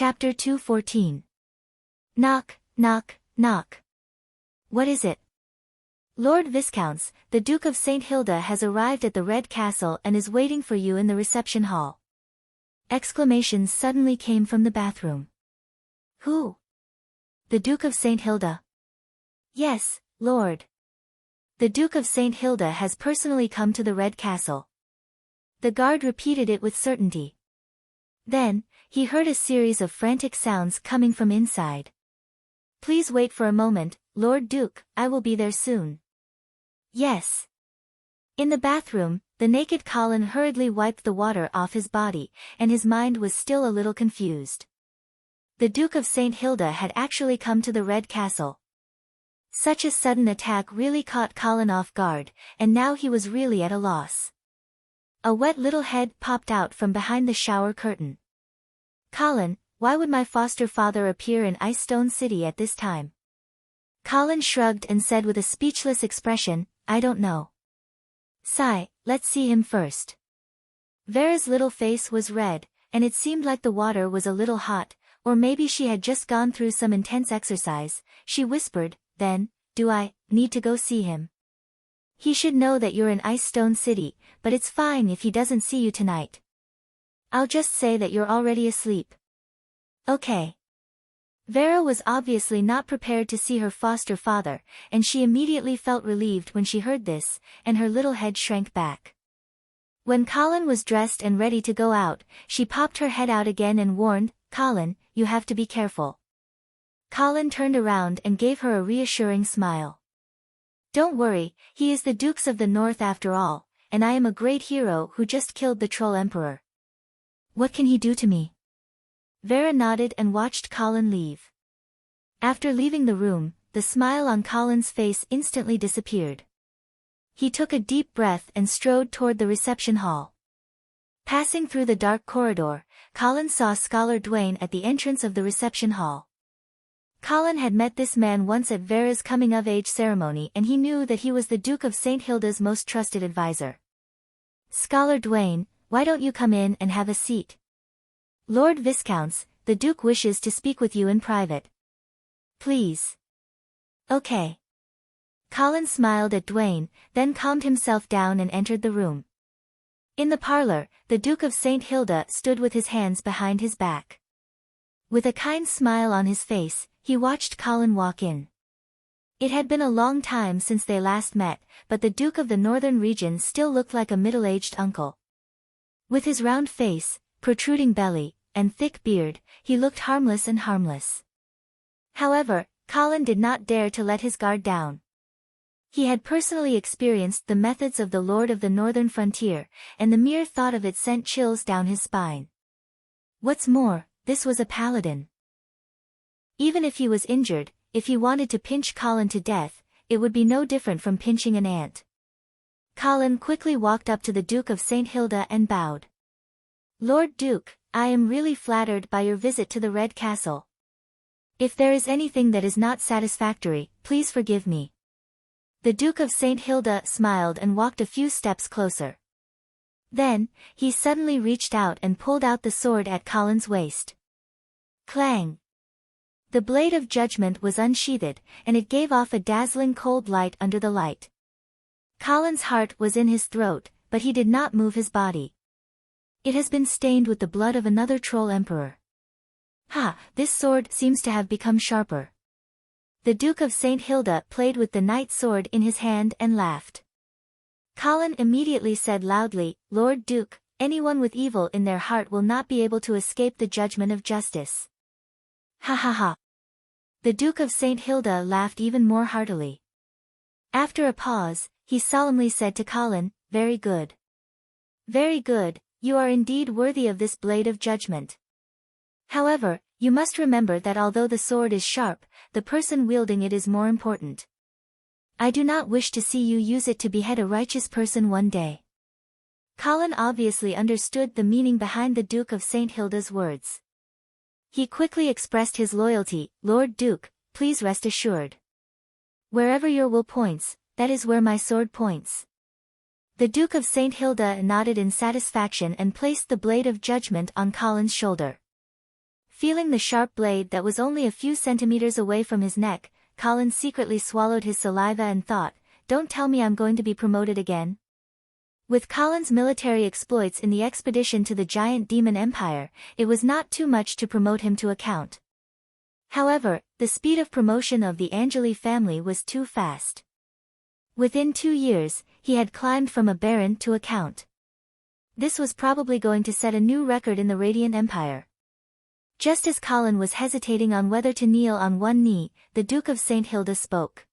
Chapter 214. Knock, knock, knock. What is it? Lord Viscounts, the Duke of St. Hilda has arrived at the Red Castle and is waiting for you in the reception hall. Exclamations suddenly came from the bathroom. Who? The Duke of St. Hilda. Yes, Lord. The Duke of St. Hilda has personally come to the Red Castle. The guard repeated it with certainty. Then, he heard a series of frantic sounds coming from inside. Please wait for a moment, Lord Duke, I will be there soon. Yes. In the bathroom, the naked Colin hurriedly wiped the water off his body, and his mind was still a little confused. The Duke of St. Hilda had actually come to the Red Castle. Such a sudden attack really caught Colin off guard, and now he was really at a loss. A wet little head popped out from behind the shower curtain. Colin, why would my foster father appear in Ice Stone City at this time? Colin shrugged and said with a speechless expression, I don't know. Sigh, let's see him first. Vera's little face was red, and it seemed like the water was a little hot, or maybe she had just gone through some intense exercise. She whispered, then, do I need to go see him? He should know that you're in Ice Stone City, but it's fine if he doesn't see you tonight. I'll just say that you're already asleep. Okay. Vera was obviously not prepared to see her foster father, and she immediately felt relieved when she heard this, and her little head shrank back. When Colin was dressed and ready to go out, she popped her head out again and warned, Colin, you have to be careful. Colin turned around and gave her a reassuring smile. Don't worry, he is the Dukes of the North after all, and I am a great hero who just killed the Troll Emperor. What can he do to me? Vera nodded and watched Colin leave. After leaving the room, the smile on Colin's face instantly disappeared. He took a deep breath and strode toward the reception hall. Passing through the dark corridor, Colin saw Scholar Dwayne at the entrance of the reception hall. Colin had met this man once at Vera's coming-of-age ceremony, and he knew that he was the Duke of St. Hilda's most trusted advisor. Scholar Dwayne, why don't you come in and have a seat? Lord Viscounts, the Duke wishes to speak with you in private. Please. Okay. Colin smiled at Dwayne, then calmed himself down and entered the room. In the parlor, the Duke of St. Hilda stood with his hands behind his back. With a kind smile on his face, he watched Colin walk in. It had been a long time since they last met, but the Duke of the Northern region still looked like a middle-aged uncle. With his round face, protruding belly, and thick beard, he looked harmless and harmless. However, Colin did not dare to let his guard down. He had personally experienced the methods of the Lord of the Northern Frontier, and the mere thought of it sent chills down his spine. What's more, this was a paladin. Even if he was injured, if he wanted to pinch Colin to death, it would be no different from pinching an ant. Colin quickly walked up to the Duke of St. Hilda and bowed. Lord Duke, I am really flattered by your visit to the Red Castle. If there is anything that is not satisfactory, please forgive me. The Duke of St. Hilda smiled and walked a few steps closer. Then, he suddenly reached out and pulled out the sword at Colin's waist. Clang! The blade of judgment was unsheathed, and it gave off a dazzling cold light under the light. Colin's heart was in his throat, but he did not move his body. It has been stained with the blood of another Troll Emperor. Ha, this sword seems to have become sharper. The Duke of St. Hilda played with the knight's sword in his hand and laughed. Colin immediately said loudly, Lord Duke, anyone with evil in their heart will not be able to escape the judgment of justice. Ha ha ha. The Duke of St. Hilda laughed even more heartily. After a pause, he solemnly said to Colin, Very good. Very good, you are indeed worthy of this blade of judgment. However, you must remember that although the sword is sharp, the person wielding it is more important. I do not wish to see you use it to behead a righteous person one day. Colin obviously understood the meaning behind the Duke of St. Hilda's words. He quickly expressed his loyalty, Lord Duke, please rest assured. Wherever your will points, that is where my sword points. The Duke of St. Hilda nodded in satisfaction and placed the blade of judgment on Colin's shoulder. Feeling the sharp blade that was only a few centimeters away from his neck, Colin secretly swallowed his saliva and thought, "Don't tell me I'm going to be promoted again." With Colin's military exploits in the expedition to the giant demon empire, it was not too much to promote him to a count. However, the speed of promotion of the Angeli family was too fast. Within 2 years, he had climbed from a baron to a count. This was probably going to set a new record in the Radiant Empire. Just as Colin was hesitating on whether to kneel on one knee, the Duke of St. Hilda spoke.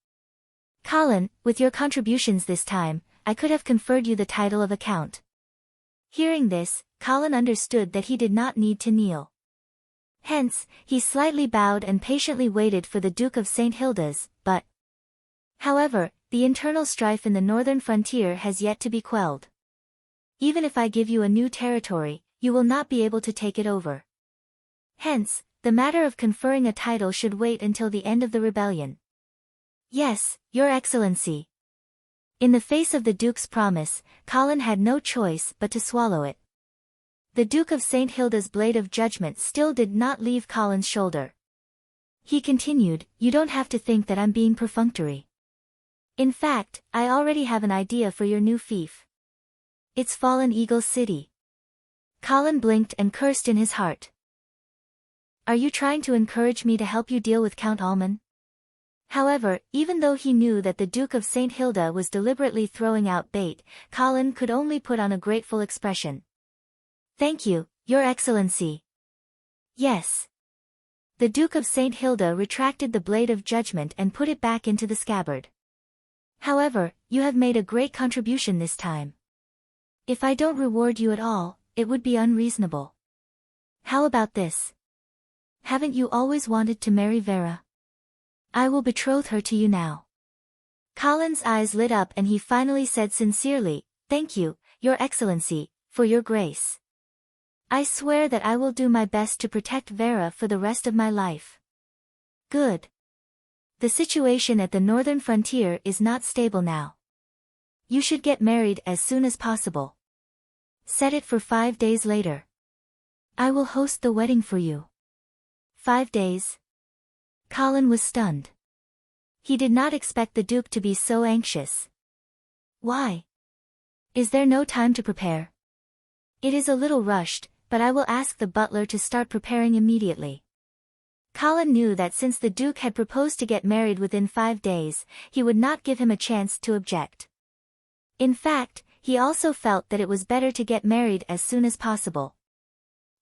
"Colin, with your contributions this time, I could have conferred you the title of a count." Hearing this, Colin understood that he did not need to kneel. Hence, he slightly bowed and patiently waited for the Duke of St. Hilda's, but... However, the internal strife in the northern frontier has yet to be quelled. Even if I give you a new territory, you will not be able to take it over. Hence, the matter of conferring a title should wait until the end of the rebellion. "Yes, Your Excellency." In the face of the Duke's promise, Colin had no choice but to swallow it. The Duke of St. Hilda's blade of judgment still did not leave Colin's shoulder. He continued, "You don't have to think that I'm being perfunctory. In fact, I already have an idea for your new fief. It's Fallen Eagle City." Colin blinked and cursed in his heart. "Are you trying to encourage me to help you deal with Count Alman?" However, even though he knew that the Duke of St. Hilda was deliberately throwing out bait, Colin could only put on a grateful expression. "Thank you, Your Excellency." "Yes." The Duke of St. Hilda retracted the blade of judgment and put it back into the scabbard. "However, you have made a great contribution this time. If I don't reward you at all, it would be unreasonable. How about this? Haven't you always wanted to marry Vera? I will betroth her to you now." Colin's eyes lit up and he finally said sincerely, "Thank you, Your Excellency, for your grace. I swear that I will do my best to protect Vera for the rest of my life." "Good. The situation at the northern frontier is not stable now. You should get married as soon as possible. Set it for 5 days later. I will host the wedding for you." 5 days? Colin was stunned. He did not expect the Duke to be so anxious. "Why? Is there no time to prepare?" "It is a little rushed, but I will ask the butler to start preparing immediately." Colin knew that since the Duke had proposed to get married within 5 days, he would not give him a chance to object. In fact, he also felt that it was better to get married as soon as possible.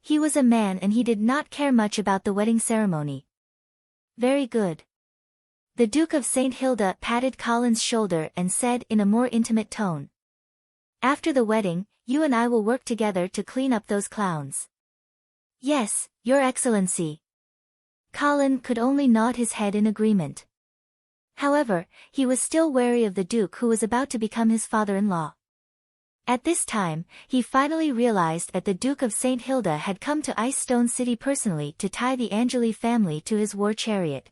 He was a man and he did not care much about the wedding ceremony. "Very good." The Duke of St. Hilda patted Colin's shoulder and said in a more intimate tone, "After the wedding, you and I will work together to clean up those clowns." "Yes, Your Excellency." Colin could only nod his head in agreement. However, he was still wary of the Duke who was about to become his father-in-law. At this time, he finally realized that the Duke of St. Hilda had come to Ice Stone City personally to tie the Angeli family to his war chariot.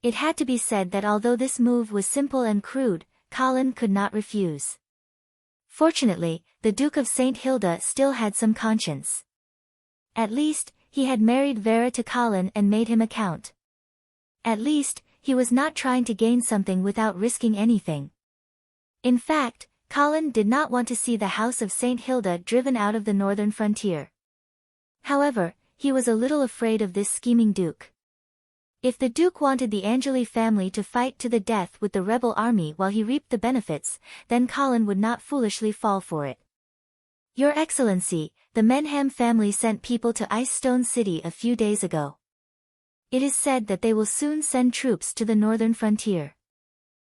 It had to be said that although this move was simple and crude, Colin could not refuse. Fortunately, the Duke of St. Hilda still had some conscience. At least, he had married Vera to Colin and made him a count. At least, he was not trying to gain something without risking anything. In fact, Colin did not want to see the House of St. Hilda driven out of the northern frontier. However, he was a little afraid of this scheming Duke. If the Duke wanted the Angeli family to fight to the death with the rebel army while he reaped the benefits, then Colin would not foolishly fall for it. "Your Excellency, the Menham family sent people to Ice Stone City a few days ago. It is said that they will soon send troops to the northern frontier."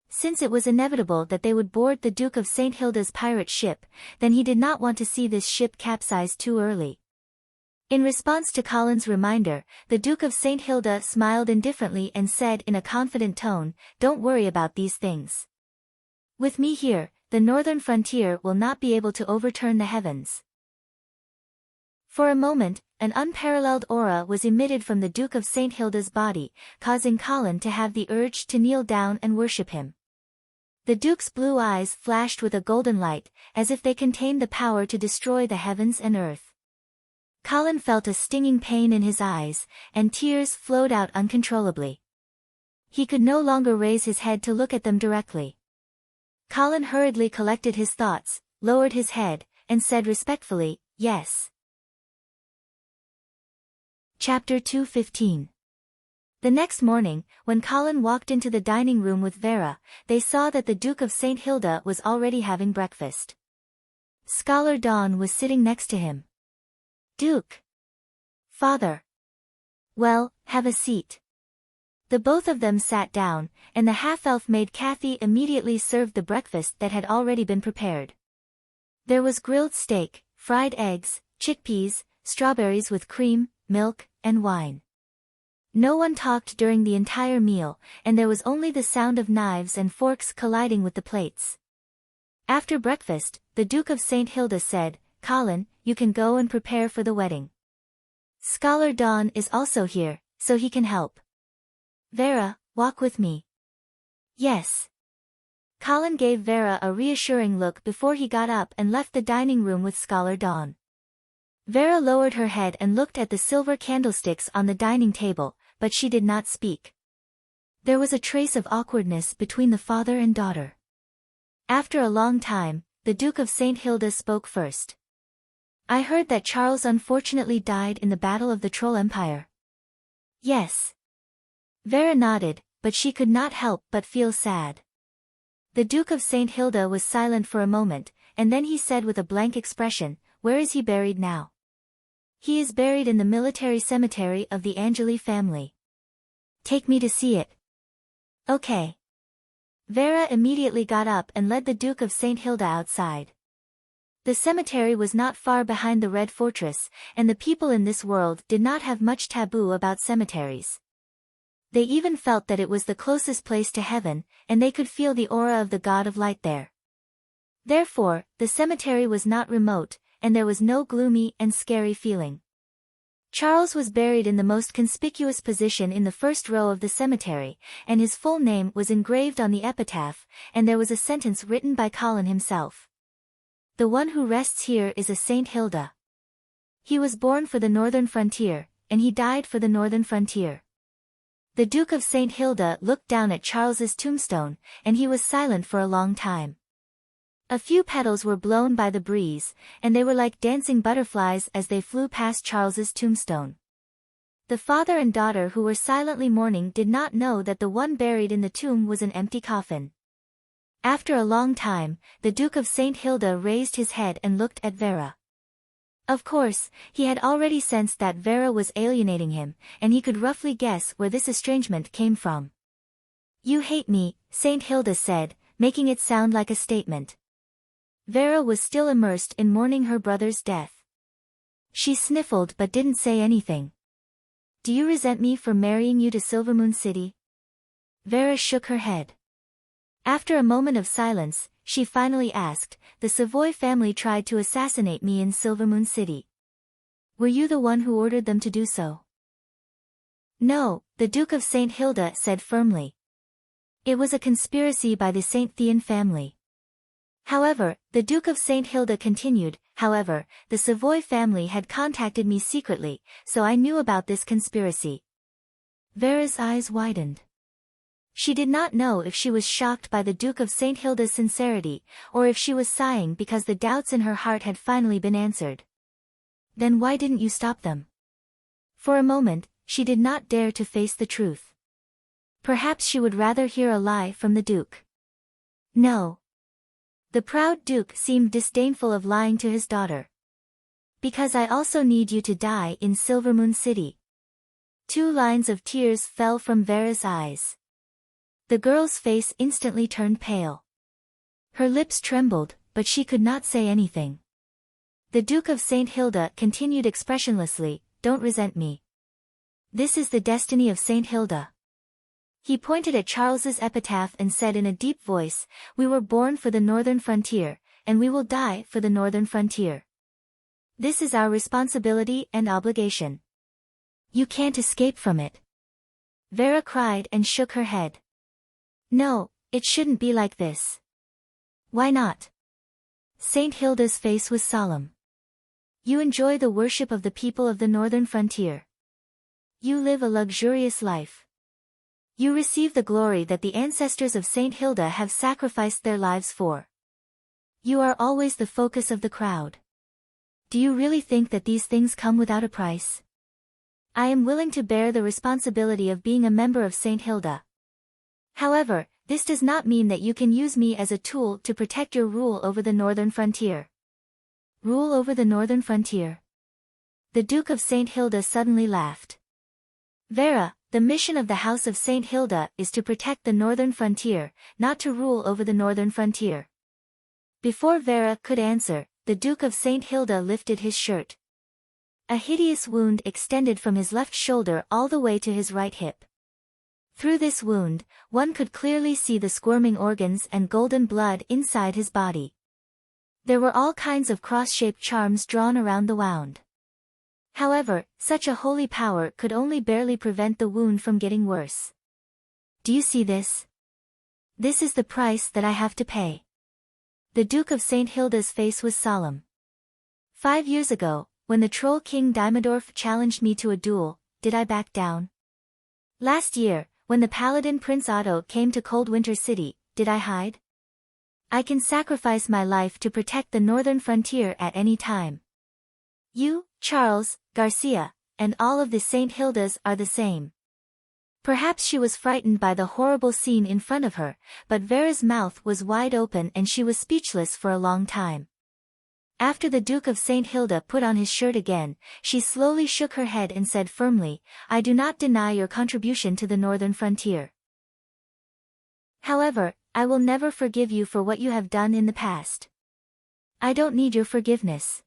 Since it was inevitable that they would board the Duke of St. Hilda's pirate ship, then he did not want to see this ship capsize too early. In response to Colin's reminder, the Duke of St. Hilda smiled indifferently and said in a confident tone, "Don't worry about these things. With me here, the northern frontier will not be able to overturn the heavens." For a moment, an unparalleled aura was emitted from the Duke of St. Hilda's body, causing Colin to have the urge to kneel down and worship him. The Duke's blue eyes flashed with a golden light, as if they contained the power to destroy the heavens and earth. Colin felt a stinging pain in his eyes, and tears flowed out uncontrollably. He could no longer raise his head to look at them directly. Colin hurriedly collected his thoughts, lowered his head, and said respectfully, "Yes." Chapter 2:15. The next morning, when Colin walked into the dining room with Vera, they saw that the Duke of St. Hilda was already having breakfast. Scholar Dawn was sitting next to him. "Duke." "Father." "Well, have a seat." The both of them sat down, and the half-elf maid Kathy immediately served the breakfast that had already been prepared. There was grilled steak, fried eggs, chickpeas, strawberries with cream, milk, and wine. No one talked during the entire meal, and there was only the sound of knives and forks colliding with the plates. After breakfast, the Duke of St. Hilda said, "Colin, you can go and prepare for the wedding. Scholar Dawn is also here, so he can help. Vera, walk with me." "Yes." Colin gave Vera a reassuring look before he got up and left the dining room with Scholar Dawn. Vera lowered her head and looked at the silver candlesticks on the dining table, but she did not speak. There was a trace of awkwardness between the father and daughter. After a long time, the Duke of St. Hilda spoke first. "I heard that Charles unfortunately died in the Battle of the Troll Empire." "Yes." Vera nodded, but she could not help but feel sad. The Duke of St. Hilda was silent for a moment, and then he said with a blank expression, "Where is he buried now?" "He is buried in the military cemetery of the Angeli family." "Take me to see it." "Okay." Vera immediately got up and led the Duke of St. Hilda outside. The cemetery was not far behind the Red Fortress, and the people in this world did not have much taboo about cemeteries. They even felt that it was the closest place to heaven, and they could feel the aura of the god of light there. Therefore, the cemetery was not remote, and there was no gloomy and scary feeling. Charles was buried in the most conspicuous position in the first row of the cemetery, and his full name was engraved on the epitaph, and there was a sentence written by Colin himself. "The one who rests here is a Saint Hilda. He was born for the northern frontier, and he died for the northern frontier." The Duke of St. Hilda looked down at Charles's tombstone, and he was silent for a long time. A few petals were blown by the breeze, and they were like dancing butterflies as they flew past Charles's tombstone. The father and daughter who were silently mourning did not know that the one buried in the tomb was an empty coffin. After a long time, the Duke of St. Hilda raised his head and looked at Vera. Of course, he had already sensed that Vera was alienating him, and he could roughly guess where this estrangement came from. "You hate me," St. Hilda said, making it sound like a statement. Vera was still immersed in mourning her brother's death. She sniffled but didn't say anything. "Do you resent me for marrying you to Silvermoon City?" Vera shook her head. After a moment of silence, she finally asked, "The Savoy family tried to assassinate me in Silvermoon City. Were you the one who ordered them to do so?" "No," the Duke of St. Hilda said firmly. "It was a conspiracy by the St. Thean family." However, the Duke of St. Hilda continued, "However, the Savoy family had contacted me secretly, so I knew about this conspiracy." Vera's eyes widened. She did not know if she was shocked by the Duke of St. Hilda's sincerity, or if she was sighing because the doubts in her heart had finally been answered. "Then why didn't you stop them?" For a moment, she did not dare to face the truth. Perhaps she would rather hear a lie from the Duke. "No." The proud Duke seemed disdainful of lying to his daughter. "Because I also need you to die in Silvermoon City." 2 lines of tears fell from Vera's eyes. The girl's face instantly turned pale. Her lips trembled, but she could not say anything. The Duke of St. Hilda continued expressionlessly, "Don't resent me. This is the destiny of St. Hilda." He pointed at Charles's epitaph and said in a deep voice, "We were born for the northern frontier, and we will die for the northern frontier. This is our responsibility and obligation. You can't escape from it." Vera cried and shook her head. "No, it shouldn't be like this." "Why not?" St. Hilda's face was solemn. You enjoy the worship of the people of the northern frontier. You live a luxurious life. You receive the glory that the ancestors of Saint Hilda have sacrificed their lives for. You are always the focus of the crowd. Do you really think that these things come without a price? I am willing to bear the responsibility of being a member of Saint Hilda. However, this does not mean that you can use me as a tool to protect your rule over the northern frontier. Rule over the northern frontier? The Duke of Saint Hilda suddenly laughed. Vera, the mission of the House of Saint Hilda is to protect the northern frontier, not to rule over the northern frontier. Before Vera could answer, the Duke of Saint Hilda lifted his shirt. A hideous wound extended from his left shoulder all the way to his right hip. Through this wound, one could clearly see the squirming organs and golden blood inside his body. There were all kinds of cross-shaped charms drawn around the wound. However, such a holy power could only barely prevent the wound from getting worse. Do you see this? This is the price that I have to pay. The Duke of Saint Hilda's face was solemn. 5 years ago, when the troll king Dimedorf challenged me to a duel, did I back down? Last year, when the paladin Prince Otto came to Coldwinter City, did I hide? I can sacrifice my life to protect the northern frontier at any time. You, Charles, Garcia, and all of the Saint Hildas are the same. Perhaps she was frightened by the horrible scene in front of her, but Vera's mouth was wide open and she was speechless for a long time. After the Duke of Saint Hilda put on his shirt again, she slowly shook her head and said firmly, I do not deny your contribution to the northern frontier. However, I will never forgive you for what you have done in the past. I don't need your forgiveness.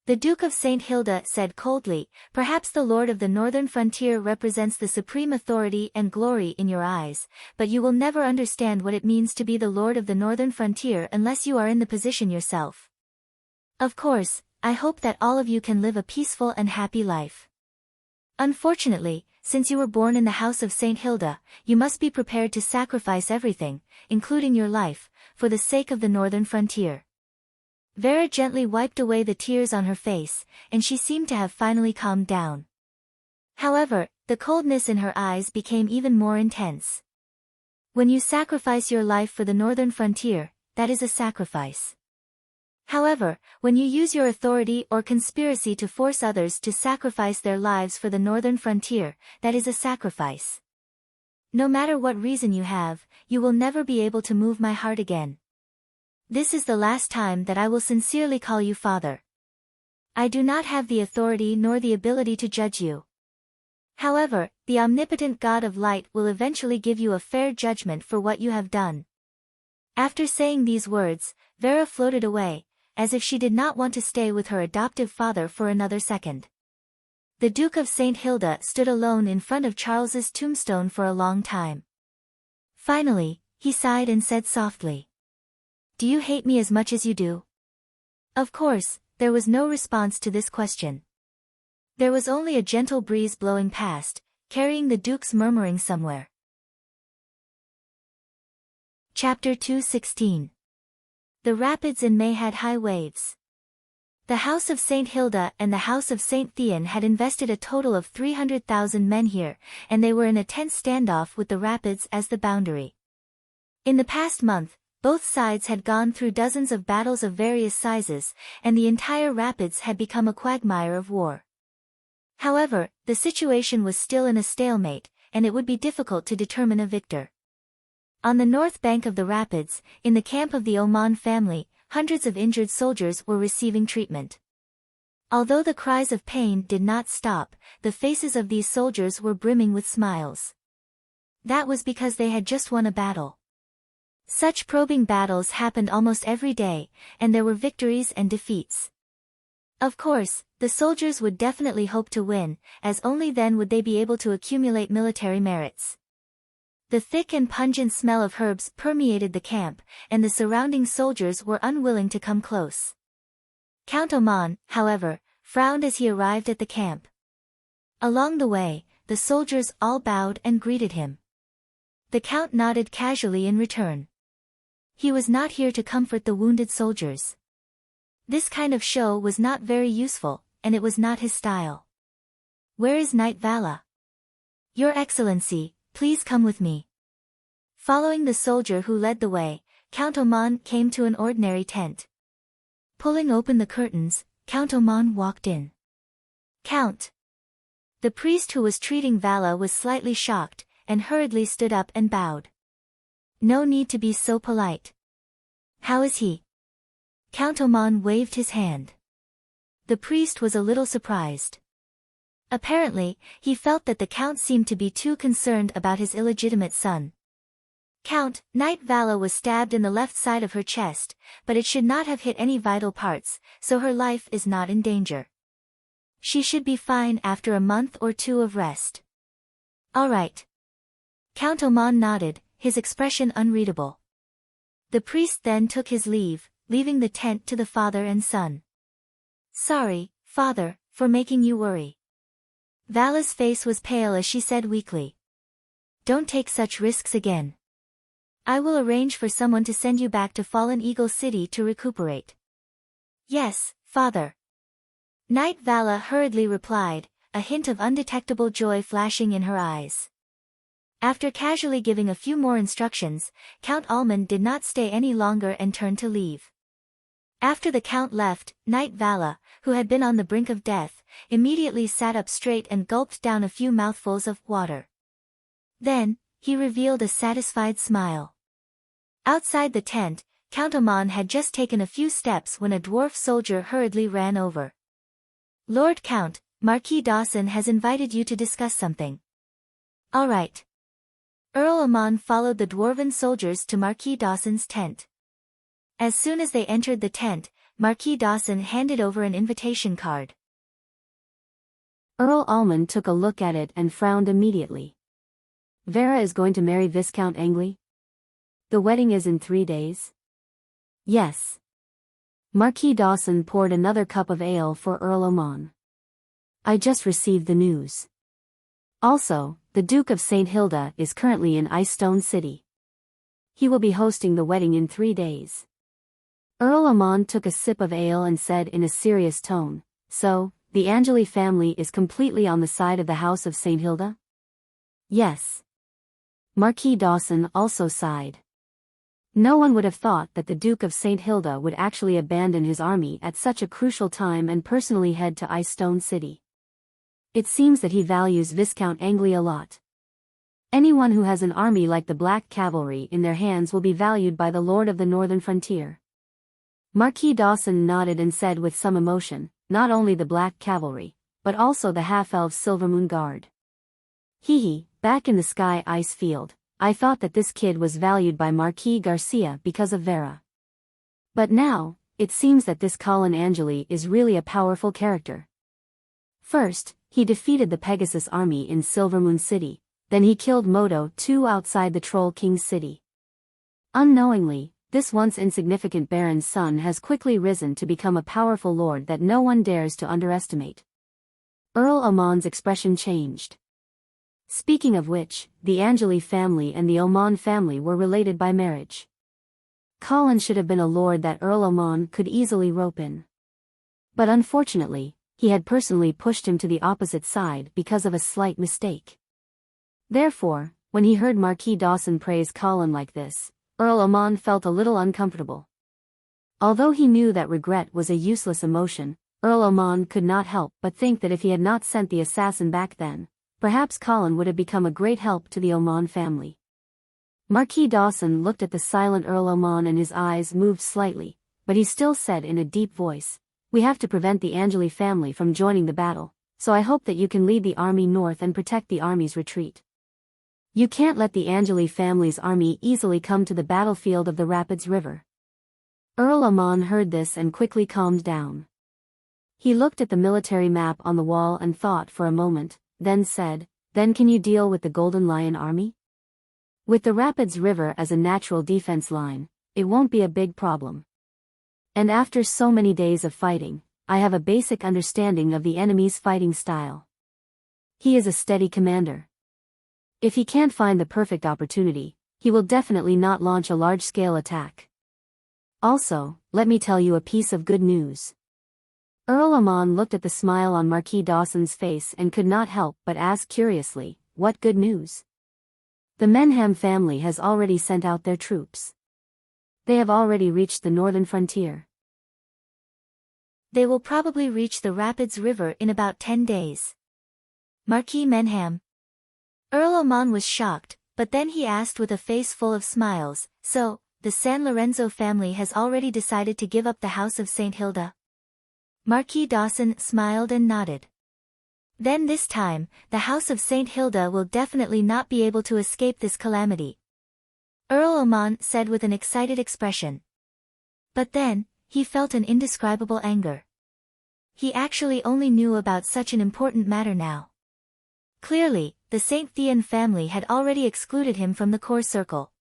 The Duke of Saint Hilda said coldly, perhaps the Lord of the northern frontier represents the supreme authority and glory in your eyes, but you will never understand what it means to be the Lord of the northern frontier unless you are in the position yourself. Of course, I hope that all of you can live a peaceful and happy life. Unfortunately, since you were born in the house of Saint Hilda, you must be prepared to sacrifice everything, including your life, for the sake of the northern frontier. Vera gently wiped away the tears on her face, and she seemed to have finally calmed down. However, the coldness in her eyes became even more intense. When you sacrifice your life for the northern frontier, that is a sacrifice. However, when you use your authority or conspiracy to force others to sacrifice their lives for the northern frontier, that is a sacrifice. No matter what reason you have, you will never be able to move my heart again. This is the last time that I will sincerely call you father. I do not have the authority nor the ability to judge you. However, the omnipotent God of light will eventually give you a fair judgment for what you have done. After saying these words, Vera floated away, as if she did not want to stay with her adoptive father for another second. The Duke of Saint Hilda stood alone in front of Charles's tombstone for a long time. Finally, he sighed and said softly, "Do you hate me as much as you do?" Of course, there was no response to this question. There was only a gentle breeze blowing past, carrying the Duke's murmuring somewhere. Chapter 2:16. The rapids in May had high waves. The House of Saint Hilda and the House of Saint Theon had invested a total of 300,000 men here, and they were in a tense standoff with the rapids as the boundary. In the past month, both sides had gone through dozens of battles of various sizes, and the entire rapids had become a quagmire of war. However, the situation was still in a stalemate, and it would be difficult to determine a victor. On the north bank of the rapids, in the camp of the Oman family, hundreds of injured soldiers were receiving treatment. Although the cries of pain did not stop, the faces of these soldiers were brimming with smiles. That was because they had just won a battle. Such probing battles happened almost every day, and there were victories and defeats. Of course, the soldiers would definitely hope to win, as only then would they be able to accumulate military merits. The thick and pungent smell of herbs permeated the camp, and the surrounding soldiers were unwilling to come close. Count Oman, however, frowned as he arrived at the camp. Along the way, the soldiers all bowed and greeted him. The Count nodded casually in return. He was not here to comfort the wounded soldiers. This kind of show was not very useful, and it was not his style. Where is Knight Vala? Your Excellency, please come with me. Following the soldier who led the way, Count Oman came to an ordinary tent. Pulling open the curtains, Count Oman walked in. Count. The priest who was treating Vala was slightly shocked, and hurriedly stood up and bowed. No need to be so polite. How is he? Count Oman waved his hand. The priest was a little surprised. Apparently, he felt that the count seemed to be too concerned about his illegitimate son. Count, Knight Vala was stabbed in the left side of her chest, but it should not have hit any vital parts, so her life is not in danger. She should be fine after a month or two of rest. All right. Count Oman nodded, his expression unreadable. The priest then took his leave, leaving the tent to the father and son. Sorry, father, for making you worry. Vala's face was pale as she said weakly. Don't take such risks again. I will arrange for someone to send you back to Fallen Eagle City to recuperate. Yes, father. Knight Vala hurriedly replied, a hint of undetectable joy flashing in her eyes. After casually giving a few more instructions, Count Almond did not stay any longer and turned to leave. After the count left, Knight Vala, who had been on the brink of death, immediately sat up straight and gulped down a few mouthfuls of water. Then, he revealed a satisfied smile. Outside the tent, Count Oman had just taken a few steps when a dwarf soldier hurriedly ran over. Lord Count, Marquis Dawson has invited you to discuss something. All right. Earl Oman followed the dwarven soldiers to Marquis Dawson's tent. As soon as they entered the tent, Marquis Dawson handed over an invitation card. Earl Almond took a look at it and frowned immediately. Vera is going to marry Viscount Angley? The wedding is in 3 days? Yes. Marquis Dawson poured another cup of ale for Earl Oman. I just received the news. Also, the Duke of St. Hilda is currently in Icestone City. He will be hosting the wedding in 3 days. Earl Oman took a sip of ale and said in a serious tone, so, the Angeli family is completely on the side of the House of St. Hilda? Yes. Marquis Dawson also sighed. No one would have thought that the Duke of St. Hilda would actually abandon his army at such a crucial time and personally head to Icestone City. It seems that he values Viscount Angley a lot. Anyone who has an army like the Black Cavalry in their hands will be valued by the Lord of the Northern Frontier. Marquis Dawson nodded and said with some emotion, not only the Black Cavalry, but also the half-elf Silvermoon Guard. Hee, back in the Sky Ice Field, I thought that this kid was valued by Marquis Garcia because of Vera. But now, it seems that this Colin Angeli is really a powerful character. First, he defeated the Pegasus army in Silvermoon City, then he killed Moto II outside the Troll King's city. Unknowingly, this once insignificant baron's son has quickly risen to become a powerful lord that no one dares to underestimate. Earl Oman's expression changed. Speaking of which, the Angeli family and the Oman family were related by marriage. Colin should have been a lord that Earl Oman could easily rope in. But unfortunately, he had personally pushed him to the opposite side because of a slight mistake. Therefore, when he heard Marquis Dawson praise Colin like this, Earl Oman felt a little uncomfortable. Although he knew that regret was a useless emotion, Earl Oman could not help but think that if he had not sent the assassin back then, perhaps Colin would have become a great help to the Oman family. Marquis Dawson looked at the silent Earl Oman and his eyes moved slightly, but he still said in a deep voice, "We have to prevent the Angeli family from joining the battle, so I hope that you can lead the army north and protect the army's retreat. You can't let the Angeli family's army easily come to the battlefield of the Rapids River." Earl Oman heard this and quickly calmed down. He looked at the military map on the wall and thought for a moment, then said, "Then can you deal with the Golden Lion army? With the Rapids River as a natural defense line, it won't be a big problem. And after so many days of fighting, I have a basic understanding of the enemy's fighting style. He is a steady commander. If he can't find the perfect opportunity, he will definitely not launch a large-scale attack. Also, let me tell you a piece of good news. Earl Amon looked at the smile on Marquis Dawson's face and could not help but ask curiously, what good news? The Menham family has already sent out their troops. They have already reached the northern frontier. They will probably reach the Rapids River in about 10 days. Marquis Menham. Earl Amon was shocked, but then he asked with a face full of smiles, so, the San Lorenzo family has already decided to give up the House of St. Hilda? Marquis Dawson smiled and nodded. Then this time, the House of St. Hilda will definitely not be able to escape this calamity. Earl Amon said with an excited expression. But then, he felt an indescribable anger. He actually only knew about such an important matter now. Clearly, the St. Thean family had already excluded him from the core circle.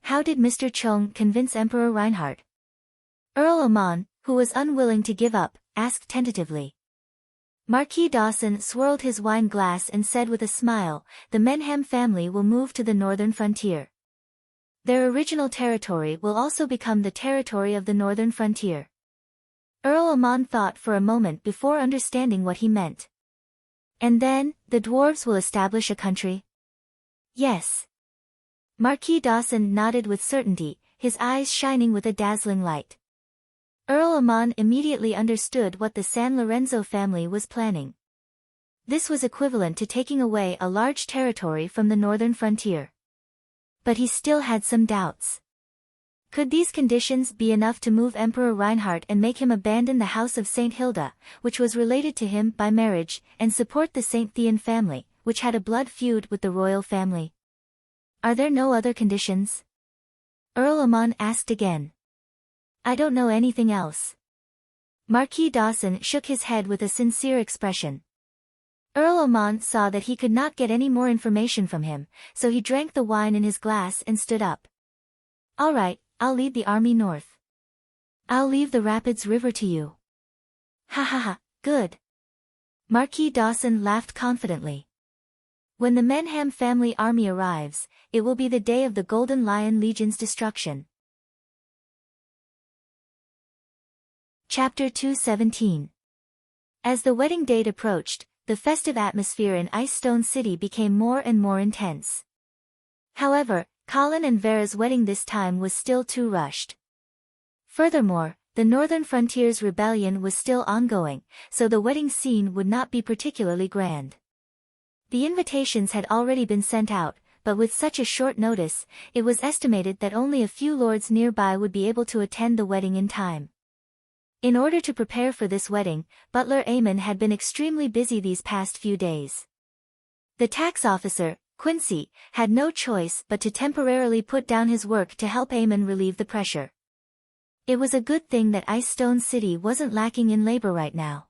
How did Mr. Chung convince Emperor Reinhardt? Earl Amon, who was unwilling to give up, asked tentatively. Marquis Dawson swirled his wine glass and said with a smile, the Menham family will move to the northern frontier. Their original territory will also become the territory of the northern frontier. Earl Amon thought for a moment before understanding what he meant. And then, the dwarves will establish a country? Yes. Marquis Dawson nodded with certainty, his eyes shining with a dazzling light. Earl Amon immediately understood what the San Lorenzo family was planning. This was equivalent to taking away a large territory from the northern frontier. But he still had some doubts. Could these conditions be enough to move Emperor Reinhardt and make him abandon the House of St. Hilda, which was related to him by marriage, and support the St. Thean family, which had a blood feud with the royal family? Are there no other conditions? Earl Amon asked again. I don't know anything else. Marquis Dawson shook his head with a sincere expression. Earl Amon saw that he could not get any more information from him, so he drank the wine in his glass and stood up. All right, I'll lead the army north. I'll leave the Rapids River to you. Ha ha ha, good. Marquis Dawson laughed confidently. When the Menham family army arrives, it will be the day of the Golden Lion Legion's destruction. Chapter 217. As the wedding date approached, the festive atmosphere in Ice Stone City became more and more intense. However, Colin and Vera's wedding this time was still too rushed. Furthermore, the Northern Frontier's rebellion was still ongoing, so the wedding scene would not be particularly grand. The invitations had already been sent out, but with such a short notice, it was estimated that only a few lords nearby would be able to attend the wedding in time. In order to prepare for this wedding, Butler Eamon had been extremely busy these past few days. The tax officer, Quincy, had no choice but to temporarily put down his work to help Eamon relieve the pressure. It was a good thing that Ice Stone City wasn't lacking in labor right now.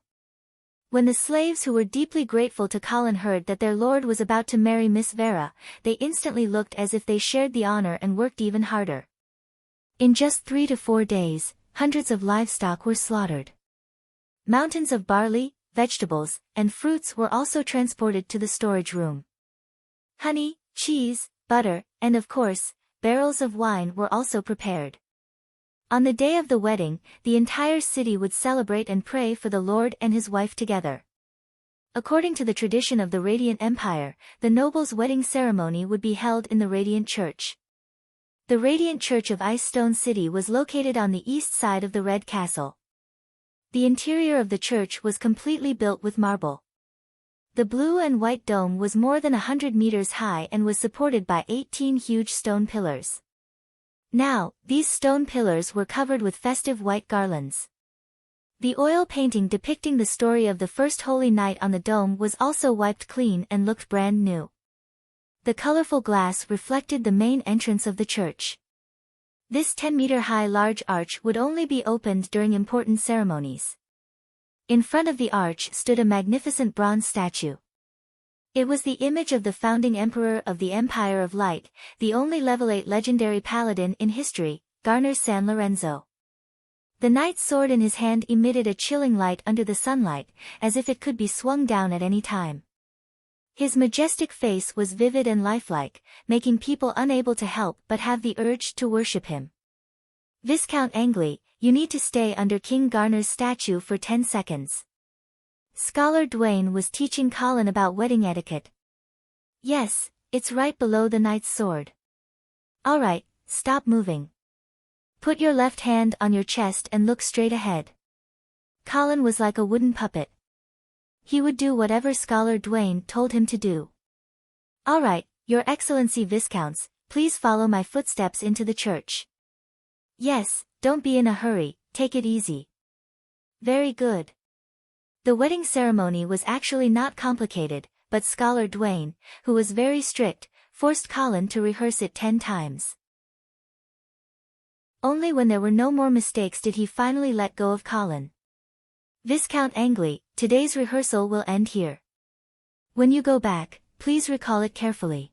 When the slaves who were deeply grateful to Colin heard that their lord was about to marry Miss Vera, they instantly looked as if they shared the honor and worked even harder. In just 3 to 4 days, hundreds of livestock were slaughtered. Mountains of barley, vegetables, and fruits were also transported to the storage room. Honey, cheese, butter, and of course, barrels of wine were also prepared. On the day of the wedding, the entire city would celebrate and pray for the Lord and his wife together. According to the tradition of the Radiant Empire, the noble's wedding ceremony would be held in the Radiant Church. The Radiant Church of Ice Stone City was located on the east side of the Red Castle. The interior of the church was completely built with marble. The blue and white dome was more than 100 meters high and was supported by 18 huge stone pillars. Now, these stone pillars were covered with festive white garlands. The oil painting depicting the story of the first holy night on the dome was also wiped clean and looked brand new. The colorful glass reflected the main entrance of the church. This 10-meter-high large arch would only be opened during important ceremonies. In front of the arch stood a magnificent bronze statue. It was the image of the founding emperor of the Empire of Light, the only level 8 legendary paladin in history, Garner San Lorenzo. The knight's sword in his hand emitted a chilling light under the sunlight, as if it could be swung down at any time. His majestic face was vivid and lifelike, making people unable to help but have the urge to worship him. Viscount Angley, you need to stay under King Garner's statue for 10 seconds. Scholar Dwayne was teaching Colin about wedding etiquette. Yes, it's right below the knight's sword. Alright, stop moving. Put your left hand on your chest and look straight ahead. Colin was like a wooden puppet. He would do whatever Scholar Dwayne told him to do. Alright, Your Excellency Viscounts, please follow my footsteps into the church. Yes, don't be in a hurry, take it easy. Very good. The wedding ceremony was actually not complicated, but Scholar Dwayne, who was very strict, forced Colin to rehearse it 10 times. Only when there were no more mistakes did he finally let go of Colin. Viscount Angley, today's rehearsal will end here. When you go back, please recall it carefully.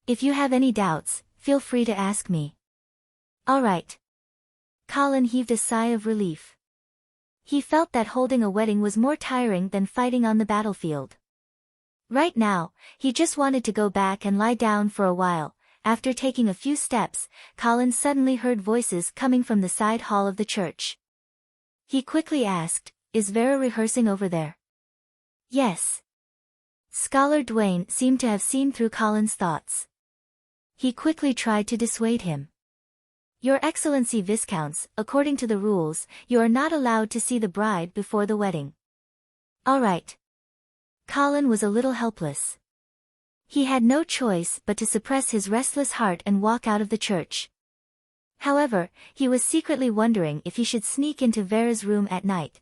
If you have any doubts, feel free to ask me. All right. Colin heaved a sigh of relief. He felt that holding a wedding was more tiring than fighting on the battlefield. Right now, he just wanted to go back and lie down for a while. After taking a few steps, Colin suddenly heard voices coming from the side hall of the church. He quickly asked, "Is Vera rehearsing over there?" "Yes." Scholar Dwayne seemed to have seen through Colin's thoughts. He quickly tried to dissuade him. "Your Excellency Viscounts, according to the rules, you are not allowed to see the bride before the wedding." "All right." Colin was a little helpless. He had no choice but to suppress his restless heart and walk out of the church. However, he was secretly wondering if he should sneak into Vera's room at night.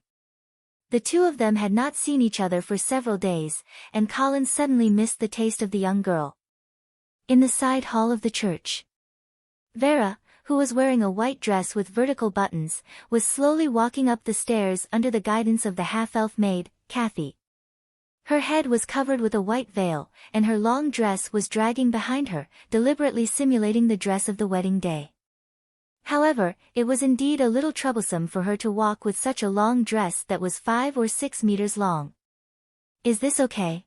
The two of them had not seen each other for several days, and Colin suddenly missed the taste of the young girl. In the side hall of the church, Vera, who was wearing a white dress with vertical buttons, was slowly walking up the stairs under the guidance of the half-elf maid, Kathy. Her head was covered with a white veil, and her long dress was dragging behind her, deliberately simulating the dress of the wedding day. However, it was indeed a little troublesome for her to walk with such a long dress that was 5 or 6 meters long. "Is this okay?"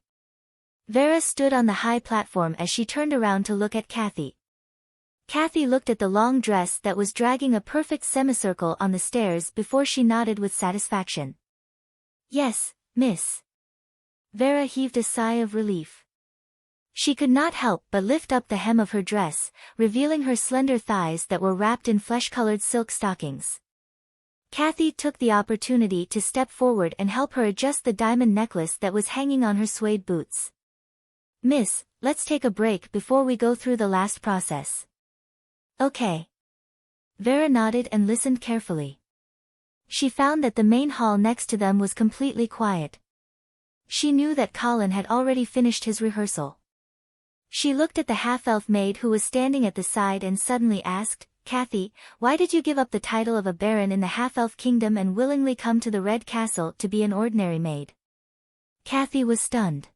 Vera stood on the high platform as she turned around to look at Kathy. Kathy looked at the long dress that was dragging a perfect semicircle on the stairs before she nodded with satisfaction. "Yes, miss." Vera heaved a sigh of relief. She could not help but lift up the hem of her dress, revealing her slender thighs that were wrapped in flesh-colored silk stockings. Kathy took the opportunity to step forward and help her adjust the diamond necklace that was hanging on her suede boots. "Miss, let's take a break before we go through the last process." "Okay." Vera nodded and listened carefully. She found that the main hall next to them was completely quiet. She knew that Colin had already finished his rehearsal. She looked at the half-elf maid who was standing at the side and suddenly asked, "Kathy, why did you give up the title of a baron in the half-elf kingdom and willingly come to the Red Castle to be an ordinary maid?" Kathy was stunned.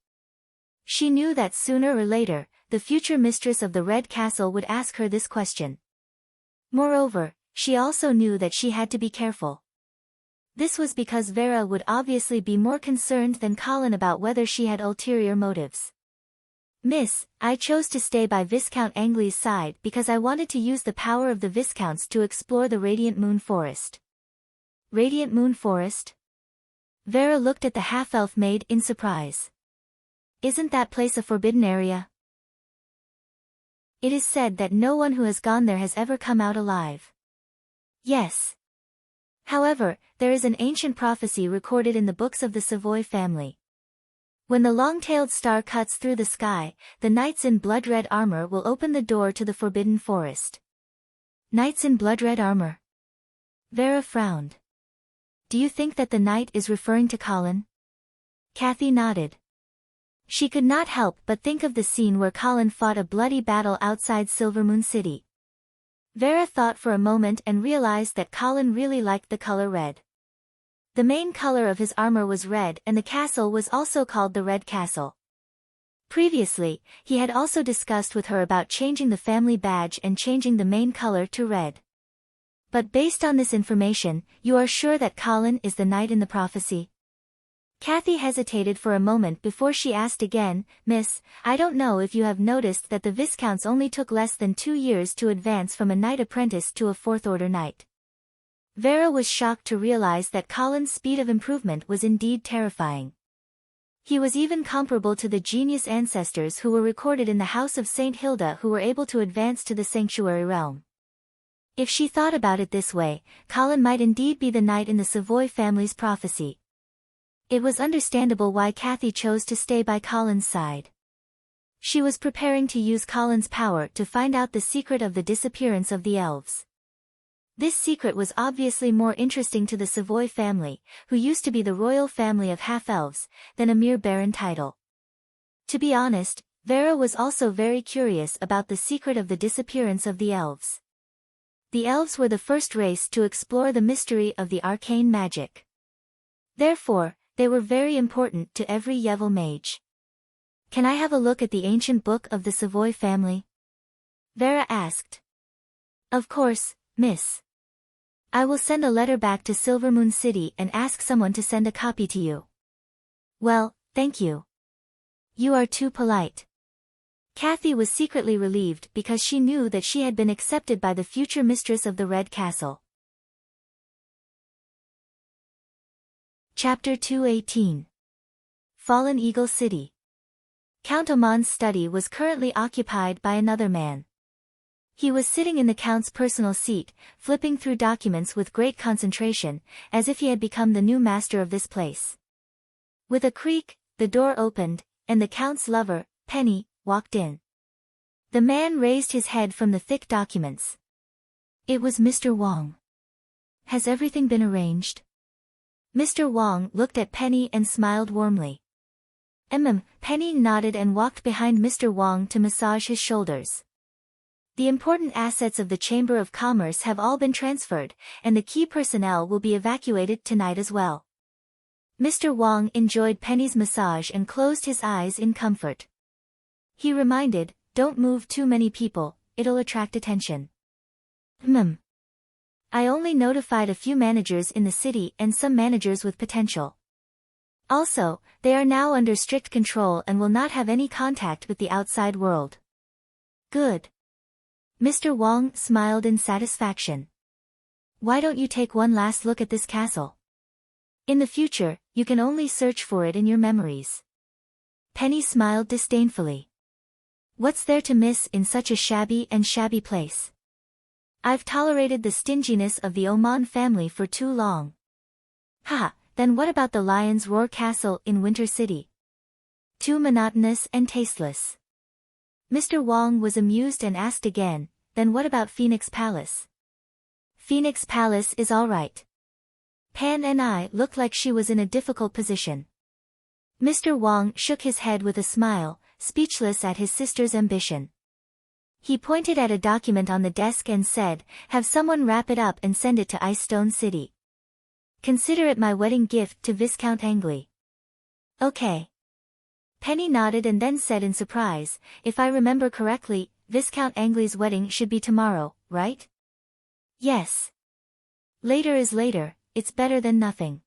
She knew that sooner or later, the future mistress of the Red Castle would ask her this question. Moreover, she also knew that she had to be careful. This was because Vera would obviously be more concerned than Colin about whether she had ulterior motives. "Miss, I chose to stay by Viscount Angley's side because I wanted to use the power of the Viscounts to explore the Radiant Moon Forest." "Radiant Moon Forest?" Vera looked at the half-elf maid in surprise. "Isn't that place a forbidden area?" "It is said that no one who has gone there has ever come out alive." "Yes. However, there is an ancient prophecy recorded in the books of the Savoy family. When the long-tailed star cuts through the sky, the knights in blood-red armor will open the door to the forbidden forest." "Knights in blood-red armor?" Vera frowned. "Do you think that the knight is referring to Colin?" Kathy nodded. She could not help but think of the scene where Colin fought a bloody battle outside Silvermoon City. Vera thought for a moment and realized that Colin really liked the color red. The main color of his armor was red and the castle was also called the Red Castle. Previously, he had also discussed with her about changing the family badge and changing the main color to red. "But based on this information, you are sure that Colin is the knight in the prophecy?" Kathy hesitated for a moment before she asked again, Miss, I don't know if you have noticed that the Viscounts only took less than 2 years to advance from a knight apprentice to a fourth-order knight. Vera was shocked to realize that Colin's speed of improvement was indeed terrifying. He was even comparable to the genius ancestors who were recorded in the House of St. Hilda who were able to advance to the sanctuary realm. If she thought about it this way, Colin might indeed be the knight in the Savoy family's prophecy. It was understandable why Kathy chose to stay by Colin's side. She was preparing to use Colin's power to find out the secret of the disappearance of the elves. This secret was obviously more interesting to the Savoy family, who used to be the royal family of half-elves, than a mere barren title. To be honest, Vera was also very curious about the secret of the disappearance of the elves. The elves were the first race to explore the mystery of the arcane magic. Therefore, they were very important to every Yevil mage. Can I have a look at the ancient book of the Savoy family? Vera asked. Of course, miss. I will send a letter back to Silvermoon City and ask someone to send a copy to you. Well, thank you. You are too polite. Kathy was secretly relieved because she knew that she had been accepted by the future mistress of the Red Castle. Chapter 218. Fallen Eagle City. Count Oman's study was currently occupied by another man. He was sitting in the Count's personal seat, flipping through documents with great concentration, as if he had become the new master of this place. With a creak, the door opened, and the Count's lover, Penny, walked in. The man raised his head from the thick documents. It was Mr. Wong. Has everything been arranged? Mr. Wong looked at Penny and smiled warmly. Penny nodded and walked behind Mr. Wong to massage his shoulders. The important assets of the Chamber of Commerce have all been transferred, and the key personnel will be evacuated tonight as well. Mr. Wong enjoyed Penny's massage and closed his eyes in comfort. He reminded, don't move too many people, it'll attract attention. I only notified a few managers in the city and some managers with potential. Also, they are now under strict control and will not have any contact with the outside world. Good. Mr. Wong smiled in satisfaction. Why don't you take one last look at this castle? In the future, you can only search for it in your memories. Penny smiled disdainfully. What's there to miss in such a shabby place? I've tolerated the stinginess of the Oman family for too long. Then what about the Lion's Roar Castle in Winter City? Too monotonous and tasteless. Mr. Wong was amused and asked again, then what about Phoenix Palace? Phoenix Palace is all right. Pan and I looked like she was in a difficult position. Mr. Wong shook his head with a smile, speechless at his sister's ambition. He pointed at a document on the desk and said, have someone wrap it up and send it to Ice Stone City. Consider it my wedding gift to Viscount Angley. Okay. Penny nodded and then said in surprise, if I remember correctly, Viscount Angley's wedding should be tomorrow, right? Yes. Later is later, it's better than nothing.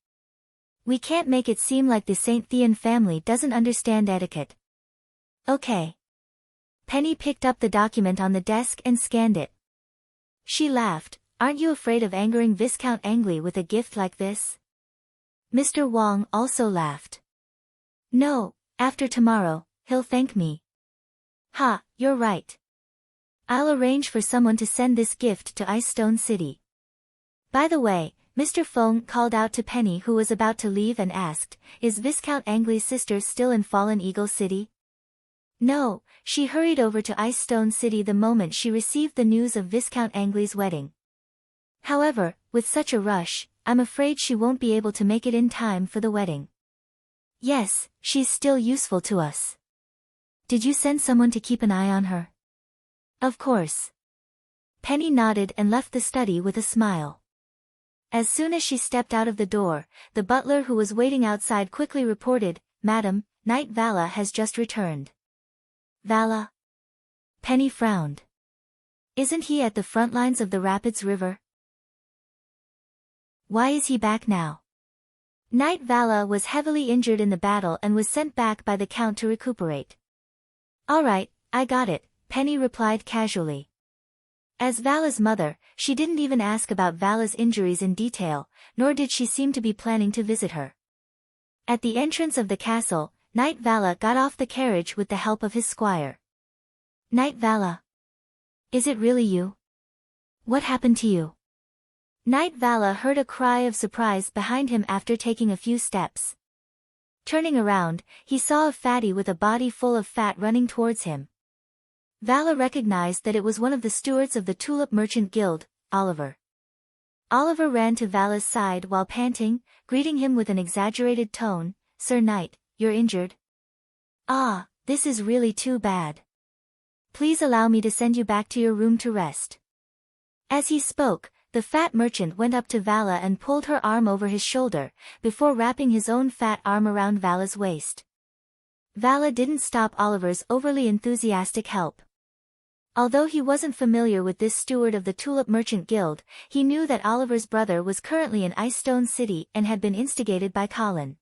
We can't make it seem like the St. Thean family doesn't understand etiquette. Okay. Penny picked up the document on the desk and scanned it. She laughed, aren't you afraid of angering Viscount Angley with a gift like this? Mr. Wong also laughed. No, after tomorrow, he'll thank me. You're right. I'll arrange for someone to send this gift to Ice Stone City. By the way, Mr. Fong called out to Penny who was about to leave and asked, is Viscount Angley's sister still in Fallen Eagle City? No, she hurried over to Ice Stone City the moment she received the news of Viscount Angley's wedding. However, with such a rush, I'm afraid she won't be able to make it in time for the wedding. Yes, she's still useful to us. Did you send someone to keep an eye on her? Of course. Penny nodded and left the study with a smile. As soon as she stepped out of the door, the butler who was waiting outside quickly reported, Madam, Knight Vala has just returned. Vala? Penny frowned. Isn't he at the front lines of the Rapids River? Why is he back now? Knight Vala was heavily injured in the battle and was sent back by the Count to recuperate. "All right, I got it," Penny replied casually. As Vala's mother, she didn't even ask about Vala's injuries in detail, nor did she seem to be planning to visit her. At the entrance of the castle, Knight Vala got off the carriage with the help of his squire. "Knight Vala. Is it really you? What happened to you?" Knight Vala heard a cry of surprise behind him after taking a few steps. Turning around, he saw a fatty with a body full of fat running towards him. Vala recognized that it was one of the stewards of the Tulip Merchant Guild, Oliver. Oliver ran to Vala's side while panting, greeting him with an exaggerated tone, "Sir Knight, you're injured? Ah, this is really too bad. Please allow me to send you back to your room to rest." As he spoke, the fat merchant went up to Vala and pulled her arm over his shoulder, before wrapping his own fat arm around Vala's waist. Vala didn't stop Oliver's overly enthusiastic help. Although he wasn't familiar with this steward of the Tulip Merchant Guild, he knew that Oliver's brother was currently in Icestone City and had been instigated by Colin.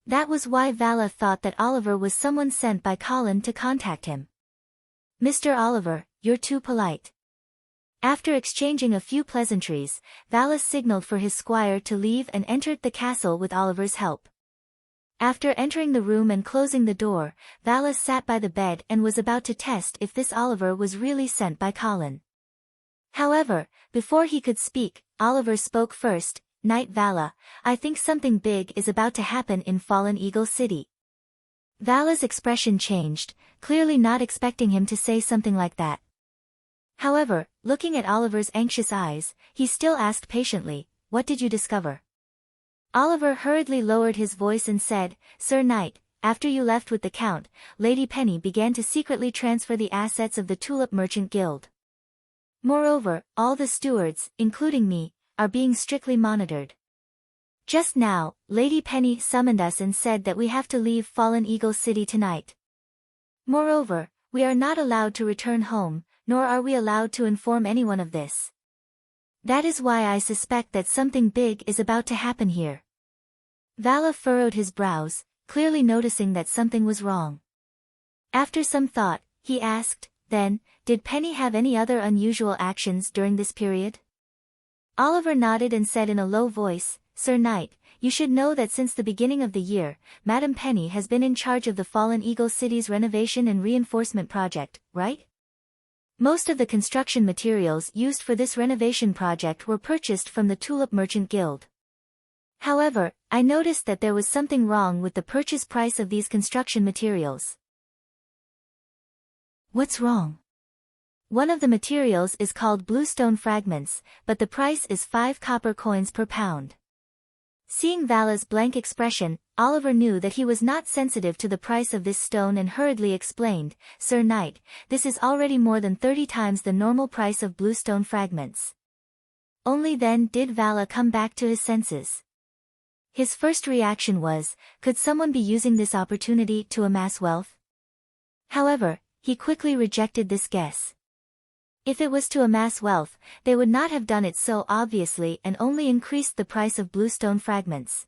That was why Vala thought that Oliver was someone sent by Colin to contact him. "Mr. Oliver, you're too polite." After exchanging a few pleasantries, Vala signaled for his squire to leave and entered the castle with Oliver's help. After entering the room and closing the door, Vala sat by the bed and was about to test if this Oliver was really sent by Colin. However, before he could speak, Oliver spoke first. "Knight Vala, I think something big is about to happen in Fallen Eagle City." Vala's expression changed, clearly not expecting him to say something like that. However, looking at Oliver's anxious eyes, he still asked patiently, "What did you discover?" Oliver hurriedly lowered his voice and said, "Sir Knight, after you left with the Count, Lady Penny began to secretly transfer the assets of the Tulip Merchant Guild. Moreover, all the stewards, including me, are being strictly monitored. Just now, Lady Penny summoned us and said that we have to leave Fallen Eagle City tonight. Moreover, we are not allowed to return home, nor are we allowed to inform anyone of this. That is why I suspect that something big is about to happen here." Vala furrowed his brows, clearly noticing that something was wrong. After some thought, he asked, "Then, did Penny have any other unusual actions during this period?" Oliver nodded and said in a low voice, "Sir Knight, you should know that since the beginning of the year, Madam Penny has been in charge of the Fallen Eagle City's renovation and reinforcement project, right? Most of the construction materials used for this renovation project were purchased from the Tulip Merchant Guild. However, I noticed that there was something wrong with the purchase price of these construction materials." "What's wrong?" "One of the materials is called bluestone fragments, but the price is 5 copper coins per pound." Seeing Vala's blank expression, Oliver knew that he was not sensitive to the price of this stone and hurriedly explained, "Sir Knight, this is already more than 30 times the normal price of bluestone fragments." Only then did Vala come back to his senses. His first reaction was, could someone be using this opportunity to amass wealth? However, he quickly rejected this guess. If it was to amass wealth, they would not have done it so obviously and only increased the price of bluestone fragments.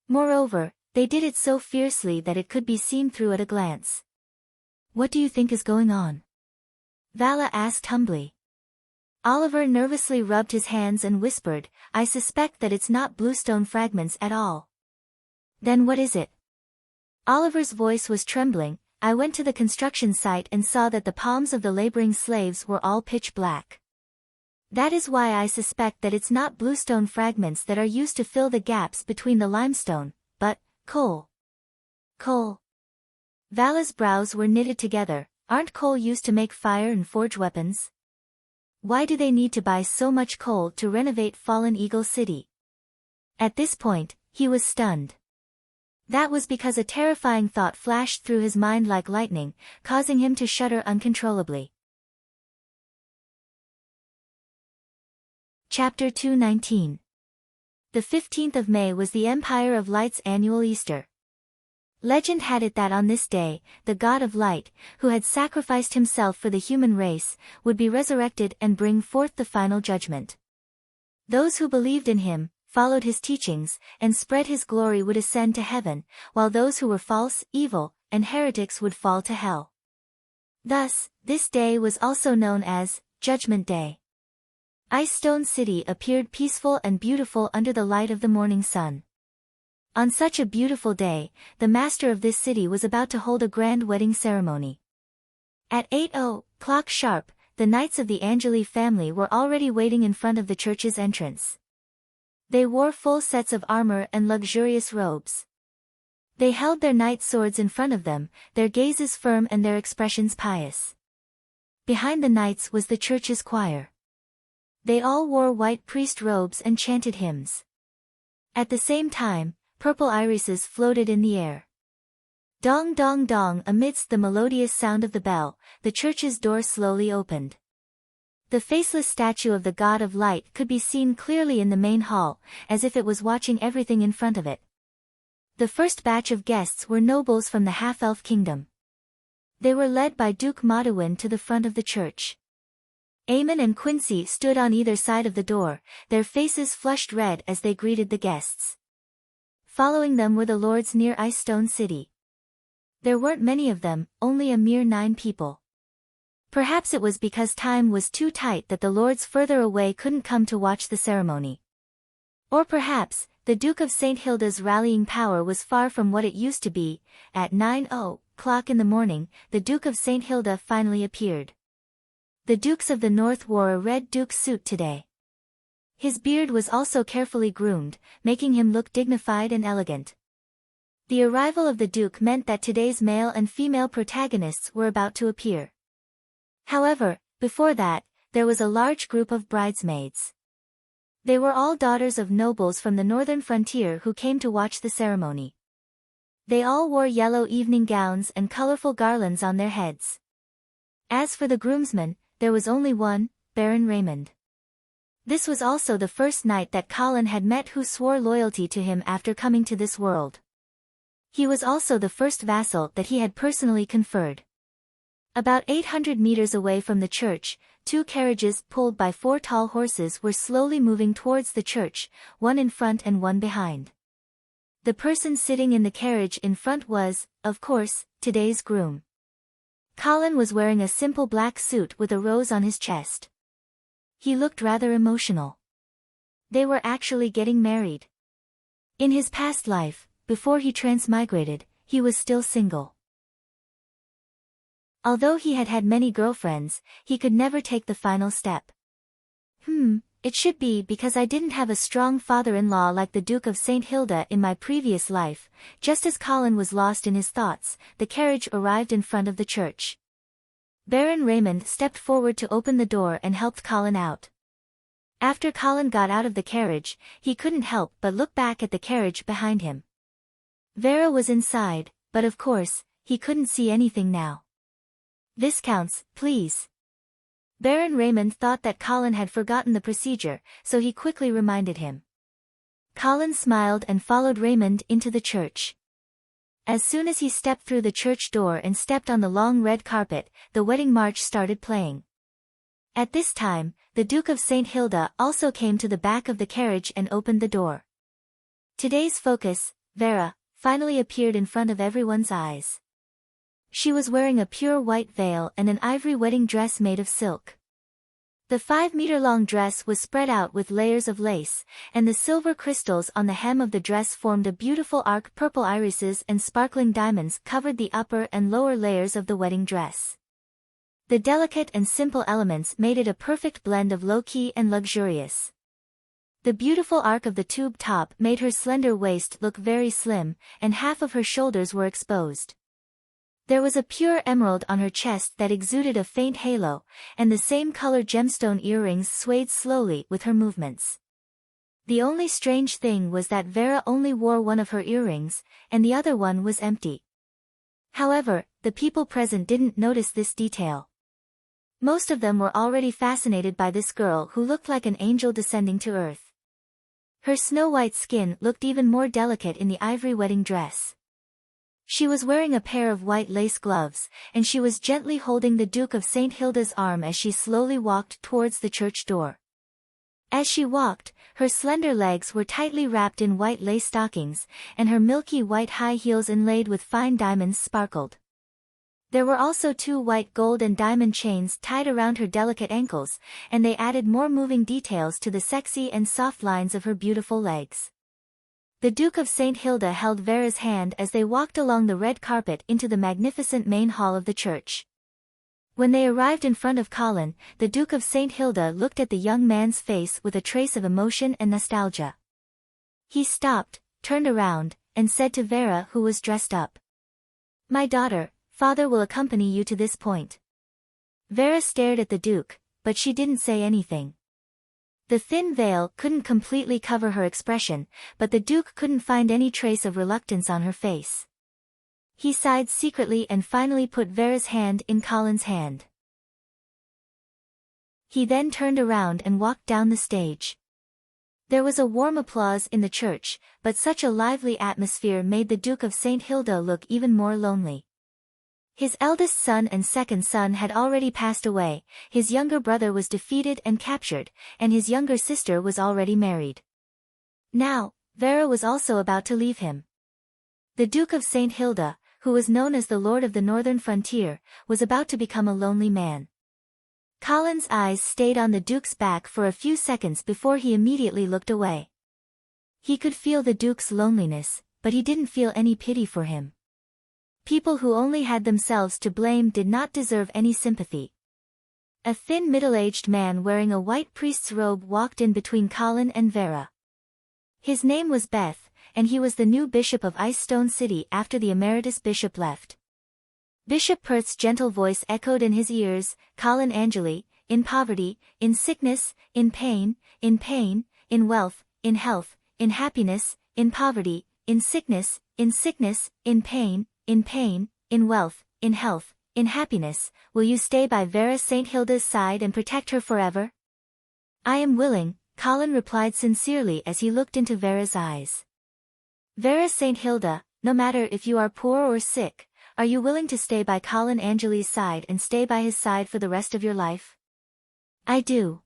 Moreover, they did it so fiercely that it could be seen through at a glance. "What do you think is going on?" Vala asked humbly. Oliver nervously rubbed his hands and whispered, "I suspect that it's not bluestone fragments at all." "Then what is it?" Oliver's voice was trembling. "I went to the construction site and saw that the palms of the laboring slaves were all pitch black. That is why I suspect that it's not bluestone fragments that are used to fill the gaps between the limestone, but coal." "Coal?" Vala's brows were knitted together. "Aren't coal used to make fire and forge weapons? Why do they need to buy so much coal to renovate Fallen Eagle City?" At this point, he was stunned. That was because a terrifying thought flashed through his mind like lightning, causing him to shudder uncontrollably. Chapter 219. The 15th of May was the Empire of Light's annual Easter. Legend had it that on this day, the god of light, who had sacrificed himself for the human race, would be resurrected and bring forth the final judgment. Those who believed in him, followed his teachings, and spread his glory would ascend to heaven, while those who were false, evil, and heretics would fall to hell. Thus, this day was also known as Judgment Day. Ice Stone City appeared peaceful and beautiful under the light of the morning sun. On such a beautiful day, the master of this city was about to hold a grand wedding ceremony. At 8:00 sharp, the knights of the Angeli family were already waiting in front of the church's entrance. They wore full sets of armor and luxurious robes. They held their knight swords in front of them, their gazes firm and their expressions pious. Behind the knights was the church's choir. They all wore white priest robes and chanted hymns. At the same time, purple irises floated in the air. Dong dong dong. Amidst the melodious sound of the bell, the church's door slowly opened. The faceless statue of the god of light could be seen clearly in the main hall, as if it was watching everything in front of it. The first batch of guests were nobles from the half-elf kingdom. They were led by Duke Modewin to the front of the church. Eamon and Quincy stood on either side of the door, their faces flushed red as they greeted the guests. Following them were the lords near Ice Stone City. There weren't many of them, only a mere 9 people. Perhaps it was because time was too tight that the lords further away couldn't come to watch the ceremony. Or perhaps, the Duke of St. Hilda's rallying power was far from what it used to be. At 9:00 in the morning, the Duke of St. Hilda finally appeared. The Dukes of the North wore a red duke's suit today. His beard was also carefully groomed, making him look dignified and elegant. The arrival of the Duke meant that today's male and female protagonists were about to appear. However, before that, there was a large group of bridesmaids. They were all daughters of nobles from the northern frontier who came to watch the ceremony. They all wore yellow evening gowns and colorful garlands on their heads. As for the groomsmen, there was only one, Baron Raymond. This was also the first knight that Colin had met who swore loyalty to him after coming to this world. He was also the first vassal that he had personally conferred. About 800 meters away from the church, 2 carriages pulled by 4 tall horses were slowly moving towards the church, one in front and one behind. The person sitting in the carriage in front was, of course, today's groom. Colin was wearing a simple black suit with a rose on his chest. He looked rather emotional. They were actually getting married. In his past life, before he transmigrated, he was still single. Although he had had many girlfriends, he could never take the final step. It should be because I didn't have a strong father-in-law like the Duke of St. Hilda in my previous life. Just as Colin was lost in his thoughts, the carriage arrived in front of the church. Baron Raymond stepped forward to open the door and helped Colin out. After Colin got out of the carriage, he couldn't help but look back at the carriage behind him. Vera was inside, but of course, he couldn't see anything now. "Viscounts, please." Baron Raymond thought that Colin had forgotten the procedure, so he quickly reminded him. Colin smiled and followed Raymond into the church. As soon as he stepped through the church door and stepped on the long red carpet, the wedding march started playing. At this time, the Duke of St. Hilda also came to the back of the carriage and opened the door. Today's focus, Vera, finally appeared in front of everyone's eyes. She was wearing a pure white veil and an ivory wedding dress made of silk. The 5-meter-long dress was spread out with layers of lace, and the silver crystals on the hem of the dress formed a beautiful arc. Purple irises and sparkling diamonds covered the upper and lower layers of the wedding dress. The delicate and simple elements made it a perfect blend of low-key and luxurious. The beautiful arc of the tube top made her slender waist look very slim, and half of her shoulders were exposed. There was a pure emerald on her chest that exuded a faint halo, and the same color gemstone earrings swayed slowly with her movements. The only strange thing was that Vera only wore one of her earrings, and the other one was empty. However, the people present didn't notice this detail. Most of them were already fascinated by this girl who looked like an angel descending to earth. Her snow-white skin looked even more delicate in the ivory wedding dress. She was wearing a pair of white lace gloves, and she was gently holding the Duke of St. Hilda's arm as she slowly walked towards the church door. As she walked, her slender legs were tightly wrapped in white lace stockings, and her milky white high heels inlaid with fine diamonds sparkled. There were also 2 white gold and diamond chains tied around her delicate ankles, and they added more moving details to the sexy and soft lines of her beautiful legs. The Duke of St. Hilda held Vera's hand as they walked along the red carpet into the magnificent main hall of the church. When they arrived in front of Colin, the Duke of St. Hilda looked at the young man's face with a trace of emotion and nostalgia. He stopped, turned around, and said to Vera, who was dressed up, "My daughter, father will accompany you to this point." Vera stared at the Duke, but she didn't say anything. The thin veil couldn't completely cover her expression, but the Duke couldn't find any trace of reluctance on her face. He sighed secretly and finally put Vera's hand in Colin's hand. He then turned around and walked down the stage. There was a warm applause in the church, but such a lively atmosphere made the Duke of St. Hilda look even more lonely. His eldest son and second son had already passed away, his younger brother was defeated and captured, and his younger sister was already married. Now, Vera was also about to leave him. The Duke of St. Hilda, who was known as the Lord of the Northern Frontier, was about to become a lonely man. Colin's eyes stayed on the Duke's back for a few seconds before he immediately looked away. He could feel the Duke's loneliness, but he didn't feel any pity for him. People who only had themselves to blame did not deserve any sympathy. A thin middle-aged man wearing a white priest's robe walked in between Colin and Vera. His name was Beth, and he was the new bishop of Ice Stone City after the emeritus bishop left. Bishop Perth's gentle voice echoed in his ears, "Colin Angeli, in poverty, in sickness, in pain, in wealth, in health, in happiness, in poverty, in sickness, in pain, in wealth, in health, in happiness, will you stay by Vera St. Hilda's side and protect her forever?" "I am willing," Colin replied sincerely as he looked into Vera's eyes. "Vera St. Hilda, no matter if you are poor or sick, are you willing to stay by Colin Angeli's side and stay by his side for the rest of your life?" "I do."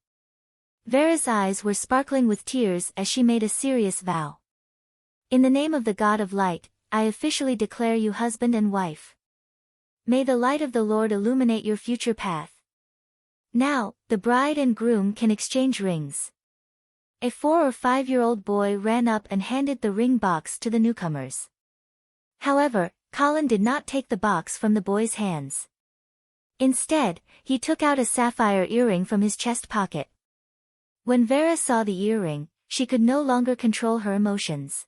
Vera's eyes were sparkling with tears as she made a serious vow. "In the name of the God of Light, I officially declare you husband and wife. May the light of the Lord illuminate your future path." Now, the bride and groom can exchange rings. A 4 or 5-year-old boy ran up and handed the ring box to the newcomers. However, Colin did not take the box from the boy's hands. Instead, he took out a sapphire earring from his chest pocket. When Vera saw the earring, she could no longer control her emotions.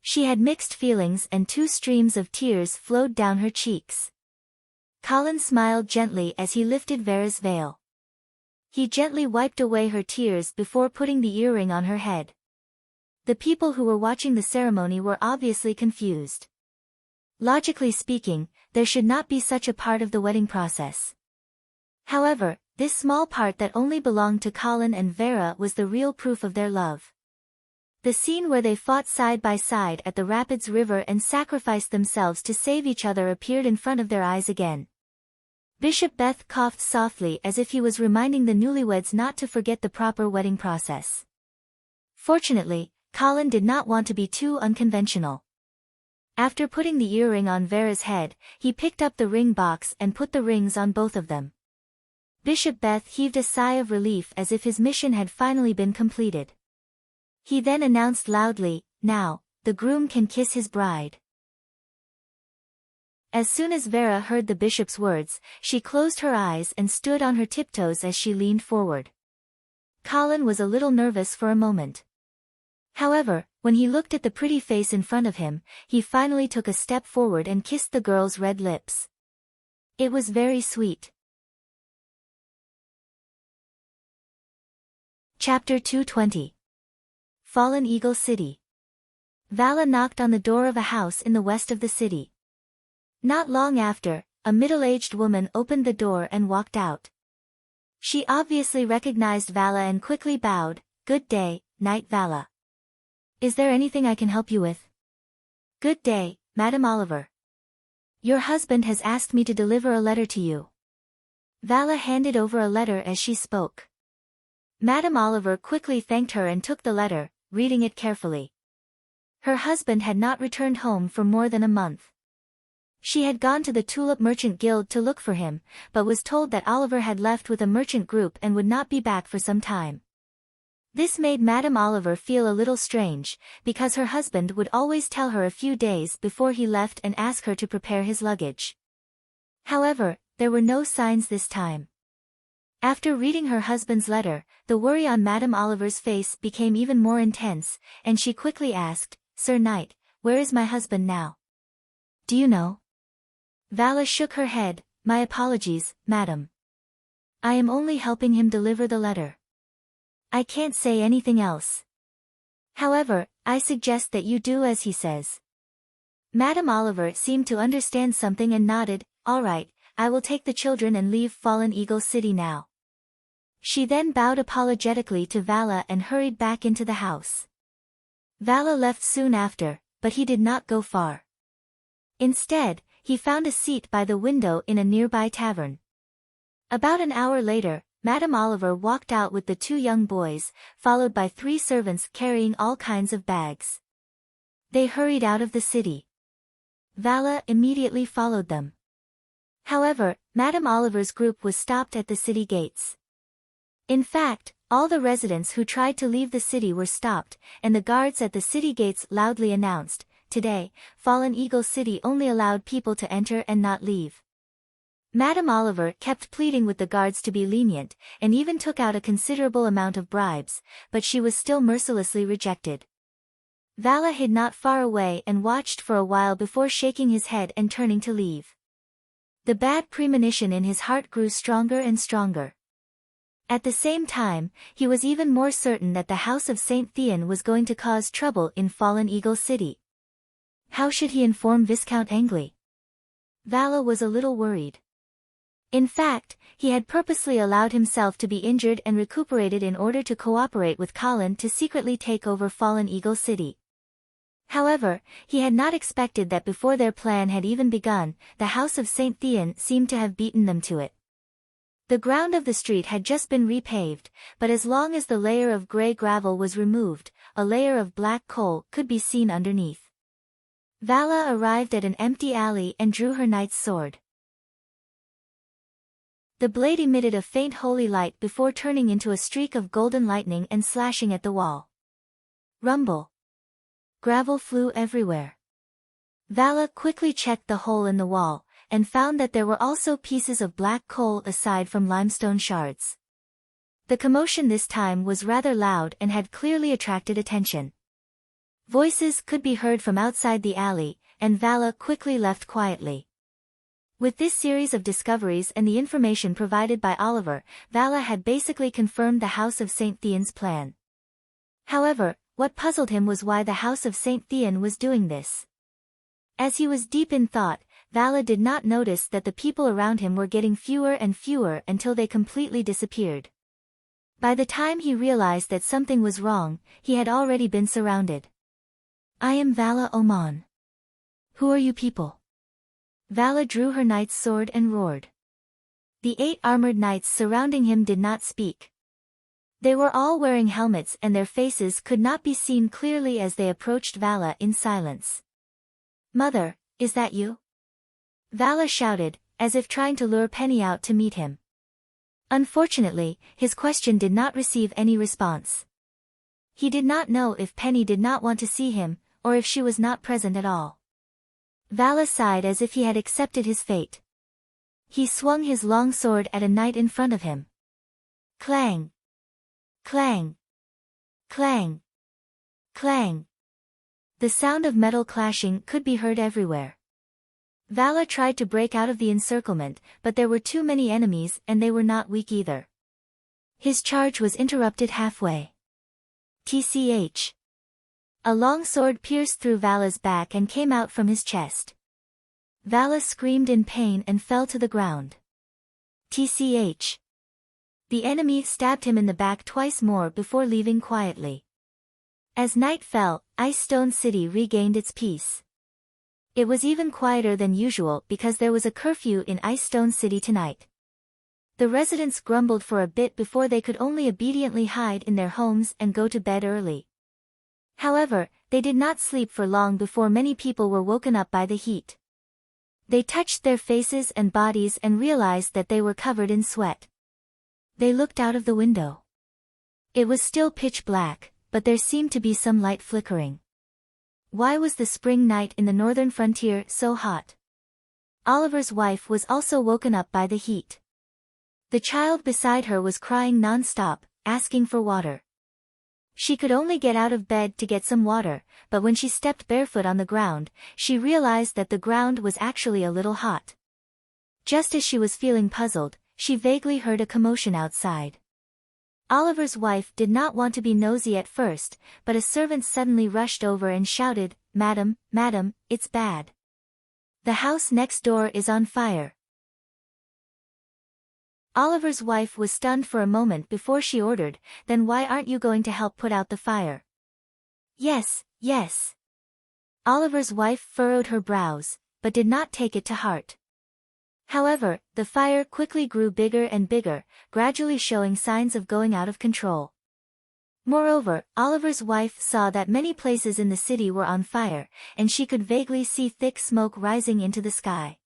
She had mixed feelings and 2 streams of tears flowed down her cheeks. Colin smiled gently as he lifted Vera's veil. He gently wiped away her tears before putting the earring on her head. The people who were watching the ceremony were obviously confused. Logically speaking, there should not be such a part of the wedding process. However, this small part that only belonged to Colin and Vera was the real proof of their love. The scene where they fought side by side at the Rapids River and sacrificed themselves to save each other appeared in front of their eyes again. Bishop Beth coughed softly as if he was reminding the newlyweds not to forget the proper wedding process. Fortunately, Colin did not want to be too unconventional. After putting the earring on Vera's head, he picked up the ring box and put the rings on both of them. Bishop Beth heaved a sigh of relief as if his mission had finally been completed. He then announced loudly, "Now, the groom can kiss his bride." As soon as Vera heard the bishop's words, she closed her eyes and stood on her tiptoes as she leaned forward. Colin was a little nervous for a moment. However, when he looked at the pretty face in front of him, he finally took a step forward and kissed the girl's red lips. It was very sweet. Chapter 220. Fallen Eagle City. Vala knocked on the door of a house in the west of the city. Not long after, a middle-aged woman opened the door and walked out. She obviously recognized Vala and quickly bowed. "Good day, Knight Vala. Is there anything I can help you with?" "Good day, Madam Oliver. Your husband has asked me to deliver a letter to you." Vala handed over a letter as she spoke. Madame Oliver quickly thanked her and took the letter, reading it carefully. Her husband had not returned home for more than a month. She had gone to the Tulip Merchant Guild to look for him, but was told that Oliver had left with a merchant group and would not be back for some time. This made Madame Oliver feel a little strange, because her husband would always tell her a few days before he left and ask her to prepare his luggage. However, there were no signs this time. After reading her husband's letter, the worry on Madame Oliver's face became even more intense, and she quickly asked, "Sir Knight, where is my husband now? Do you know?" Vala shook her head. "My apologies, madam. I am only helping him deliver the letter. I can't say anything else. However, I suggest that you do as he says." Madame Oliver seemed to understand something and nodded. "All right, I will take the children and leave Fallen Eagle City now." She then bowed apologetically to Vala and hurried back into the house. Vala left soon after, but he did not go far. Instead, he found a seat by the window in a nearby tavern. About an hour later, Madame Oliver walked out with the two young boys, followed by 3 servants carrying all kinds of bags. They hurried out of the city. Vala immediately followed them. However, Madame Oliver's group was stopped at the city gates. In fact, all the residents who tried to leave the city were stopped, and the guards at the city gates loudly announced, "Today, Fallen Eagle City only allowed people to enter and not leave." Madame Oliver kept pleading with the guards to be lenient, and even took out a considerable amount of bribes, but she was still mercilessly rejected. Vala hid not far away and watched for a while before shaking his head and turning to leave. The bad premonition in his heart grew stronger and stronger. At the same time, he was even more certain that the House of St. Thean was going to cause trouble in Fallen Eagle City. How should he inform Viscount Angley? Vala was a little worried. In fact, he had purposely allowed himself to be injured and recuperated in order to cooperate with Colin to secretly take over Fallen Eagle City. However, he had not expected that before their plan had even begun, the House of St. Thean seemed to have beaten them to it. The ground of the street had just been repaved, but as long as the layer of grey gravel was removed, a layer of black coal could be seen underneath. Vala arrived at an empty alley and drew her knight's sword. The blade emitted a faint holy light before turning into a streak of golden lightning and slashing at the wall. Rumble. Gravel flew everywhere. Vala quickly checked the hole in the wall, and found that there were also pieces of black coal aside from limestone shards. The commotion this time was rather loud and had clearly attracted attention. Voices could be heard from outside the alley, and Vala quickly left quietly. With this series of discoveries and the information provided by Oliver, Vala had basically confirmed the House of St. Thean's plan. However, what puzzled him was why the House of St. Thean was doing this. As he was deep in thought, Vala did not notice that the people around him were getting fewer and fewer until they completely disappeared. By the time he realized that something was wrong, he had already been surrounded. "I am Vala Oman. Who are you people?" Vala drew her knight's sword and roared. The 8 armored knights surrounding him did not speak. They were all wearing helmets and their faces could not be seen clearly as they approached Vala in silence. "Mother, is that you?" Vala shouted, as if trying to lure Penny out to meet him. Unfortunately, his question did not receive any response. He did not know if Penny did not want to see him, or if she was not present at all. Vala sighed as if he had accepted his fate. He swung his long sword at a knight in front of him. Clang! Clang! Clang! Clang! The sound of metal clashing could be heard everywhere. Vala tried to break out of the encirclement, but there were too many enemies and they were not weak either. His charge was interrupted halfway. TCH. A long sword pierced through Vala's back and came out from his chest. Vala screamed in pain and fell to the ground. TCH. The enemy stabbed him in the back twice more before leaving quietly. As night fell, Ice Stone City regained its peace. It was even quieter than usual because there was a curfew in Ice Stone City tonight. The residents grumbled for a bit before they could only obediently hide in their homes and go to bed early. However, they did not sleep for long before many people were woken up by the heat. They touched their faces and bodies and realized that they were covered in sweat. They looked out of the window. It was still pitch black, but there seemed to be some light flickering. Why was the spring night in the northern frontier so hot? Oliver's wife was also woken up by the heat. The child beside her was crying non-stop, asking for water. She could only get out of bed to get some water, but when she stepped barefoot on the ground, she realized that the ground was actually a little hot. Just as she was feeling puzzled, she vaguely heard a commotion outside. Oliver's wife did not want to be nosy at first, but a servant suddenly rushed over and shouted, "Madam, madam, it's bad. The house next door is on fire." Oliver's wife was stunned for a moment before she ordered, "Then why aren't you going to help put out the fire?" "Yes, yes." Oliver's wife furrowed her brows, but did not take it to heart. However, the fire quickly grew bigger and bigger, gradually showing signs of going out of control. Moreover, Oliver's wife saw that many places in the city were on fire, and she could vaguely see thick smoke rising into the sky.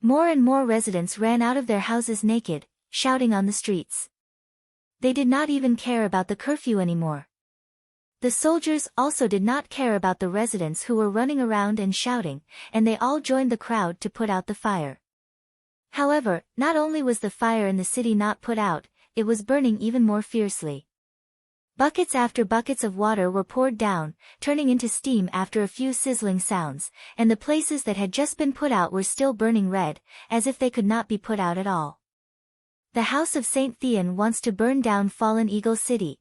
More and more residents ran out of their houses naked, shouting on the streets. They did not even care about the curfew anymore. The soldiers also did not care about the residents who were running around and shouting, and they all joined the crowd to put out the fire. However, not only was the fire in the city not put out, it was burning even more fiercely. Buckets after buckets of water were poured down, turning into steam after a few sizzling sounds, and the places that had just been put out were still burning red, as if they could not be put out at all. The house of Saint Theon wants to burn down Fallen Eagle City.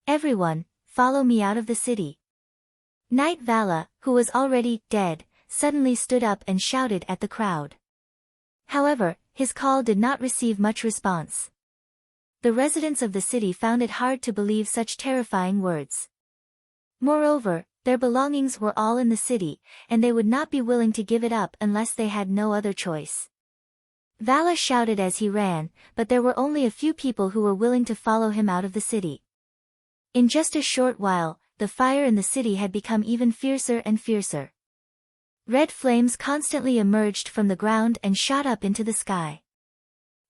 Everyone, follow me out of the city. Knight Vala, who was already dead, suddenly stood up and shouted at the crowd. However, his call did not receive much response. The residents of the city found it hard to believe such terrifying words. Moreover, their belongings were all in the city, and they would not be willing to give it up unless they had no other choice. Vala shouted as he ran, but there were only a few people who were willing to follow him out of the city. In just a short while, the fire in the city had become even fiercer and fiercer. Red flames constantly emerged from the ground and shot up into the sky.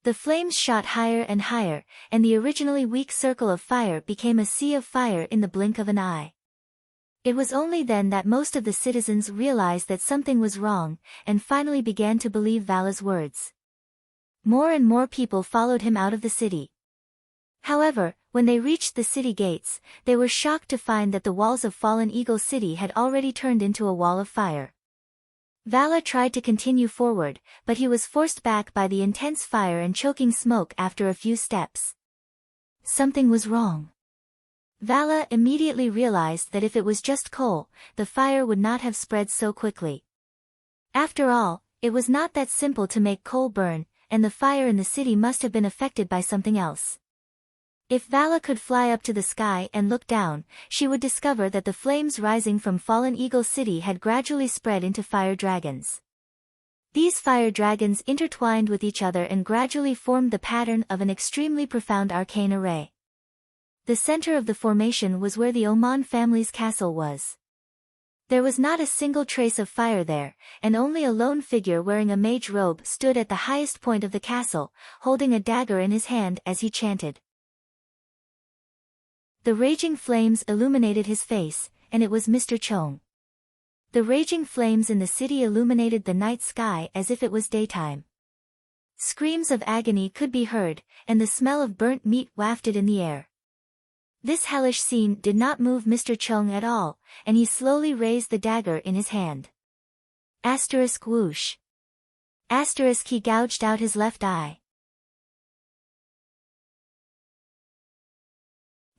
The flames shot higher and higher, and the originally weak circle of fire became a sea of fire in the blink of an eye. It was only then that most of the citizens realized that something was wrong, and finally began to believe Vala's words. More and more people followed him out of the city. However, when they reached the city gates, they were shocked to find that the walls of Fallen Eagle City had already turned into a wall of fire. Vala tried to continue forward, but he was forced back by the intense fire and choking smoke after a few steps. Something was wrong. Vala immediately realized that if it was just coal, the fire would not have spread so quickly. After all, it was not that simple to make coal burn, and the fire in the city must have been affected by something else. If Vala could fly up to the sky and look down, she would discover that the flames rising from Fallen Eagle City had gradually spread into fire dragons. These fire dragons intertwined with each other and gradually formed the pattern of an extremely profound arcane array. The center of the formation was where the Oman family's castle was. There was not a single trace of fire there, and only a lone figure wearing a mage robe stood at the highest point of the castle, holding a dagger in his hand as he chanted. The raging flames illuminated his face, and it was Mr. Chong. The raging flames in the city illuminated the night sky as if it was daytime. Screams of agony could be heard, and the smell of burnt meat wafted in the air. This hellish scene did not move Mr. Chong at all, and he slowly raised the dagger in his hand. Asterisk whoosh. Asterisk he gouged out his left eye.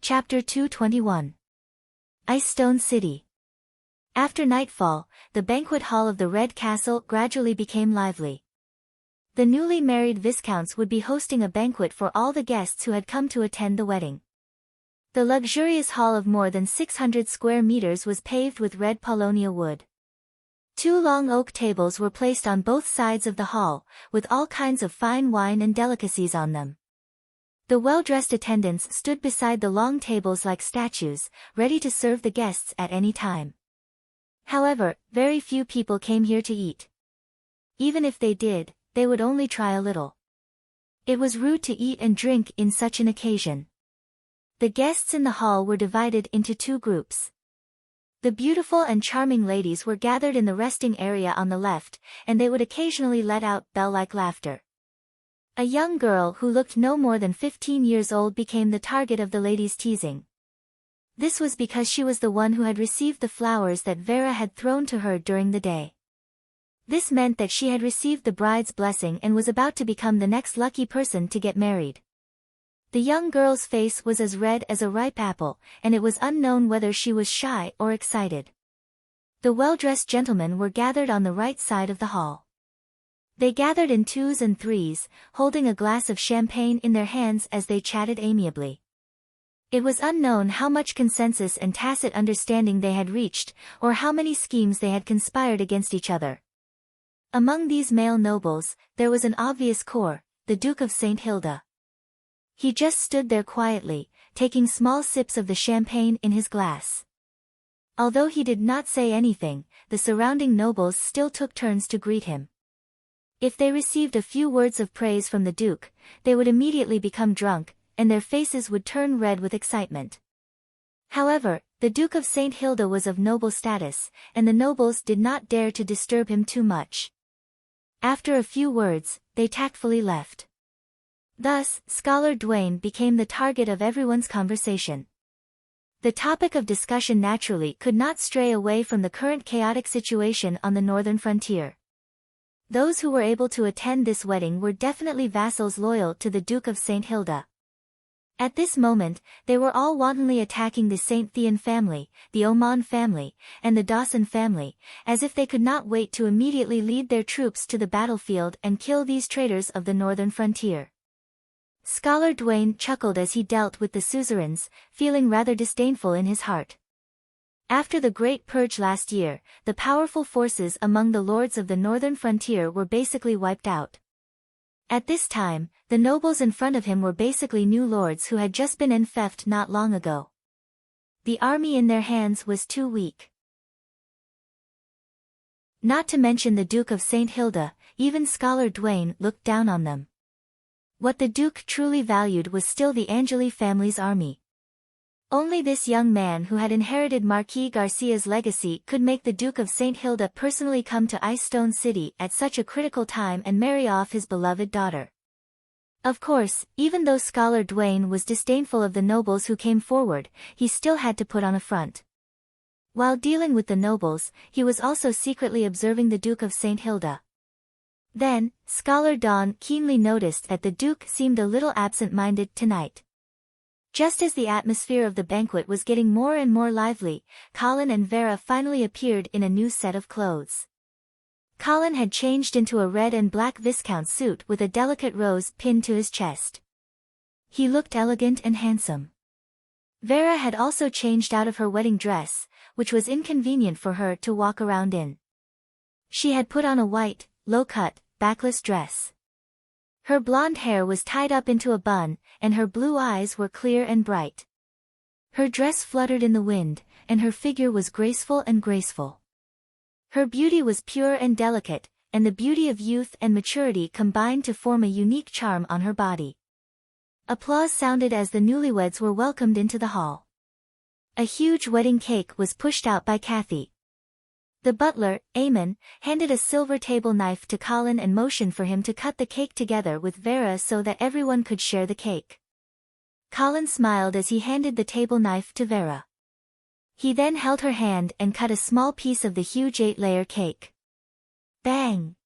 Chapter 221. Ice Stone City. After nightfall, the banquet hall of the Red Castle gradually became lively. The newly married viscounts would be hosting a banquet for all the guests who had come to attend the wedding. The luxurious hall of more than 600 square meters was paved with red paulownia wood. Two long oak tables were placed on both sides of the hall, with all kinds of fine wine and delicacies on them. The well-dressed attendants stood beside the long tables like statues, ready to serve the guests at any time. However, very few people came here to eat. Even if they did, they would only try a little. It was rude to eat and drink in such an occasion. The guests in the hall were divided into two groups. The beautiful and charming ladies were gathered in the resting area on the left, and they would occasionally let out bell-like laughter. A young girl who looked no more than 15 years old became the target of the ladies' teasing. This was because she was the one who had received the flowers that Vera had thrown to her during the day. This meant that she had received the bride's blessing and was about to become the next lucky person to get married. The young girl's face was as red as a ripe apple, and it was unknown whether she was shy or excited. The well-dressed gentlemen were gathered on the right side of the hall. They gathered in twos and threes, holding a glass of champagne in their hands as they chatted amiably. It was unknown how much consensus and tacit understanding they had reached, or how many schemes they had conspired against each other. Among these male nobles, there was an obvious core, the Duke of St. Hilda. He just stood there quietly, taking small sips of the champagne in his glass. Although he did not say anything, the surrounding nobles still took turns to greet him. If they received a few words of praise from the Duke, they would immediately become drunk, and their faces would turn red with excitement. However, the Duke of St. Hilda was of noble status, and the nobles did not dare to disturb him too much. After a few words, they tactfully left. Thus, Scholar Duane became the target of everyone's conversation. The topic of discussion naturally could not stray away from the current chaotic situation on the northern frontier. Those who were able to attend this wedding were definitely vassals loyal to the Duke of St. Hilda. At this moment, they were all wantonly attacking the St. Thean family, the Oman family, and the Dawson family, as if they could not wait to immediately lead their troops to the battlefield and kill these traitors of the northern frontier. Scholar Duane chuckled as he dealt with the suzerains, feeling rather disdainful in his heart. After the Great Purge last year, the powerful forces among the lords of the northern frontier were basically wiped out. At this time, the nobles in front of him were basically new lords who had just been enfeoffed not long ago. The army in their hands was too weak. Not to mention the Duke of St. Hilda, even Scholar Duane looked down on them. What the Duke truly valued was still the Angeli family's army. Only this young man who had inherited Marquis Garcia's legacy could make the Duke of St. Hilda personally come to Ice Stone City at such a critical time and marry off his beloved daughter. Of course, even though Scholar Duane was disdainful of the nobles who came forward, he still had to put on a front. While dealing with the nobles, he was also secretly observing the Duke of St. Hilda. Then, Scholar Dawn keenly noticed that the Duke seemed a little absent-minded tonight. Just as the atmosphere of the banquet was getting more and more lively, Colin and Vera finally appeared in a new set of clothes. Colin had changed into a red and black Viscount suit with a delicate rose pinned to his chest. He looked elegant and handsome. Vera had also changed out of her wedding dress, which was inconvenient for her to walk around in. She had put on a white, low-cut, backless dress. Her blonde hair was tied up into a bun, and her blue eyes were clear and bright. Her dress fluttered in the wind, and her figure was graceful and graceful. Her beauty was pure and delicate, and the beauty of youth and maturity combined to form a unique charm on her body. Applause sounded as the newlyweds were welcomed into the hall. A huge wedding cake was pushed out by Kathy. The butler, Eamon, handed a silver table knife to Colin and motioned for him to cut the cake together with Vera so that everyone could share the cake. Colin smiled as he handed the table knife to Vera. He then held her hand and cut a small piece of the huge 8-layer cake. Bang!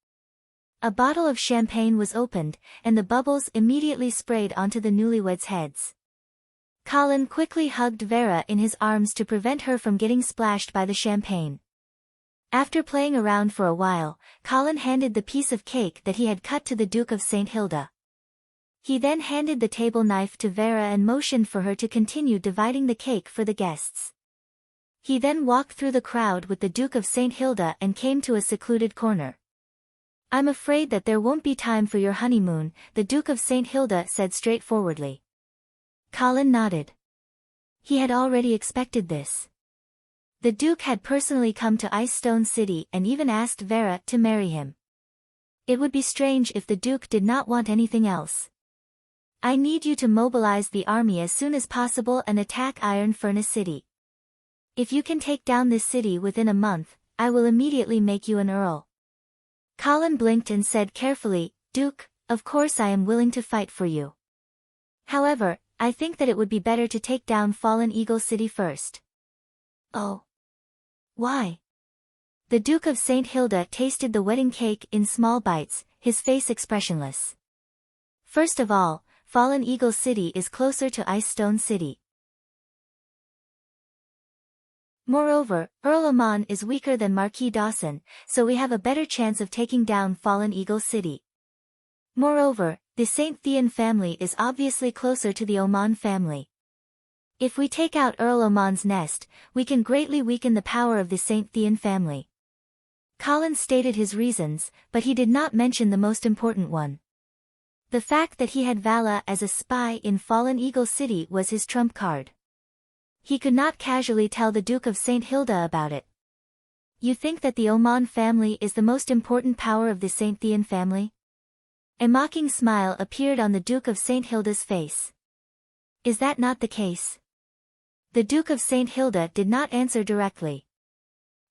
A bottle of champagne was opened, and the bubbles immediately sprayed onto the newlyweds' heads. Colin quickly hugged Vera in his arms to prevent her from getting splashed by the champagne. After playing around for a while, Colin handed the piece of cake that he had cut to the Duke of St. Hilda. He then handed the table knife to Vera and motioned for her to continue dividing the cake for the guests. He then walked through the crowd with the Duke of St. Hilda and came to a secluded corner. "I'm afraid that there won't be time for your honeymoon," the Duke of St. Hilda said straightforwardly. Colin nodded. He had already expected this. The Duke had personally come to Ice Stone City and even asked Vera to marry him. It would be strange if the Duke did not want anything else. "I need you to mobilize the army as soon as possible and attack Iron Furnace City. If you can take down this city within a month, I will immediately make you an earl." Colin blinked and said carefully, "Duke, of course I am willing to fight for you. However, I think that it would be better to take down Fallen Eagle City first." "Oh. Why?" The Duke of St. Hilda tasted the wedding cake in small bites, his face expressionless. "First of all, Fallen Eagle City is closer to Ice Stone City. Moreover, Earl Amon is weaker than Marquis Dawson, so we have a better chance of taking down Fallen Eagle City. Moreover, the St. Thean family is obviously closer to the Oman family. If we take out Earl Oman's nest, we can greatly weaken the power of the St. Thean family." Colin stated his reasons, but he did not mention the most important one. The fact that he had Vala as a spy in Fallen Eagle City was his trump card. He could not casually tell the Duke of St. Hilda about it. "You think that the Oman family is the most important power of the St. Thean family?" A mocking smile appeared on the Duke of St. Hilda's face. "Is that not the case?" The Duke of St. Hilda did not answer directly.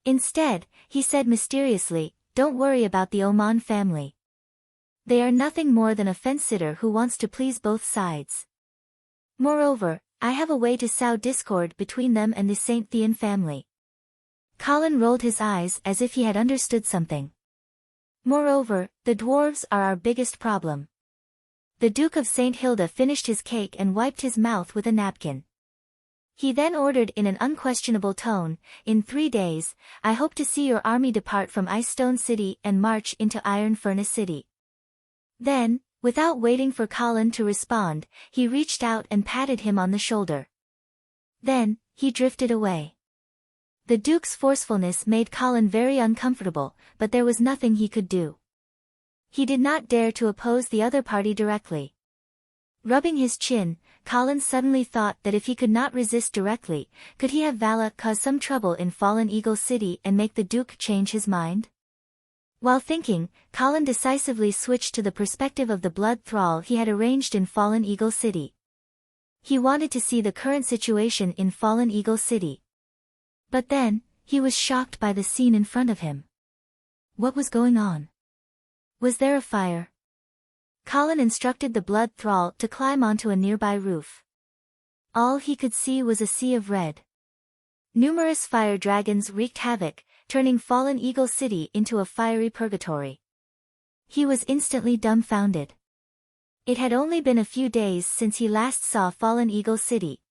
Instead, he said mysteriously, "Don't worry about the Oman family. They are nothing more than a fence-sitter who wants to please both sides. Moreover, I have a way to sow discord between them and the St. Thean family." Colin rolled his eyes as if he had understood something. "Moreover, the dwarves are our biggest problem." The Duke of St. Hilda finished his cake and wiped his mouth with a napkin. He then ordered in an unquestionable tone, "In 3 days, I hope to see your army depart from Ice Stone City and march into Iron Furnace City." Then, without waiting for Colin to respond, he reached out and patted him on the shoulder. Then, he drifted away. The Duke's forcefulness made Colin very uncomfortable, but there was nothing he could do. He did not dare to oppose the other party directly. Rubbing his chin, Colin suddenly thought that if he could not resist directly, could he have Vala cause some trouble in Fallen Eagle City and make the Duke change his mind? While thinking, Colin decisively switched to the perspective of the blood thrall he had arranged in Fallen Eagle City. He wanted to see the current situation in Fallen Eagle City. But then, he was shocked by the scene in front of him. What was going on? Was there a fire? Colin instructed the blood thrall to climb onto a nearby roof. All he could see was a sea of red. Numerous fire dragons wreaked havoc, turning Fallen Eagle City into a fiery purgatory. He was instantly dumbfounded. It had only been a few days since he last saw Fallen Eagle City.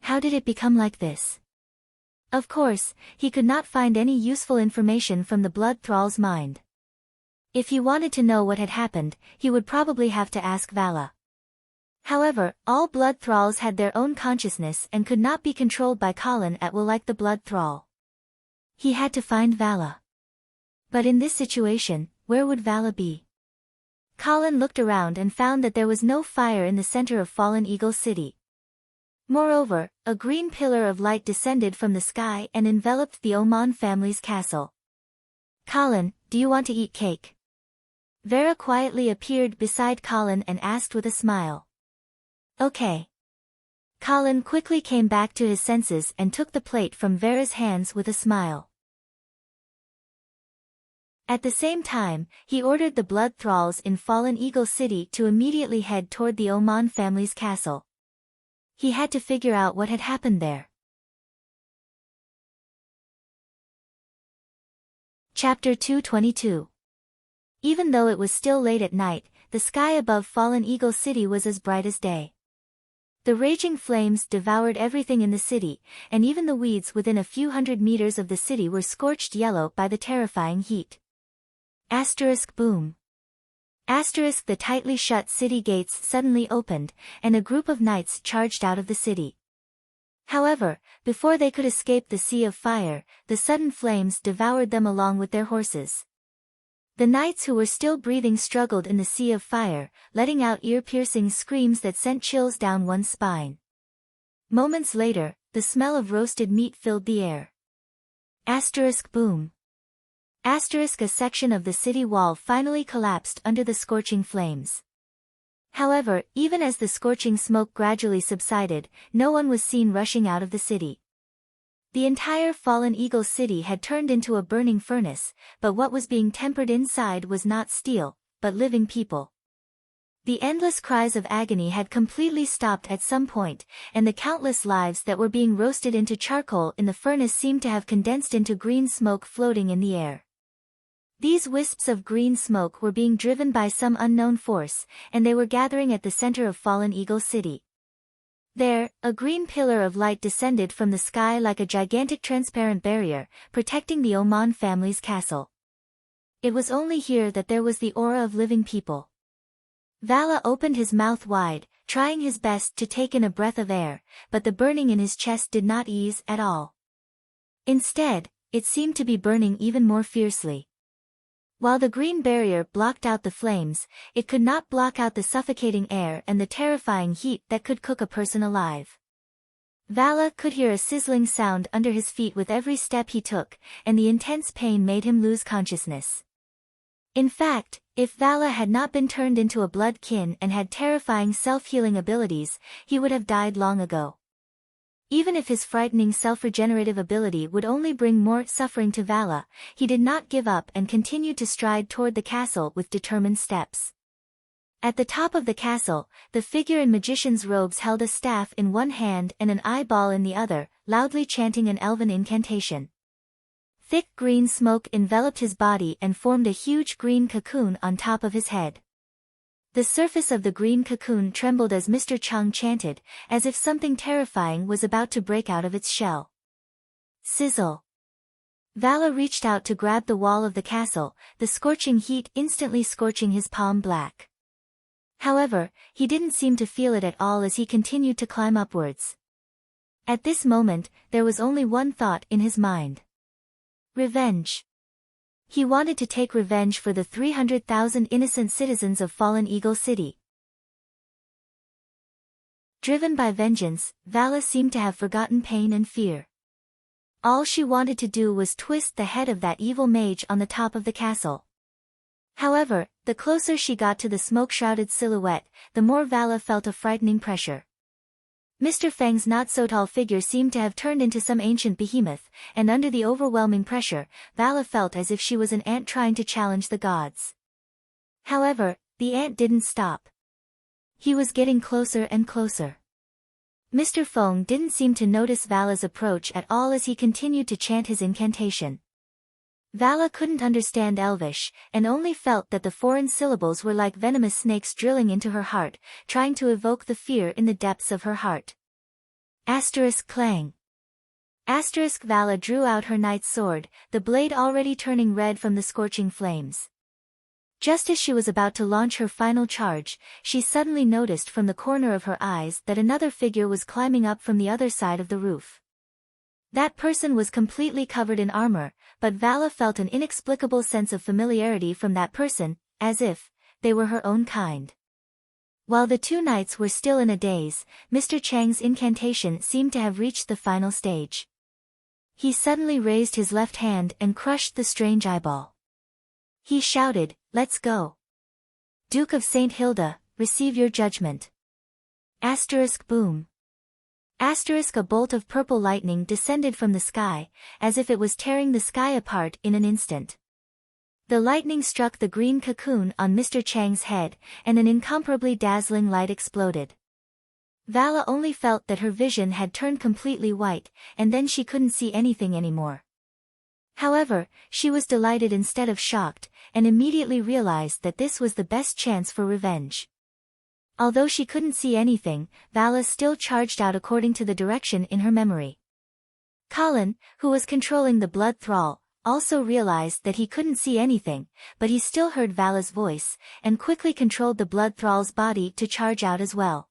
How did it become like this? Of course, he could not find any useful information from the blood thrall's mind. If he wanted to know what had happened, he would probably have to ask Vala. However, all blood thralls had their own consciousness and could not be controlled by Colin at will like the blood thrall. He had to find Vala. But in this situation, where would Vala be? Colin looked around and found that there was no fire in the center of Fallen Eagle City. Moreover, a green pillar of light descended from the sky and enveloped the Oman family's castle. "Colin, do you want to eat cake?" Vera quietly appeared beside Colin and asked with a smile. "Okay." Colin quickly came back to his senses and took the plate from Vera's hands with a smile. At the same time, he ordered the blood thralls in Fallen Eagle City to immediately head toward the Oman family's castle. He had to figure out what had happened there. Chapter 222. Even though it was still late at night, the sky above Fallen Eagle City was as bright as day. The raging flames devoured everything in the city, and even the weeds within a few hundred meters of the city were scorched yellow by the terrifying heat. Boom. The tightly shut city gates suddenly opened, and a group of knights charged out of the city. However, before they could escape the sea of fire, the sudden flames devoured them along with their horses. The knights who were still breathing struggled in the sea of fire, letting out ear-piercing screams that sent chills down one's spine. Moments later, the smell of roasted meat filled the air. Boom. A section of the city wall finally collapsed under the scorching flames. However, even as the scorching smoke gradually subsided, no one was seen rushing out of the city. The entire Fallen Eagle city had turned into a burning furnace, but what was being tempered inside was not steel, but living people. The endless cries of agony had completely stopped at some point, and the countless lives that were being roasted into charcoal in the furnace seemed to have condensed into green smoke floating in the air. These wisps of green smoke were being driven by some unknown force, and they were gathering at the center of Fallen Eagle City. There, a green pillar of light descended from the sky like a gigantic transparent barrier, protecting the Oman family's castle. It was only here that there was the aura of living people. Vala opened his mouth wide, trying his best to take in a breath of air, but the burning in his chest did not ease at all. Instead, it seemed to be burning even more fiercely. While the green barrier blocked out the flames, it could not block out the suffocating air and the terrifying heat that could cook a person alive. Vala could hear a sizzling sound under his feet with every step he took, and the intense pain made him lose consciousness. In fact, if Vala had not been turned into a blood-kin and had terrifying self-healing abilities, he would have died long ago. Even if his frightening self-regenerative ability would only bring more suffering to Vala, he did not give up and continued to stride toward the castle with determined steps. At the top of the castle, the figure in magician's robes held a staff in one hand and an eyeball in the other, loudly chanting an elven incantation. Thick green smoke enveloped his body and formed a huge green cocoon on top of his head. The surface of the green cocoon trembled as Mr. Chung chanted, as if something terrifying was about to break out of its shell. Sizzle. Vala reached out to grab the wall of the castle, the scorching heat instantly scorching his palm black. However, he didn't seem to feel it at all as he continued to climb upwards. At this moment, there was only one thought in his mind. Revenge. He wanted to take revenge for the 300,000 innocent citizens of Fallen Eagle City. Driven by vengeance, Vala seemed to have forgotten pain and fear. All she wanted to do was twist the head of that evil mage on the top of the castle. However, the closer she got to the smoke-shrouded silhouette, the more Vala felt a frightening pressure. Mr. Feng's not-so-tall figure seemed to have turned into some ancient behemoth, and under the overwhelming pressure, Vala felt as if she was an ant trying to challenge the gods. However, the ant didn't stop. He was getting closer and closer. Mr. Feng didn't seem to notice Vala's approach at all as he continued to chant his incantation. Vala couldn't understand Elvish, and only felt that the foreign syllables were like venomous snakes drilling into her heart, trying to evoke the fear in the depths of her heart. Clang. Vala drew out her knight's sword, the blade already turning red from the scorching flames. Just as she was about to launch her final charge, she suddenly noticed from the corner of her eyes that another figure was climbing up from the other side of the roof. That person was completely covered in armor, but Vala felt an inexplicable sense of familiarity from that person, as if they were her own kind. While the two knights were still in a daze, Mr. Chang's incantation seemed to have reached the final stage. He suddenly raised his left hand and crushed the strange eyeball. He shouted, "Let's go! Duke of St. Hilda, receive your judgment!" Boom. A bolt of purple lightning descended from the sky, as if it was tearing the sky apart in an instant. The lightning struck the green cocoon on Mr. Chang's head, and an incomparably dazzling light exploded. Vala only felt that her vision had turned completely white, and then she couldn't see anything anymore. However, she was delighted instead of shocked, and immediately realized that this was the best chance for revenge. Although she couldn't see anything, Vala still charged out according to the direction in her memory. Colin, who was controlling the blood thrall, also realized that he couldn't see anything, but he still heard Vala's voice, and quickly controlled the blood thrall's body to charge out as well.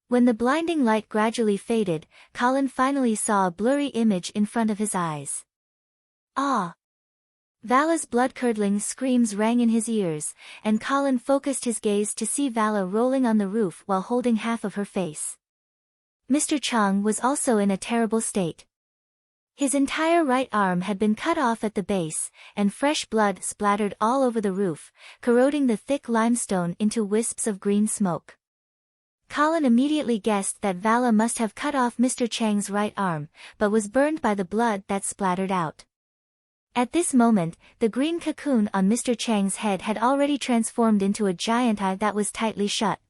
When the blinding light gradually faded, Colin finally saw a blurry image in front of his eyes. Ah! Vala's blood-curdling screams rang in his ears, and Colin focused his gaze to see Vala rolling on the roof while holding half of her face. Mr. Chang was also in a terrible state. His entire right arm had been cut off at the base, and fresh blood splattered all over the roof, corroding the thick limestone into wisps of green smoke. Colin immediately guessed that Vala must have cut off Mr. Chang's right arm, but was burned by the blood that splattered out. At this moment, the green cocoon on Mr. Chang's head had already transformed into a giant eye that was tightly shut.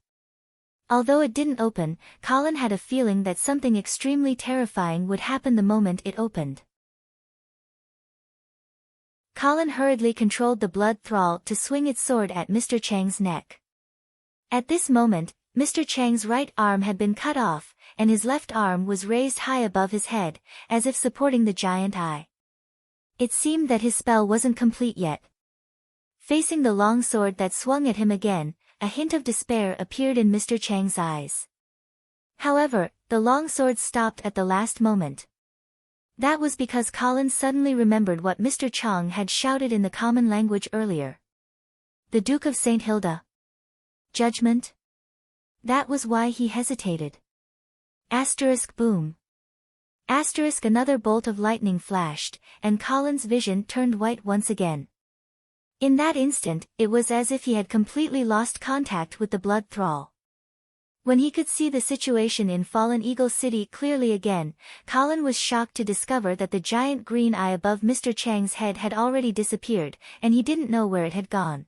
Although it didn't open, Colin had a feeling that something extremely terrifying would happen the moment it opened. Colin hurriedly controlled the blood thrall to swing its sword at Mr. Chang's neck. At this moment, Mr. Chang's right arm had been cut off, and his left arm was raised high above his head, as if supporting the giant eye. It seemed that his spell wasn't complete yet. Facing the long sword that swung at him again, a hint of despair appeared in Mr. Chang's eyes. However, the long sword stopped at the last moment. That was because Colin suddenly remembered what Mr. Chang had shouted in the common language earlier. The Duke of St. Hilda. Judgment? That was why he hesitated. Boom. Another bolt of lightning flashed, and Colin's vision turned white once again. In that instant, it was as if he had completely lost contact with the blood thrall. When he could see the situation in Fallen Eagle City clearly again, Colin was shocked to discover that the giant green eye above Mr. Chang's head had already disappeared, and he didn't know where it had gone.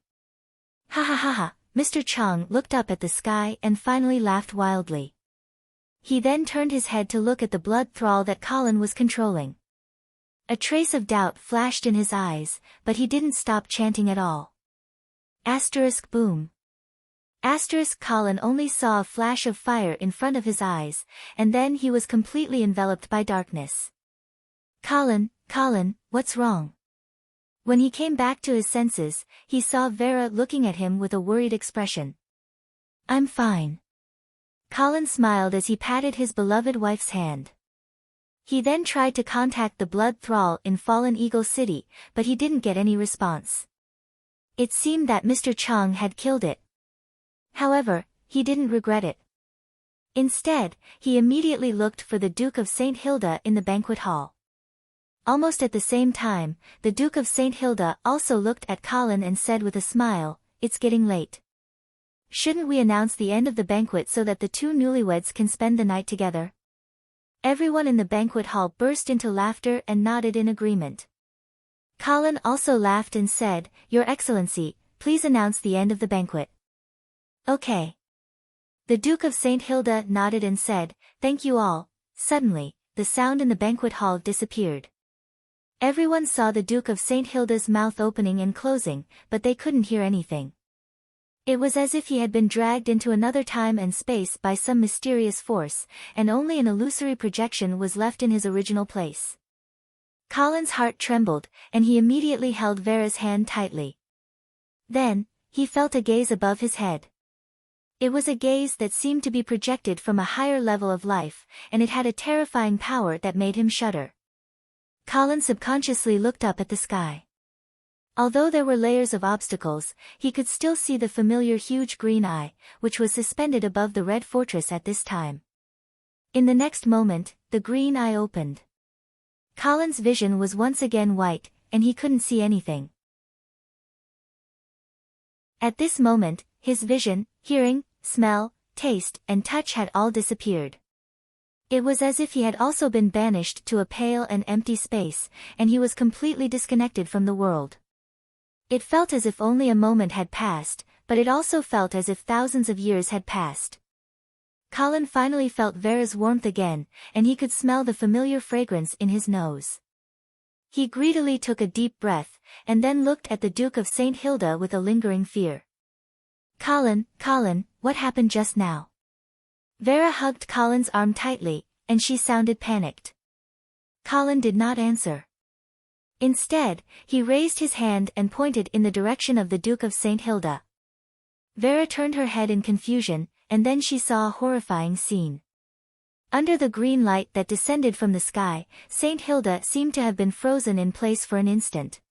Ha ha ha ha! Mr. Chang looked up at the sky and finally laughed wildly. He then turned his head to look at the blood thrall that Colin was controlling. A trace of doubt flashed in his eyes, but he didn't stop chanting at all. Boom. Colin only saw a flash of fire in front of his eyes, and then he was completely enveloped by darkness. Colin, what's wrong? When he came back to his senses, he saw Vera looking at him with a worried expression. I'm fine. Colin smiled as he patted his beloved wife's hand. He then tried to contact the blood thrall in Fallen Eagle City, but he didn't get any response. It seemed that Mr. Chang had killed it. However, he didn't regret it. Instead, he immediately looked for the Duke of St. Hilda in the banquet hall. Almost at the same time, the Duke of St. Hilda also looked at Colin and said with a smile, "It's getting late. Shouldn't we announce the end of the banquet so that the two newlyweds can spend the night together?" Everyone in the banquet hall burst into laughter and nodded in agreement. Colin also laughed and said, "Your Excellency, please announce the end of the banquet." Okay. The Duke of St. Hilda nodded and said, "Thank you all." Suddenly, the sound in the banquet hall disappeared. Everyone saw the Duke of St. Hilda's mouth opening and closing, but they couldn't hear anything. It was as if he had been dragged into another time and space by some mysterious force, and only an illusory projection was left in his original place. Colin's heart trembled, and he immediately held Vera's hand tightly. Then, he felt a gaze above his head. It was a gaze that seemed to be projected from a higher level of life, and it had a terrifying power that made him shudder. Colin subconsciously looked up at the sky. Although there were layers of obstacles, he could still see the familiar huge green eye, which was suspended above the red fortress at this time. In the next moment, the green eye opened. Colin's vision was once again white, and he couldn't see anything. At this moment, his vision, hearing, smell, taste, and touch had all disappeared. It was as if he had also been banished to a pale and empty space, and he was completely disconnected from the world. It felt as if only a moment had passed, but it also felt as if thousands of years had passed. Colin finally felt Vera's warmth again, and he could smell the familiar fragrance in his nose. He greedily took a deep breath, and then looked at the Duke of St. Hilda with a lingering fear. Colin, what happened just now?" Vera hugged Colin's arm tightly, and she sounded panicked. Colin did not answer. Instead, he raised his hand and pointed in the direction of the Duke of St. Hilda. Vera turned her head in confusion, and then she saw a horrifying scene. Under the green light that descended from the sky, Saint Hilda seemed to have been frozen in place for an instant.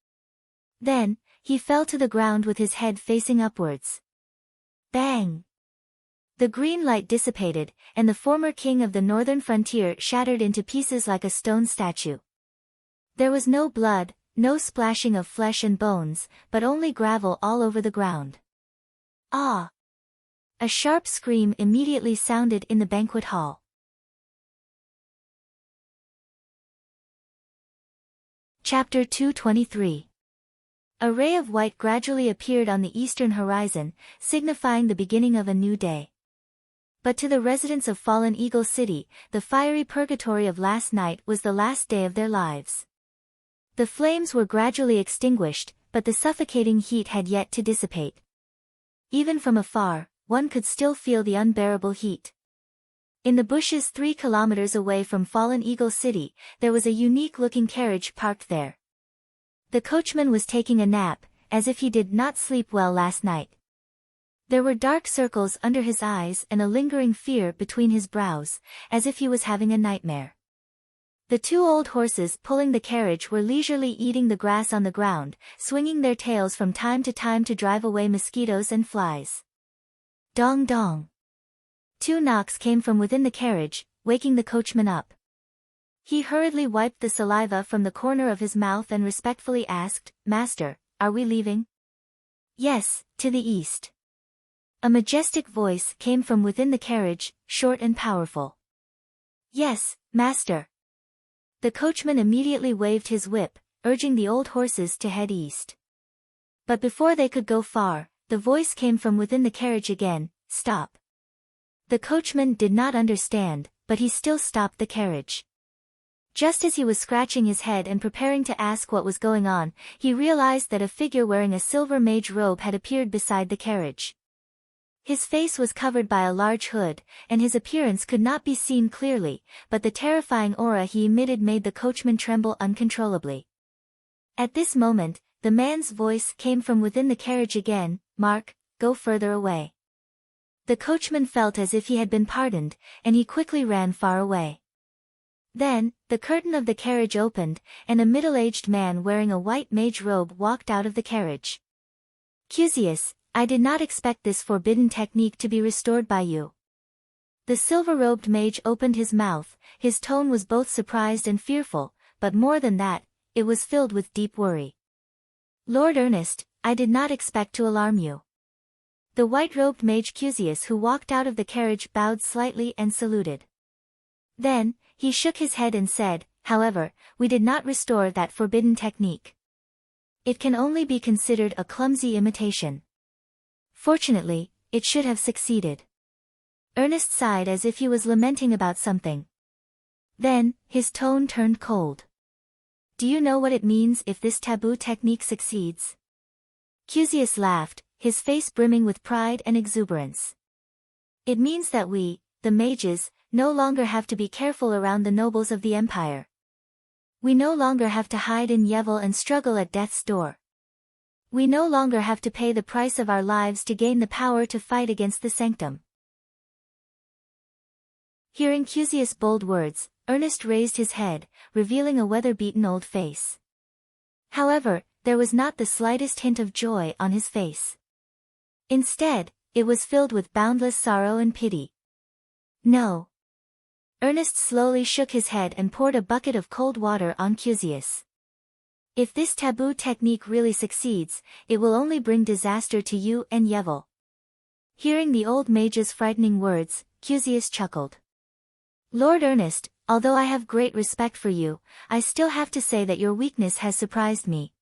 Then, he fell to the ground with his head facing upwards. Bang! The green light dissipated, and the former king of the northern frontier shattered into pieces like a stone statue. There was no blood, no splashing of flesh and bones, but only gravel all over the ground. Ah! A sharp scream immediately sounded in the banquet hall. Chapter 223. A ray of white gradually appeared on the eastern horizon, signifying the beginning of a new day. But to the residents of Fallen Eagle City, the fiery purgatory of last night was the last day of their lives. The flames were gradually extinguished, but the suffocating heat had yet to dissipate. Even from afar, one could still feel the unbearable heat. In the bushes 3 kilometers away from Fallen Eagle City, there was a unique-looking carriage parked there. The coachman was taking a nap, as if he did not sleep well last night. There were dark circles under his eyes and a lingering fear between his brows, as if he was having a nightmare. The 2 old horses pulling the carriage were leisurely eating the grass on the ground, swinging their tails from time to drive away mosquitoes and flies. Dong dong. 2 knocks came from within the carriage, waking the coachman up. He hurriedly wiped the saliva from the corner of his mouth and respectfully asked, "Master, are we leaving?" "Yes, to the east." A majestic voice came from within the carriage, short and powerful. "Yes, master." The coachman immediately waved his whip, urging the old horses to head east. But before they could go far, the voice came from within the carriage again, "Stop." The coachman did not understand, but he still stopped the carriage. Just as he was scratching his head and preparing to ask what was going on, he realized that a figure wearing a silver mage robe had appeared beside the carriage. His face was covered by a large hood, and his appearance could not be seen clearly, but the terrifying aura he emitted made the coachman tremble uncontrollably. At this moment, the man's voice came from within the carriage again, "Mark, go further away." The coachman felt as if he had been pardoned, and he quickly ran far away. Then, the curtain of the carriage opened, and a middle-aged man wearing a white mage robe walked out of the carriage. "Cusius, I did not expect this forbidden technique to be restored by you." The silver-robed mage opened his mouth, his tone was both surprised and fearful, but more than that, it was filled with deep worry. "Lord Ernest, I did not expect to alarm you." The white-robed mage Cusius who walked out of the carriage bowed slightly and saluted. Then, he shook his head and said, "However, we did not restore that forbidden technique. It can only be considered a clumsy imitation. Fortunately, it should have succeeded." Ernest sighed as if he was lamenting about something. Then, his tone turned cold. "Do you know what it means if this taboo technique succeeds?" Cusius laughed, his face brimming with pride and exuberance. "It means that we, the mages, no longer have to be careful around the nobles of the empire. We no longer have to hide in Yevil and struggle at death's door. We no longer have to pay the price of our lives to gain the power to fight against the sanctum." Hearing Cusius' bold words, Ernest raised his head, revealing a weather-beaten old face. However, there was not the slightest hint of joy on his face. Instead, it was filled with boundless sorrow and pity. "No." Ernest slowly shook his head and poured a bucket of cold water on Cusius. "If this taboo technique really succeeds, it will only bring disaster to you and Yevil." Hearing the old mage's frightening words, Cusius chuckled. "Lord Ernest, although I have great respect for you, I still have to say that your weakness has surprised me."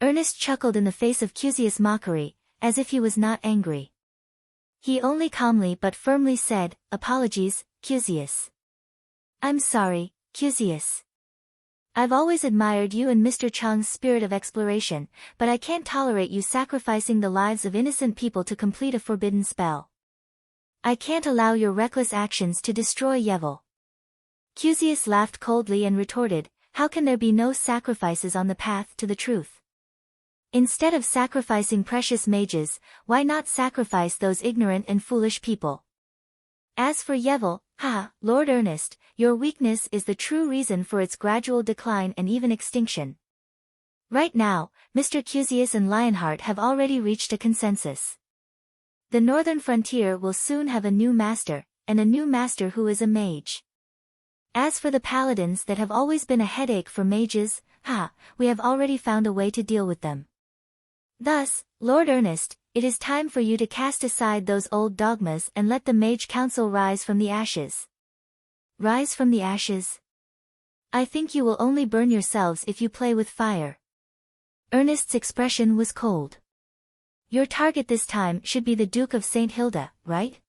Ernest chuckled in the face of Cusius' mockery, as if he was not angry. He only calmly but firmly said, "Apologies, Cusius." "I'm sorry, Cusius. I've always admired you and Mr. Chang's spirit of exploration, but I can't tolerate you sacrificing the lives of innocent people to complete a forbidden spell. I can't allow your reckless actions to destroy Yevil." Cusius laughed coldly and retorted, "How can there be no sacrifices on the path to the truth? Instead of sacrificing precious mages, why not sacrifice those ignorant and foolish people?" As for Yevel, Lord Ernest, your weakness is the true reason for its gradual decline and even extinction. Right now, Mr. Cusius and Lionheart have already reached a consensus. The northern frontier will soon have a new master, and a new master who is a mage. As for the paladins that have always been a headache for mages, we have already found a way to deal with them. Thus, Lord Ernest, it is time for you to cast aside those old dogmas and let the Mage Council rise from the ashes. Rise from the ashes? I think you will only burn yourselves if you play with fire. Ernest's expression was cold. Your target this time should be the Duke of St. Hilda, right?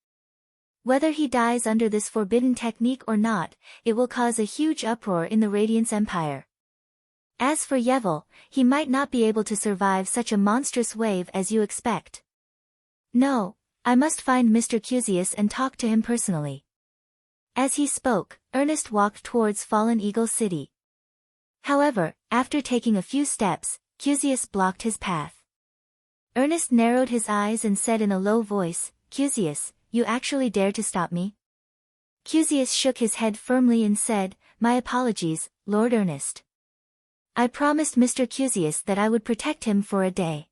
Whether he dies under this forbidden technique or not, it will cause a huge uproar in the Radiance Empire. As for Yevel, he might not be able to survive such a monstrous wave as you expect. No, I must find Mr. Cusius and talk to him personally. As he spoke, Ernest walked towards Fallen Eagle City. However, after taking a few steps, Cusius blocked his path. Ernest narrowed his eyes and said in a low voice, "Cusius, you actually dare to stop me?" Cusius shook his head firmly and said, "My apologies, Lord Ernest. I promised Mr. Cusius that I would protect him for a day.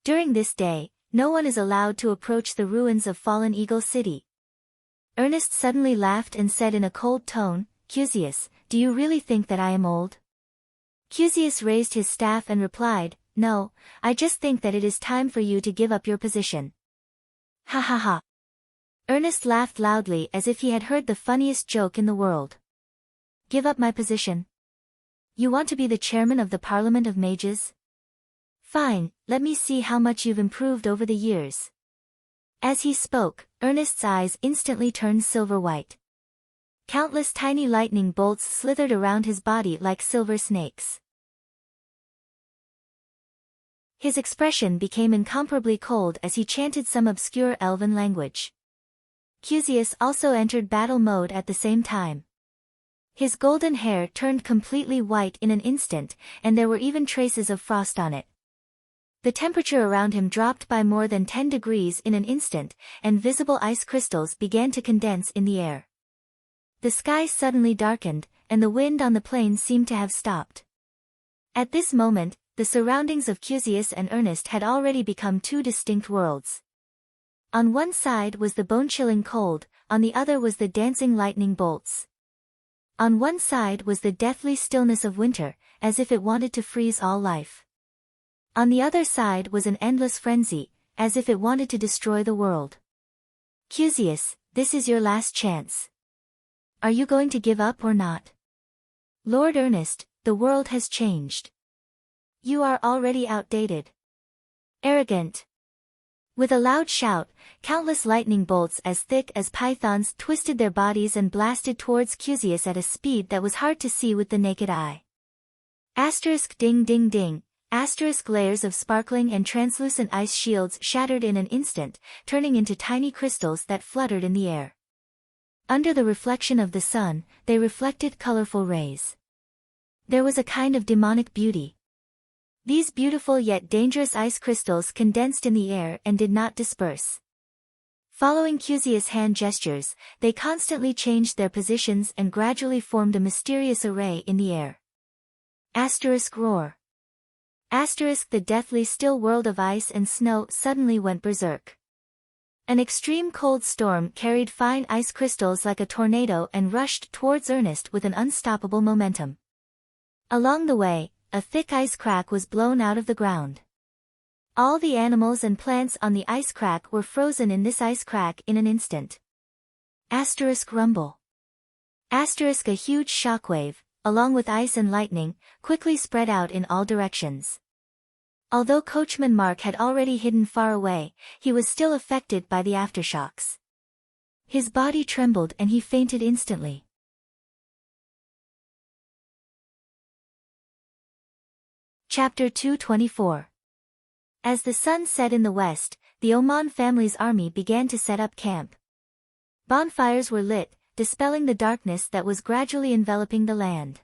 During this day, no one is allowed to approach the ruins of Fallen Eagle City." Ernest suddenly laughed and said in a cold tone, "Cusius, do you really think that I am old?" Cusius raised his staff and replied, "No, I just think that it is time for you to give up your position." Ha ha ha. Ernest laughed loudly as if he had heard the funniest joke in the world. Give up my position? You want to be the chairman of the Parliament of Mages? Fine, let me see how much you've improved over the years. As he spoke, Ernest's eyes instantly turned silver white. Countless tiny lightning bolts slithered around his body like silver snakes. His expression became incomparably cold as he chanted some obscure elven language. Cusius also entered battle mode at the same time. His golden hair turned completely white in an instant, and there were even traces of frost on it. The temperature around him dropped by more than 10 degrees in an instant, and visible ice crystals began to condense in the air. The sky suddenly darkened, and the wind on the plain seemed to have stopped. At this moment, the surroundings of Cusius and Ernest had already become two distinct worlds. On one side was the bone-chilling cold, on the other was the dancing lightning bolts. On one side was the deathly stillness of winter, as if it wanted to freeze all life. On the other side was an endless frenzy, as if it wanted to destroy the world. Cusius, this is your last chance. Are you going to give up or not? Lord Ernest, the world has changed. You are already outdated. Arrogant. With a loud shout, countless lightning bolts as thick as pythons twisted their bodies and blasted towards Cusius at a speed that was hard to see with the naked eye. Asterisk ding ding ding, asterisk layers of sparkling and translucent ice shields shattered in an instant, turning into tiny crystals that fluttered in the air. Under the reflection of the sun, they reflected colorful rays. There was a kind of demonic beauty. These beautiful yet dangerous ice crystals condensed in the air and did not disperse. Following Cusius' hand gestures, they constantly changed their positions and gradually formed a mysterious array in the air. Asterisk roar. Asterisk the deathly still world of ice and snow suddenly went berserk. An extreme cold storm carried fine ice crystals like a tornado and rushed towards Ernest with an unstoppable momentum. Along the way, a thick ice crack was blown out of the ground. All the animals and plants on the ice crack were frozen in this ice crack in an instant. Asterisk rumble. Asterisk a huge shockwave, along with ice and lightning, quickly spread out in all directions. Although Coachman Mark had already hidden far away, he was still affected by the aftershocks. His body trembled and he fainted instantly. Chapter 224. As the sun set in the west, the Oman family's army began to set up camp. Bonfires were lit, dispelling the darkness that was gradually enveloping the land.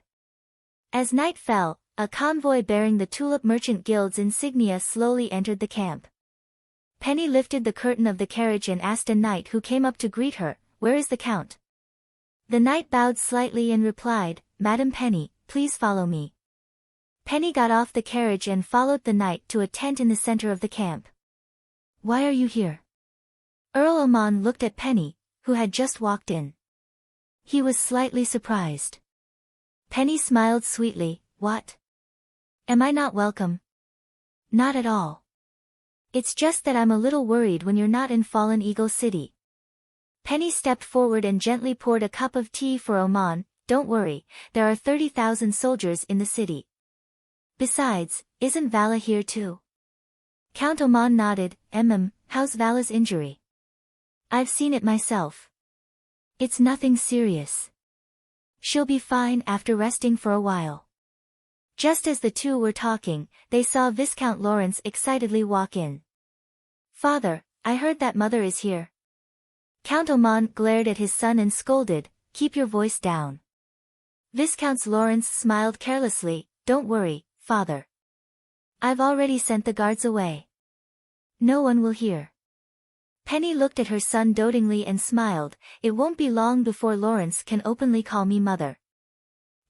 As night fell, a convoy bearing the Tulip Merchant Guild's insignia slowly entered the camp. Penny lifted the curtain of the carriage and asked a knight who came up to greet her, where is the Count? The knight bowed slightly and replied, Madam Penny, please follow me. Penny got off the carriage and followed the knight to a tent in the center of the camp. Why are you here? Earl Oman looked at Penny, who had just walked in. He was slightly surprised. Penny smiled sweetly, What? Am I not welcome? Not at all. It's just that I'm a little worried when you're not in Fallen Eagle City. Penny stepped forward and gently poured a cup of tea for Oman. Don't worry, there are 30,000 soldiers in the city. Besides, isn't Vala here too? Count Oman nodded. How's Vala's injury? I've seen it myself. It's nothing serious. She'll be fine after resting for a while. Just as the two were talking, they saw Viscount Lawrence excitedly walk in. Father, I heard that mother is here. Count Oman glared at his son and scolded, Keep your voice down. Viscount Lawrence smiled carelessly, Don't worry, father. I've already sent the guards away. No one will hear. Penny looked at her son dotingly and smiled, It won't be long before Lawrence can openly call me mother.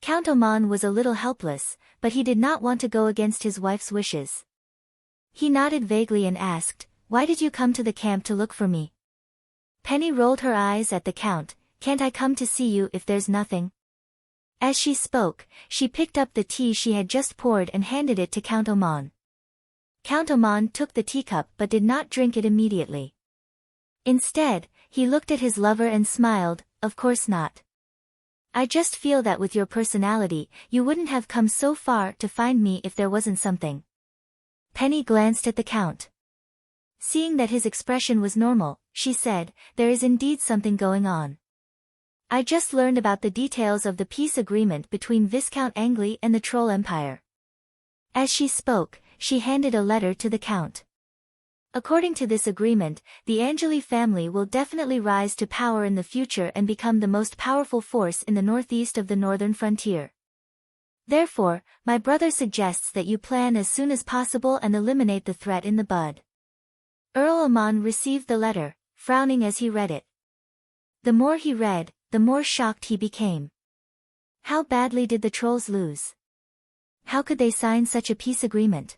Count Oman was a little helpless, but he did not want to go against his wife's wishes. He nodded vaguely and asked, Why did you come to the camp to look for me? Penny rolled her eyes at the Count, Can't I come to see you if there's nothing? As she spoke, she picked up the tea she had just poured and handed it to Count Oman. Count Oman took the teacup but did not drink it immediately. Instead, he looked at his lover and smiled, Of course not. I just feel that with your personality, you wouldn't have come so far to find me if there wasn't something. Penny glanced at the Count. Seeing that his expression was normal, she said, There is indeed something going on. I just learned about the details of the peace agreement between Viscount Angli and the Troll Empire. As she spoke, she handed a letter to the Count. According to this agreement, the Angeli family will definitely rise to power in the future and become the most powerful force in the northeast of the northern frontier. Therefore, my brother suggests that you plan as soon as possible and eliminate the threat in the bud. Earl Oman received the letter, frowning as he read it. The more he read, the more shocked he became. How badly did the trolls lose? How could they sign such a peace agreement?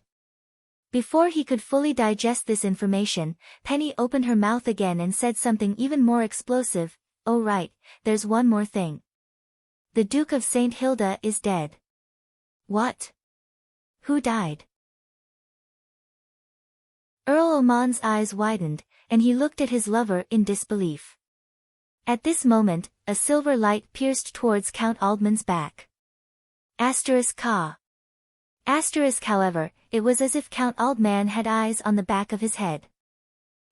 Before he could fully digest this information, Penny opened her mouth again and said something even more explosive, Oh right, there's one more thing. The Duke of St. Hilda is dead. What? Who died? Earl Oman's eyes widened, and he looked at his lover in disbelief. At this moment, a silver light pierced towards Count Aldman's back. Ka. However, it was as if Count Aldman had eyes on the back of his head.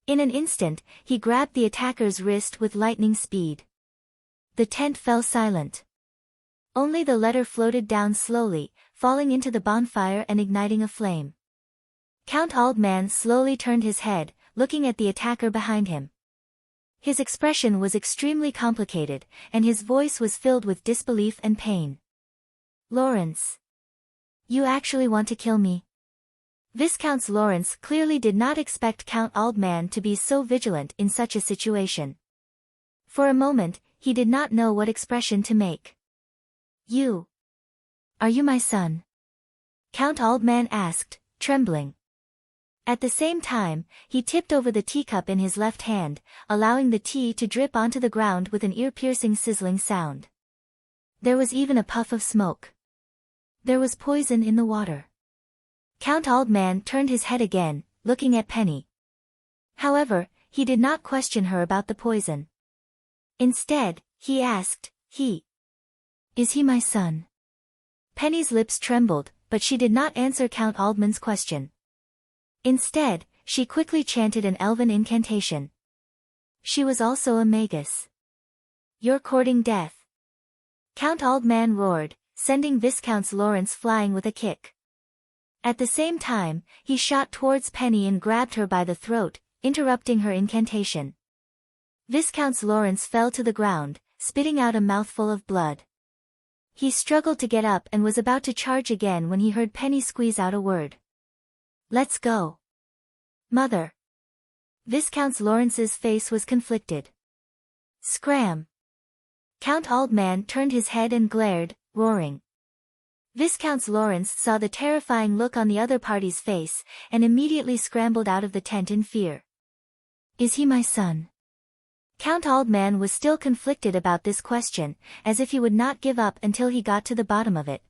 In an instant, he grabbed the attacker's wrist with lightning speed. The tent fell silent. Only the letter floated down slowly, falling into the bonfire and igniting a flame. Count Aldman slowly turned his head, looking at the attacker behind him. His expression was extremely complicated, and his voice was filled with disbelief and pain. Lawrence. You actually want to kill me? Viscount Lawrence clearly did not expect Count Aldman to be so vigilant in such a situation. For a moment, he did not know what expression to make. You. Are you my son? Count Aldman asked, trembling. At the same time, he tipped over the teacup in his left hand, allowing the tea to drip onto the ground with an ear-piercing sizzling sound. There was even a puff of smoke. There was poison in the water. Count Aldman turned his head again, looking at Penny. However, he did not question her about the poison. Instead, he asked, Is he my son? Penny's lips trembled, but she did not answer Count Aldman's question. Instead, she quickly chanted an elven incantation. She was also a magus. You're courting death. Count Aldman roared, sending Viscount Lawrence flying with a kick. At the same time, he shot towards Penny and grabbed her by the throat, interrupting her incantation. Viscount Lawrence fell to the ground, spitting out a mouthful of blood. He struggled to get up and was about to charge again when he heard Penny squeeze out a word. Let's go. Mother. Viscount Lawrence's face was conflicted. Scram! Count Aldman turned his head and glared, roaring. Viscount Lawrence saw the terrifying look on the other party's face, and immediately scrambled out of the tent in fear. Is he my son? Count Aldman was still conflicted about this question, as if he would not give up until he got to the bottom of it.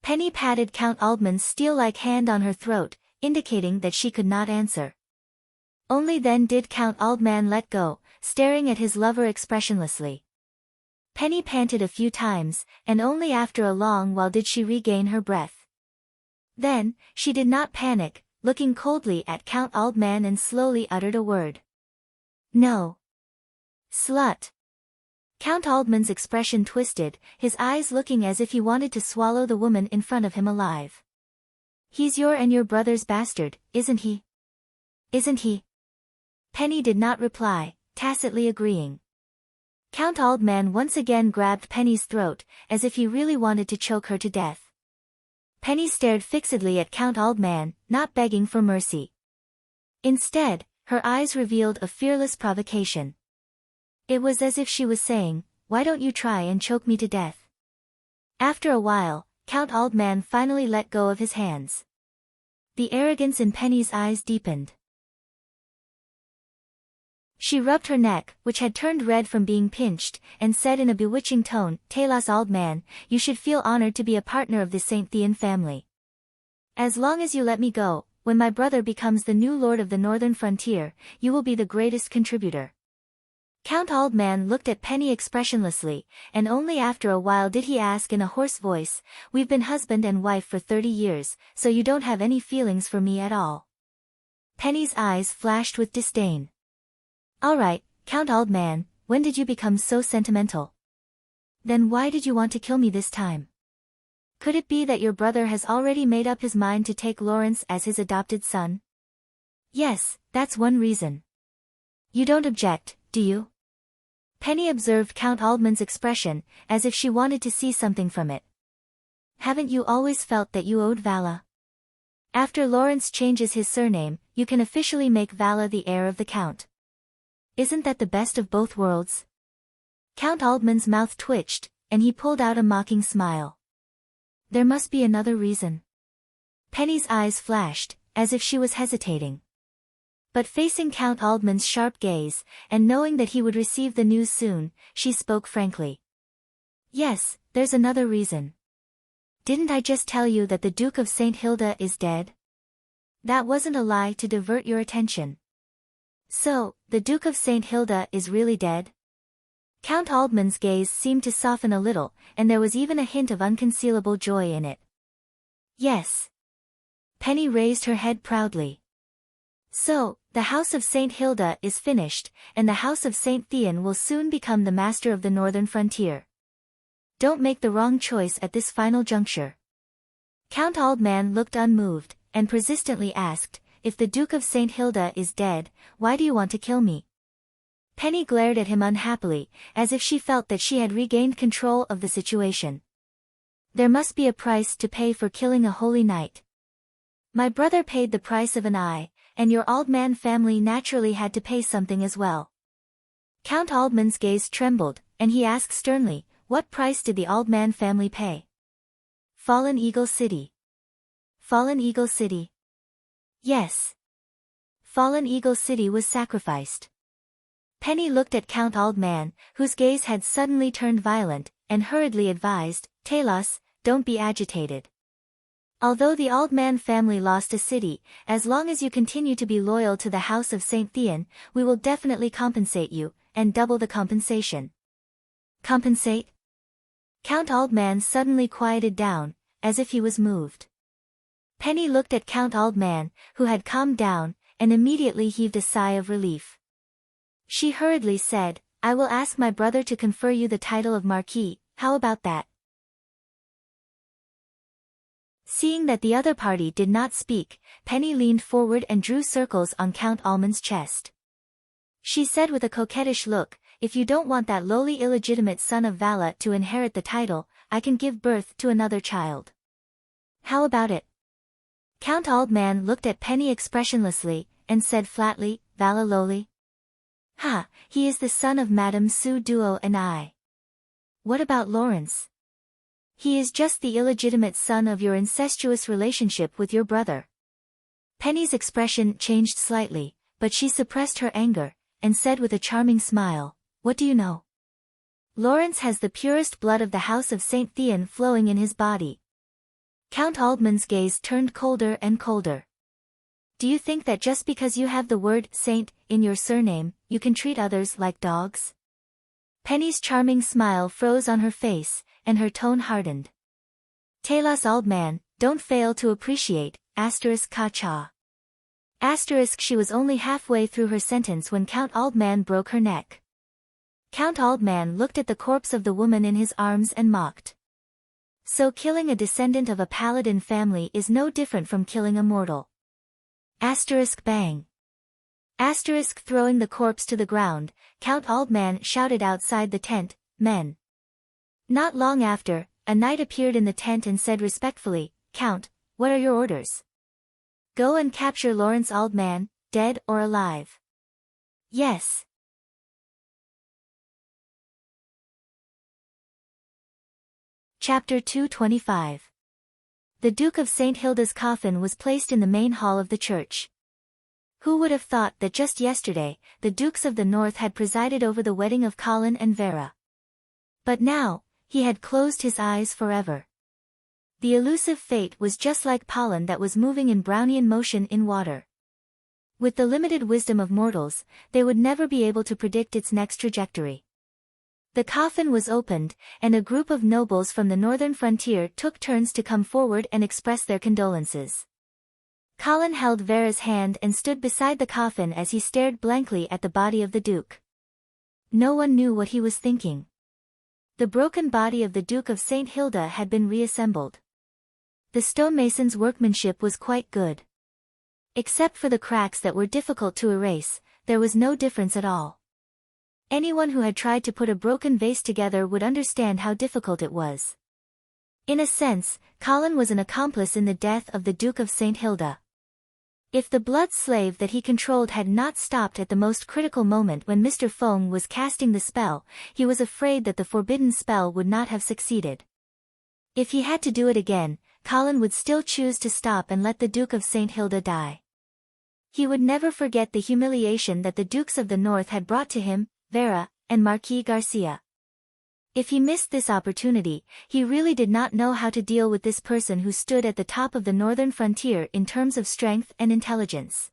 Penny patted Count Aldman's steel-like hand on her throat, indicating that she could not answer. Only then did Count Aldman let go, staring at his lover expressionlessly. Penny panted a few times, and only after a long while did she regain her breath. Then, she did not panic, looking coldly at Count Aldman and slowly uttered a word. No. Slut. Count Aldman's expression twisted, his eyes looking as if he wanted to swallow the woman in front of him alive. He's your and your brother's bastard, isn't he? Isn't he? Penny did not reply, tacitly agreeing. Count Aldman once again grabbed Penny's throat, as if he really wanted to choke her to death. Penny stared fixedly at Count Aldman, not begging for mercy. Instead, her eyes revealed a fearless provocation. It was as if she was saying, "Why don't you try and choke me to death?" After a while, Count Aldman finally let go of his hands. The arrogance in Penny's eyes deepened. She rubbed her neck, which had turned red from being pinched, and said in a bewitching tone, "Talas Aldman, you should feel honored to be a partner of the St. Thean family. As long as you let me go, when my brother becomes the new lord of the northern frontier, you will be the greatest contributor." Count Aldman looked at Penny expressionlessly, and only after a while did he ask in a hoarse voice, "We've been husband and wife for 30 years, so you don't have any feelings for me at all?" Penny's eyes flashed with disdain. "All right, Count Aldman, when did you become so sentimental? Then why did you want to kill me this time? Could it be that your brother has already made up his mind to take Lawrence as his adopted son?" "Yes, that's one reason." "You don't object, do you?" Penny observed Count Aldman's expression, as if she wanted to see something from it. "Haven't you always felt that you owed Vala? After Lawrence changes his surname, you can officially make Vala the heir of the Count. Isn't that the best of both worlds?" Count Aldman's mouth twitched, and he pulled out a mocking smile. "There must be another reason." Penny's eyes flashed, as if she was hesitating. But facing Count Aldman's sharp gaze, and knowing that he would receive the news soon, she spoke frankly. "Yes, there's another reason. Didn't I just tell you that the Duke of St. Hilda is dead? That wasn't a lie to divert your attention. So, the Duke of St. Hilda is really dead?" Count Aldman's gaze seemed to soften a little, and there was even a hint of unconcealable joy in it. "Yes." Penny raised her head proudly. "So, the House of St. Hilda is finished, and the House of St. Thean will soon become the master of the northern frontier. Don't make the wrong choice at this final juncture." Count Aldman looked unmoved, and persistently asked, "If the Duke of St. Hilda is dead, why do you want to kill me?" Penny glared at him unhappily, as if she felt that she had regained control of the situation. "There must be a price to pay for killing a holy knight. My brother paid the price of an eye, and your Aldman family naturally had to pay something as well." Count Aldman's gaze trembled, and he asked sternly, "What price did the Aldman family pay?" "Fallen Eagle City." "Fallen Eagle City?" "Yes. Fallen Eagle City was sacrificed." Penny looked at Count Aldman, whose gaze had suddenly turned violent, and hurriedly advised, "Talos, don't be agitated. Although the Aldman family lost a city, as long as you continue to be loyal to the House of St. Thean, we will definitely compensate you, and double the compensation." "Compensate?" Count Aldman suddenly quieted down, as if he was moved. Penny looked at Count Aldman, who had calmed down, and immediately heaved a sigh of relief. She hurriedly said, "I will ask my brother to confer you the title of Marquis, how about that?" Seeing that the other party did not speak, Penny leaned forward and drew circles on Count Aldman's chest. She said with a coquettish look, "If you don't want that lowly illegitimate son of Vala to inherit the title, I can give birth to another child. How about it?" Count Aldman looked at Penny expressionlessly, and said flatly, "Vala lowly? Ha, he is the son of Madame Sue Duo and I. What about Lawrence? He is just the illegitimate son of your incestuous relationship with your brother. Penny's expression changed slightly, but she suppressed her anger, and said with a charming smile, "What do you know? Lawrence has the purest blood of the house of St. Theon flowing in his body." Count Aldman's gaze turned colder and colder. "Do you think that just because you have the word Saint in your surname, you can treat others like dogs?" Penny's charming smile froze on her face, and her tone hardened. "Talas Aldman, don't fail to appreciate, *ka-cha. She was only halfway through her sentence when Count Aldman broke her neck. Count Aldman looked at the corpse of the woman in his arms and mocked. "So killing a descendant of a paladin family is no different from killing a mortal." Bang. Throwing the corpse to the ground, Count Aldman shouted outside the tent, "Men!" Not long after, a knight appeared in the tent and said respectfully, "Count, what are your orders?" "Go and capture Lawrence Aldman, dead or alive." "Yes." Chapter 225. The Duke of St. Hilda's coffin was placed in the main hall of the church. Who would have thought that just yesterday, the Dukes of the North had presided over the wedding of Colin and Vera? But now, he had closed his eyes forever. The elusive fate was just like pollen that was moving in Brownian motion in water. With the limited wisdom of mortals, they would never be able to predict its next trajectory. The coffin was opened, and a group of nobles from the northern frontier took turns to come forward and express their condolences. Colin held Vera's hand and stood beside the coffin as he stared blankly at the body of the Duke. No one knew what he was thinking. The broken body of the Duke of St. Hilda had been reassembled. The stonemason's workmanship was quite good. Except for the cracks that were difficult to erase, there was no difference at all. Anyone who had tried to put a broken vase together would understand how difficult it was. In a sense, Colin was an accomplice in the death of the Duke of St. Hilda. If the blood slave that he controlled had not stopped at the most critical moment when Mr. Fong was casting the spell, he was afraid that the forbidden spell would not have succeeded. If he had to do it again, Colin would still choose to stop and let the Duke of St. Hilda die. He would never forget the humiliation that the Dukes of the North had brought to him, Vera, and Marquis Garcia. If he missed this opportunity, he really did not know how to deal with this person who stood at the top of the northern frontier in terms of strength and intelligence.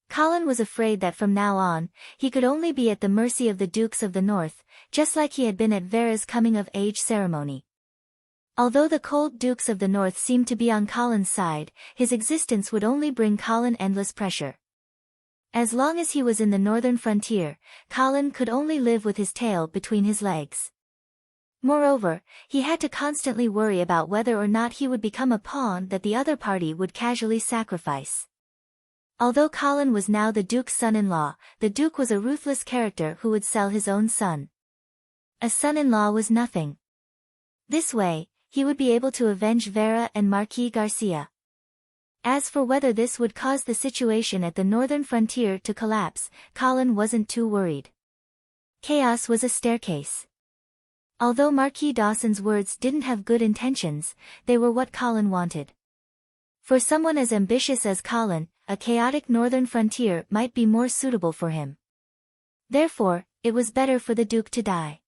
Colin was afraid that from now on, he could only be at the mercy of the Dukes of the North, just like he had been at Vera's coming-of-age ceremony. Although the cold Dukes of the North seemed to be on Colin's side, his existence would only bring Colin endless pressure. As long as he was in the northern frontier, Colin could only live with his tail between his legs. Moreover, he had to constantly worry about whether or not he would become a pawn that the other party would casually sacrifice. Although Colin was now the Duke's son-in-law, the Duke was a ruthless character who would sell his own son. A son-in-law was nothing. This way, he would be able to avenge Vera and Marquis Garcia. As for whether this would cause the situation at the northern frontier to collapse, Colin wasn't too worried. Chaos was a staircase. Although Marquis Dawson's words didn't have good intentions, they were what Colin wanted. For someone as ambitious as Colin, a chaotic northern frontier might be more suitable for him. Therefore, it was better for the Duke to die.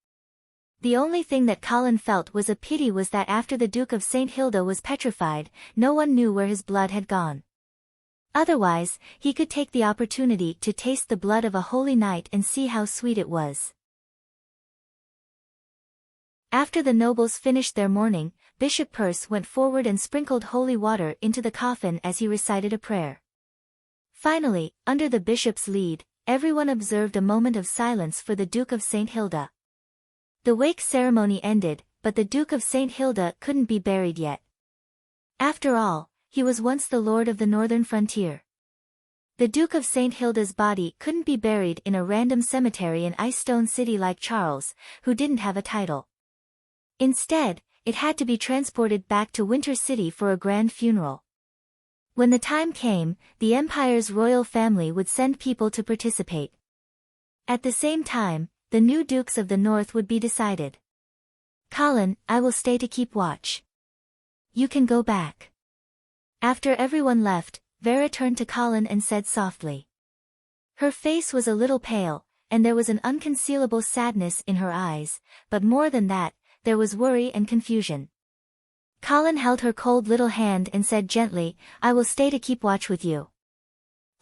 The only thing that Colin felt was a pity was that after the Duke of St. Hilda was petrified, no one knew where his blood had gone. Otherwise, he could take the opportunity to taste the blood of a holy knight and see how sweet it was. After the nobles finished their mourning, Bishop Peirce went forward and sprinkled holy water into the coffin as he recited a prayer. Finally, under the bishop's lead, everyone observed a moment of silence for the Duke of St. Hilda. The wake ceremony ended, but the Duke of St. Hilda couldn't be buried yet. After all, he was once the lord of the northern frontier. The Duke of St. Hilda's body couldn't be buried in a random cemetery in Ice Stone City like Charles, who didn't have a title. Instead, it had to be transported back to Winter City for a grand funeral. When the time came, the Empire's royal family would send people to participate. At the same time, the new dukes of the north would be decided. Colin, I will stay to keep watch. You can go back. After everyone left, Vera turned to Colin and said softly. Her face was a little pale, and there was an unconcealable sadness in her eyes, but more than that, there was worry and confusion. Colin held her cold little hand and said gently, I will stay to keep watch with you.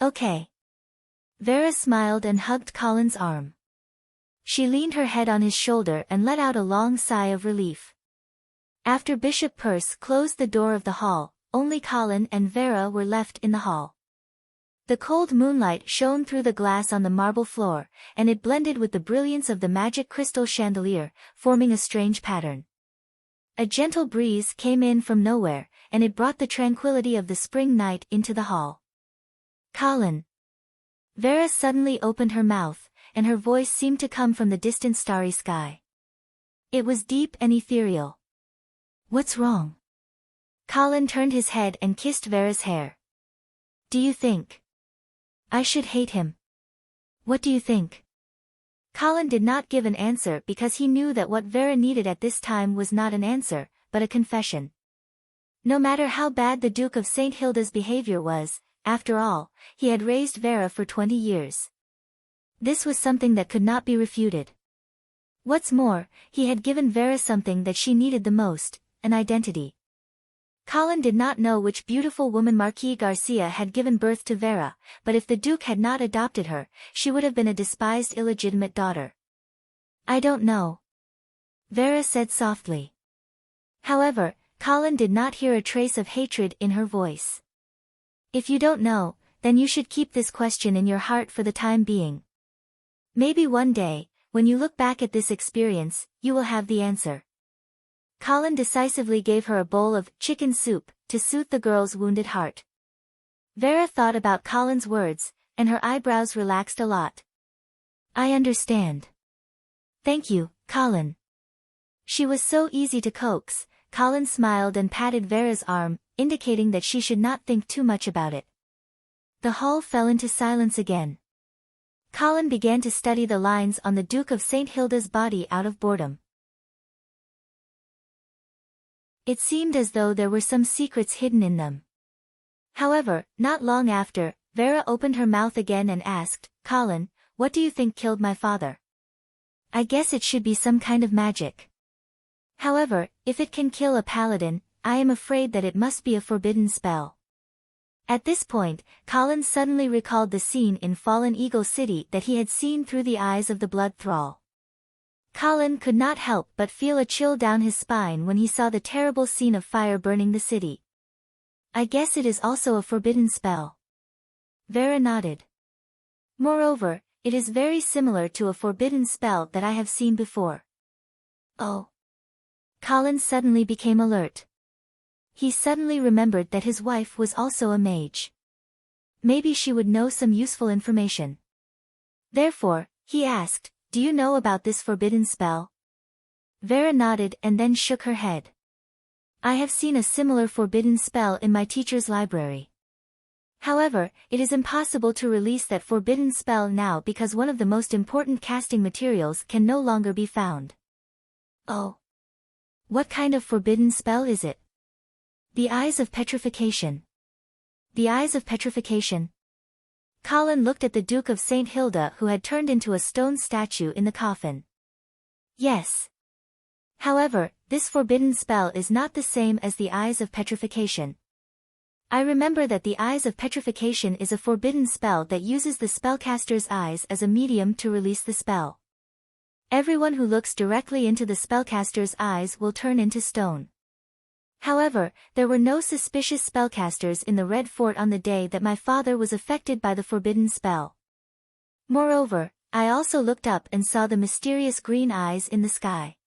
Okay. Vera smiled and hugged Colin's arm. She leaned her head on his shoulder and let out a long sigh of relief. After Bishop Peirce closed the door of the hall, only Colin and Vera were left in the hall. The cold moonlight shone through the glass on the marble floor, and it blended with the brilliance of the magic crystal chandelier, forming a strange pattern. A gentle breeze came in from nowhere, and it brought the tranquility of the spring night into the hall. Colin. Vera suddenly opened her mouth, and her voice seemed to come from the distant starry sky. It was deep and ethereal. What's wrong? Colin turned his head and kissed Vera's hair. Do you think I should hate him? What do you think? Colin did not give an answer because he knew that what Vera needed at this time was not an answer, but a confession. No matter how bad the Duke of St. Hilda's behavior was, after all, he had raised Vera for 20 years. This was something that could not be refuted. What's more, he had given Vera something that she needed the most, an identity. Colin did not know which beautiful woman Marquis Garcia had given birth to Vera, but if the Duke had not adopted her, she would have been a despised illegitimate daughter. I don't know. Vera said softly. However, Colin did not hear a trace of hatred in her voice. If you don't know, then you should keep this question in your heart for the time being. Maybe one day, when you look back at this experience, you will have the answer. Colin decisively gave her a bowl of chicken soup to soothe the girl's wounded heart. Vera thought about Colin's words, and her eyebrows relaxed a lot. I understand. Thank you, Colin. She was so easy to coax. Colin smiled and patted Vera's arm, indicating that she should not think too much about it. The hall fell into silence again. Colin began to study the lines on the Duke of St. Hilda's body out of boredom. It seemed as though there were some secrets hidden in them. However, not long after, Vera opened her mouth again and asked, Colin, what do you think killed my father? I guess it should be some kind of magic. However, if it can kill a paladin, I am afraid that it must be a forbidden spell. At this point, Colin suddenly recalled the scene in Fallen Eagle City that he had seen through the eyes of the blood thrall. Colin could not help but feel a chill down his spine when he saw the terrible scene of fire burning the city. I guess it is also a forbidden spell. Vera nodded. Moreover, it is very similar to a forbidden spell that I have seen before. Oh. Colin suddenly became alert. He suddenly remembered that his wife was also a mage. Maybe she would know some useful information. Therefore, he asked, do you know about this forbidden spell? Vera nodded and then shook her head. I have seen a similar forbidden spell in my teacher's library. However, it is impossible to release that forbidden spell now because one of the most important casting materials can no longer be found. Oh. What kind of forbidden spell is it? The Eyes of Petrification. The Eyes of Petrification. Colin looked at the Duke of St. Hilda who had turned into a stone statue in the coffin. Yes. However, this forbidden spell is not the same as the Eyes of Petrification. I remember that the Eyes of Petrification is a forbidden spell that uses the spellcaster's eyes as a medium to release the spell. Everyone who looks directly into the spellcaster's eyes will turn into stone. However, there were no suspicious spellcasters in the Red Fort on the day that my father was affected by the forbidden spell. Moreover, I also looked up and saw the mysterious green eyes in the sky.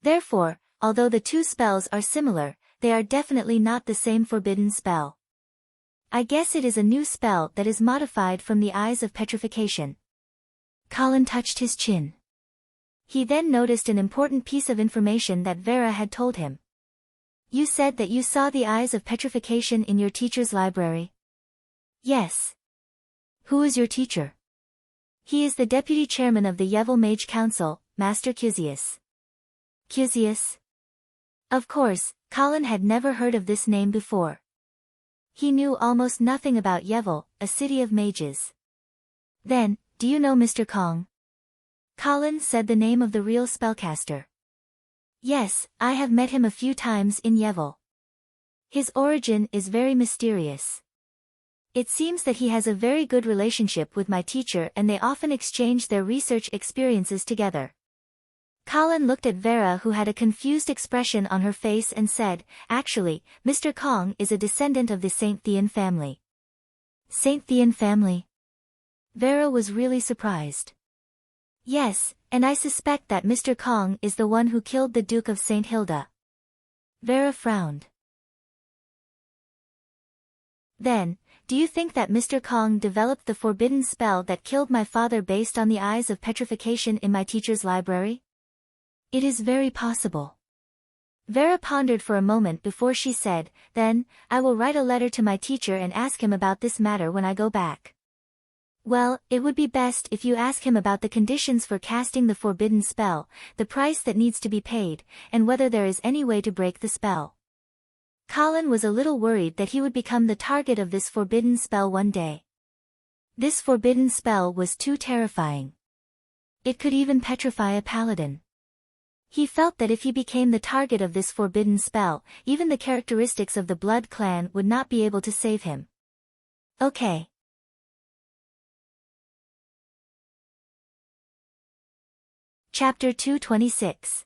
Therefore, although the two spells are similar, they are definitely not the same forbidden spell. I guess it is a new spell that is modified from the Eyes of Petrification. Colin touched his chin. He then noticed an important piece of information that Vera had told him. You said that you saw the Eyes of Petrification in your teacher's library? Yes. Who is your teacher? He is the deputy chairman of the Yevil Mage Council, Master Cusius. Cusius? Of course, Colin had never heard of this name before. He knew almost nothing about Yevil, a city of mages. Then, do you know Mr. Kong? Colin said the name of the real spellcaster. Yes, I have met him a few times in Yevil. His origin is very mysterious. It seems that he has a very good relationship with my teacher and they often exchange their research experiences together. Colin looked at Vera, who had a confused expression on her face, and said, actually, Mr. Kong is a descendant of the St. Thean family. St. Thean family? Vera was really surprised. Yes, and I suspect that Mr. Kong is the one who killed the Duke of St. Hilda. Vera frowned. Then, do you think that Mr. Kong developed the forbidden spell that killed my father based on the eyes of petrification in my teacher's library? It is very possible. Vera pondered for a moment before she said, then, I will write a letter to my teacher and ask him about this matter when I go back. Well, it would be best if you ask him about the conditions for casting the forbidden spell, the price that needs to be paid, and whether there is any way to break the spell. Colin was a little worried that he would become the target of this forbidden spell one day. This forbidden spell was too terrifying. It could even petrify a paladin. He felt that if he became the target of this forbidden spell, even the characteristics of the Blood Clan would not be able to save him. Okay. Chapter 226.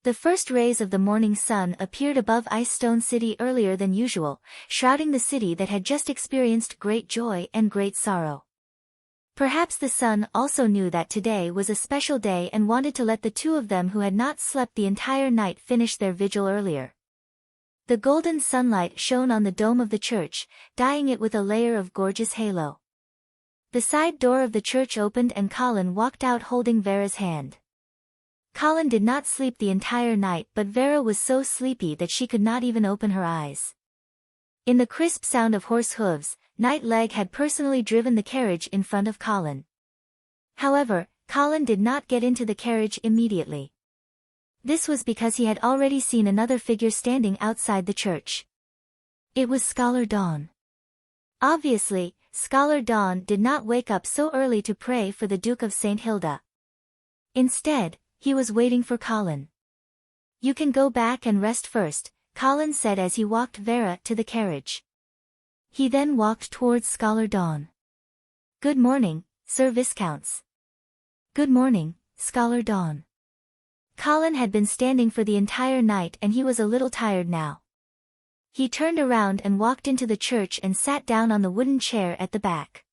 The first rays of the morning sun appeared above Ice Stone City earlier than usual, shrouding the city that had just experienced great joy and great sorrow. Perhaps the sun also knew that today was a special day and wanted to let the two of them who had not slept the entire night finish their vigil earlier. The golden sunlight shone on the dome of the church, dyeing it with a layer of gorgeous halo. The side door of the church opened and Colin walked out holding Vera's hand. Colin did not sleep the entire night, but Vera was so sleepy that she could not even open her eyes. In the crisp sound of horse hooves, Night Leg had personally driven the carriage in front of Colin. However, Colin did not get into the carriage immediately. This was because he had already seen another figure standing outside the church. It was Scholar Dawn. Obviously, Scholar Dawn did not wake up so early to pray for the Duke of St. Hilda. Instead, he was waiting for Colin. You can go back and rest first, Colin said as he walked Vera to the carriage. He then walked towards Scholar Dawn. Good morning, Sir Viscounts. Good morning, Scholar Dawn. Colin had been standing for the entire night and he was a little tired now. He turned around and walked into the church and sat down on the wooden chair at the back.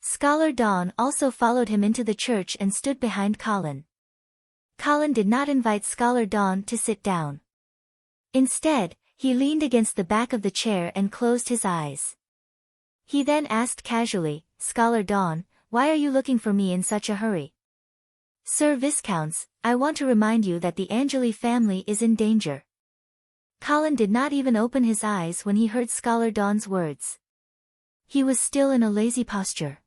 Scholar Dawn also followed him into the church and stood behind Colin. Colin did not invite Scholar Dawn to sit down. Instead, he leaned against the back of the chair and closed his eyes. He then asked casually, Scholar Dawn, why are you looking for me in such a hurry? Sir Viscounts, I want to remind you that the Angeli family is in danger. Colin did not even open his eyes when he heard Scholar Dawn's words. He was still in a lazy posture.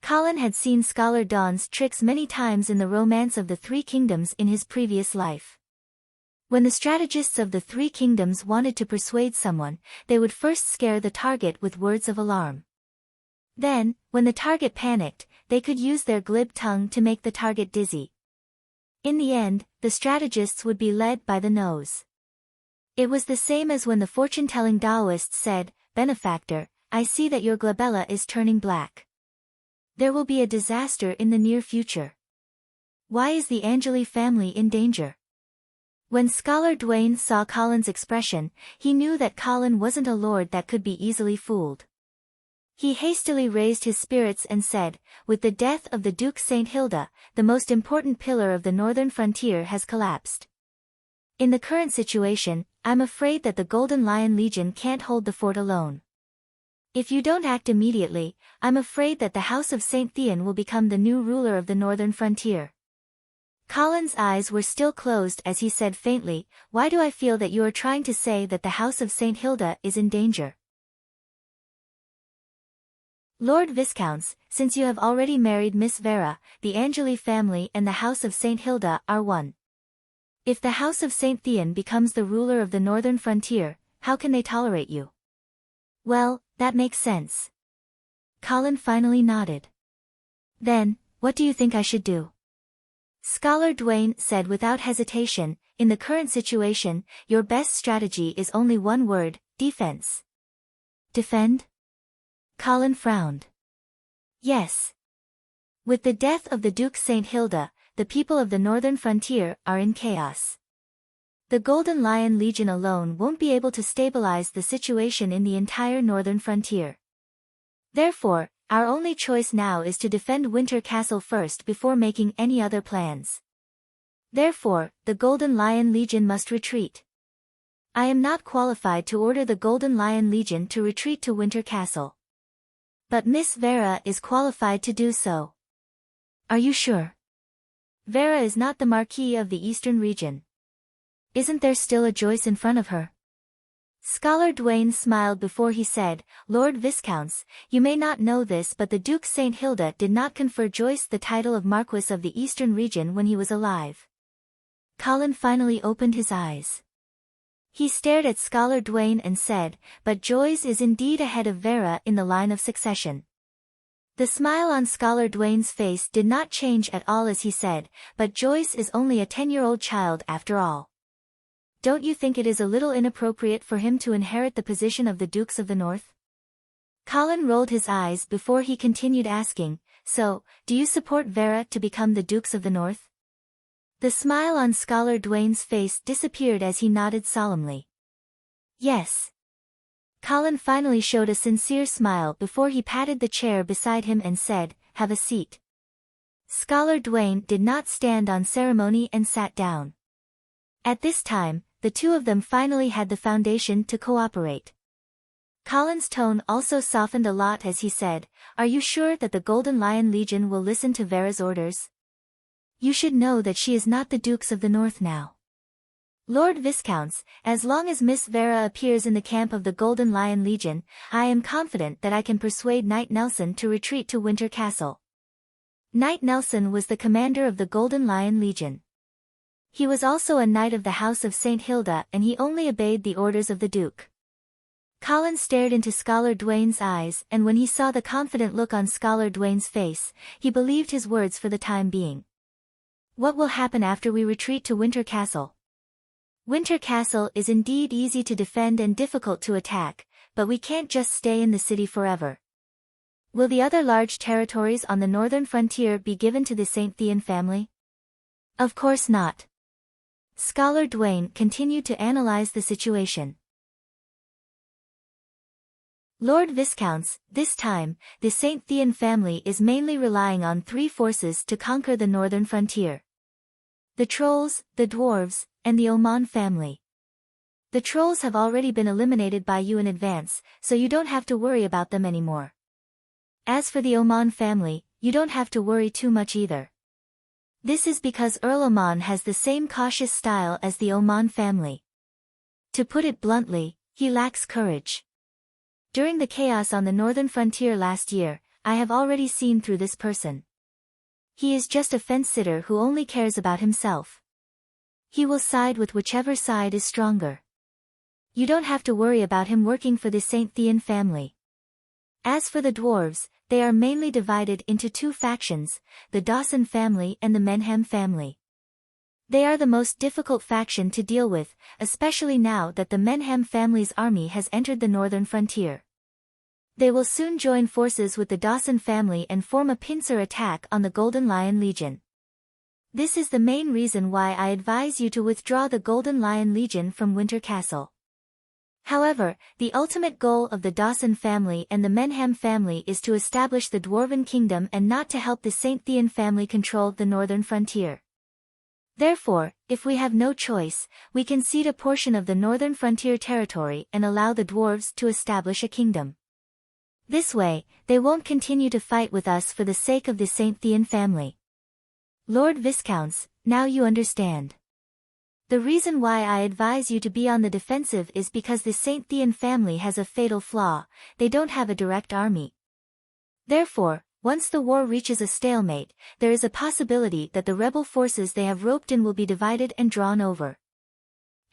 Colin had seen Scholar Dawn's tricks many times in the Romance of the Three Kingdoms in his previous life. When the strategists of the Three Kingdoms wanted to persuade someone, they would first scare the target with words of alarm. Then, when the target panicked, they could use their glib tongue to make the target dizzy. In the end, the strategists would be led by the nose. It was the same as when the fortune-telling Taoist said, Benefactor, I see that your glabella is turning black. There will be a disaster in the near future. Why is the Angeli family in danger? When Scholar Dwayne saw Colin's expression, he knew that Colin wasn't a lord that could be easily fooled. He hastily raised his spirits and said, with the death of the Duke St. Hilda, the most important pillar of the northern frontier has collapsed. In the current situation, I'm afraid that the Golden Lion Legion can't hold the fort alone. If you don't act immediately, I'm afraid that the House of St. Thean will become the new ruler of the northern frontier. Colin's eyes were still closed as he said faintly, Why do I feel that you are trying to say that the House of St. Hilda is in danger? Lord Viscounts, since you have already married Miss Vera, the Angeli family and the House of St. Hilda are one. If the House of St. Theon becomes the ruler of the northern frontier, how can they tolerate you? Well, that makes sense. Colin finally nodded. Then, what do you think I should do? Scholar Dwayne said without hesitation, in the current situation, your best strategy is only one word, defense. Defend? Colin frowned. Yes. With the death of the Duke St. Hilda, the people of the northern frontier are in chaos. The Golden Lion Legion alone won't be able to stabilize the situation in the entire northern frontier. Therefore, our only choice now is to defend Winter Castle first before making any other plans. Therefore, the Golden Lion Legion must retreat. I am not qualified to order the Golden Lion Legion to retreat to Winter Castle. But Miss Vera is qualified to do so. Are you sure? Vera is not the Marquis of the Eastern region. Isn't there still a Joyce in front of her? Scholar Dwayne smiled before he said, Lord Viscounts, you may not know this but the Duke St. Hilda did not confer Joyce the title of Marquess of the Eastern region when he was alive. Colin finally opened his eyes. He stared at Scholar Dwayne and said, but Joyce is indeed ahead of Vera in the line of succession. The smile on Scholar Dwayne's face did not change at all as he said, but Joyce is only a 10-year-old child after all. Don't you think it is a little inappropriate for him to inherit the position of the Dukes of the North? Colin rolled his eyes before he continued asking, so, do you support Vera to become the Dukes of the North? The smile on Scholar Dwayne's face disappeared as he nodded solemnly. Yes. Colin finally showed a sincere smile before he patted the chair beside him and said, have a seat. Scholar Dwayne did not stand on ceremony and sat down. At this time, the two of them finally had the foundation to cooperate. Colin's tone also softened a lot as he said, are you sure that the Golden Lion Legion will listen to Vera's orders? You should know that she is not the Dukes of the North now. Lord Viscounts, as long as Miss Vera appears in the camp of the Golden Lion Legion, I am confident that I can persuade Knight Nelson to retreat to Winter Castle. Knight Nelson was the commander of the Golden Lion Legion. He was also a knight of the House of St. Hilda and he only obeyed the orders of the Duke. Colin stared into Scholar Dwayne's eyes and when he saw the confident look on Scholar Dwayne's face, he believed his words for the time being. What will happen after we retreat to Winter Castle? Winter Castle is indeed easy to defend and difficult to attack, but we can't just stay in the city forever. Will the other large territories on the northern frontier be given to the St. Theon family? Of course not. Scholar Dwayne continued to analyze the situation. Lord Viscounts, this time, the St. Theon family is mainly relying on three forces to conquer the northern frontier. The Trolls, the Dwarves, and the Oman family. The Trolls have already been eliminated by you in advance, so you don't have to worry about them anymore. As for the Oman family, you don't have to worry too much either. This is because Earl Oman has the same cautious style as the Oman family. To put it bluntly, he lacks courage. During the chaos on the northern frontier last year, I have already seen through this person. He is just a fence-sitter who only cares about himself. He will side with whichever side is stronger. You don't have to worry about him working for the St. Theon family. As for the Dwarves, they are mainly divided into two factions, the Dawson family and the Menham family. They are the most difficult faction to deal with, especially now that the Menham family's army has entered the northern frontier. They will soon join forces with the Dawson family and form a pincer attack on the Golden Lion Legion. This is the main reason why I advise you to withdraw the Golden Lion Legion from Winter Castle. However, the ultimate goal of the Dawson family and the Menham family is to establish the Dwarven Kingdom and not to help the St. Theon family control the northern frontier. Therefore, if we have no choice, we can cede a portion of the northern frontier territory and allow the dwarves to establish a kingdom. This way, they won't continue to fight with us for the sake of the St. Theon family. Lord Viscounts, now you understand. The reason why I advise you to be on the defensive is because the St. Theon family has a fatal flaw, they don't have a direct army. Therefore, once the war reaches a stalemate, there is a possibility that the rebel forces they have roped in will be divided and drawn over.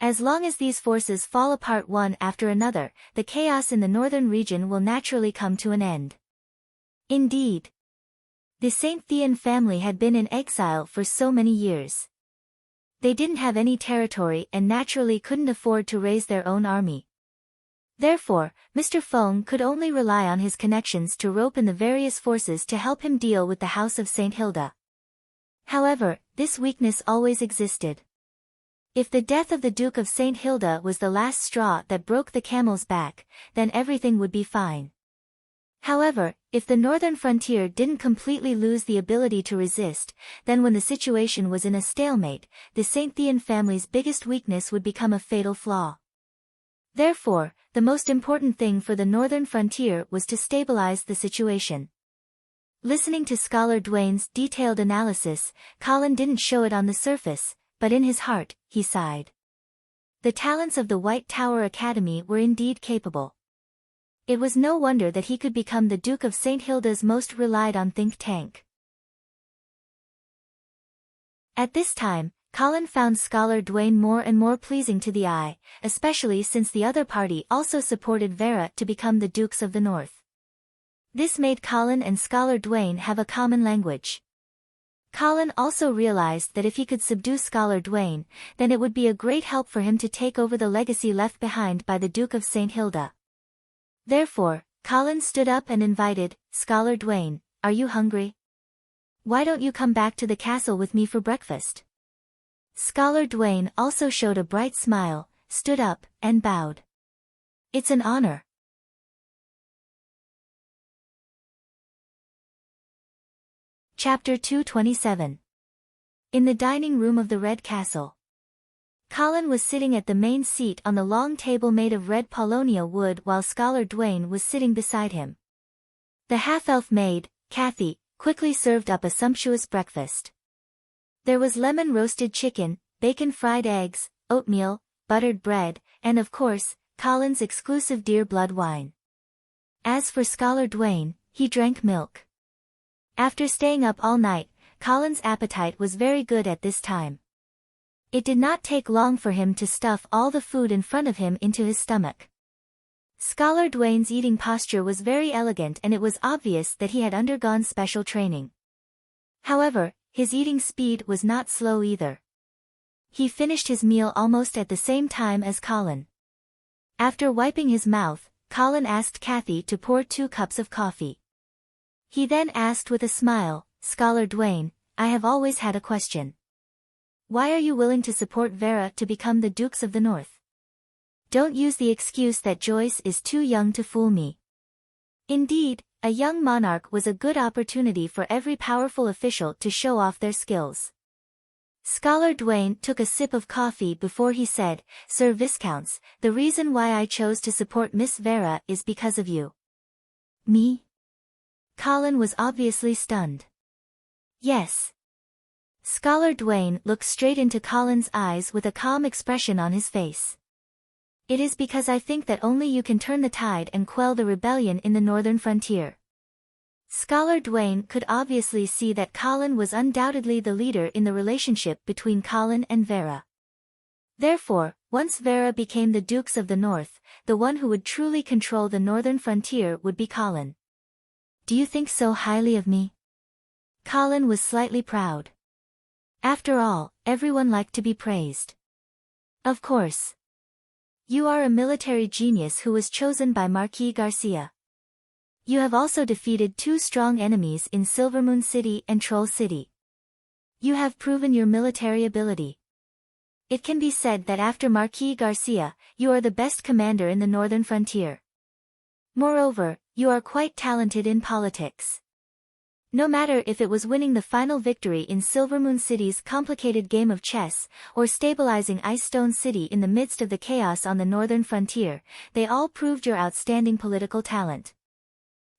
As long as these forces fall apart one after another, the chaos in the northern region will naturally come to an end. Indeed, the Saint Thean family had been in exile for so many years. They didn't have any territory and naturally couldn't afford to raise their own army. Therefore, Mr. Feng could only rely on his connections to rope in the various forces to help him deal with the House of St. Hilda. However, this weakness always existed. If the death of the Duke of St. Hilda was the last straw that broke the camel's back, then everything would be fine. However, if the northern frontier didn't completely lose the ability to resist, then when the situation was in a stalemate, the St. Thean family's biggest weakness would become a fatal flaw. Therefore, the most important thing for the northern frontier was to stabilize the situation. Listening to Scholar Dwayne's detailed analysis, Colin didn't show it on the surface, but in his heart, he sighed. The talents of the White Tower Academy were indeed capable. It was no wonder that he could become the Duke of St. Hilda's most relied-on think tank. At this time, Colin found Scholar Dwayne more and more pleasing to the eye, especially since the other party also supported Vera to become the Dukes of the North. This made Colin and Scholar Dwayne have a common language. Colin also realized that if he could subdue Scholar Dwayne, then it would be a great help for him to take over the legacy left behind by the Duke of St. Hilda. Therefore, Colin stood up and invited, "Scholar Dwayne, are you hungry? Why don't you come back to the castle with me for breakfast?" Scholar Dwayne also showed a bright smile, stood up, and bowed. "It's an honor." Chapter 227. In the dining room of the Red Castle. Colin was sitting at the main seat on the long table made of red paulownia wood while Scholar Dwayne was sitting beside him. The half-elf maid, Kathy, quickly served up a sumptuous breakfast. There was lemon-roasted chicken, bacon-fried eggs, oatmeal, buttered bread, and of course, Colin's exclusive deer blood wine. As for Scholar Dwayne, he drank milk. After staying up all night, Colin's appetite was very good at this time. It did not take long for him to stuff all the food in front of him into his stomach. Scholar Dwayne's eating posture was very elegant and it was obvious that he had undergone special training. However, his eating speed was not slow either. He finished his meal almost at the same time as Colin. After wiping his mouth, Colin asked Kathy to pour 2 cups of coffee. He then asked with a smile, "Scholar Dwayne, I have always had a question. Why are you willing to support Vera to become the Dukes of the North? Don't use the excuse that Joyce is too young to fool me." Indeed, a young monarch was a good opportunity for every powerful official to show off their skills. Scholar Dwayne took a sip of coffee before he said, "Sir Viscounts, the reason why I chose to support Miss Vera is because of you." "Me?" Colin was obviously stunned. "Yes." Scholar Dwayne looked straight into Colin's eyes with a calm expression on his face. "It is because I think that only you can turn the tide and quell the rebellion in the northern frontier." Scholar Dwayne could obviously see that Colin was undoubtedly the leader in the relationship between Colin and Vera. Therefore, once Vera became the Dukes of the North, the one who would truly control the northern frontier would be Colin. "Do you think so highly of me?" Colin was slightly proud. After all, everyone liked to be praised. "Of course. You are a military genius who was chosen by Marquis Garcia. You have also defeated 2 strong enemies in Silvermoon City and Troll City. You have proven your military ability. It can be said that after Marquis Garcia, you are the best commander in the northern frontier. Moreover, you are quite talented in politics. No matter if it was winning the final victory in Silvermoon City's complicated game of chess, or stabilizing Icestone City in the midst of the chaos on the northern frontier, they all proved your outstanding political talent.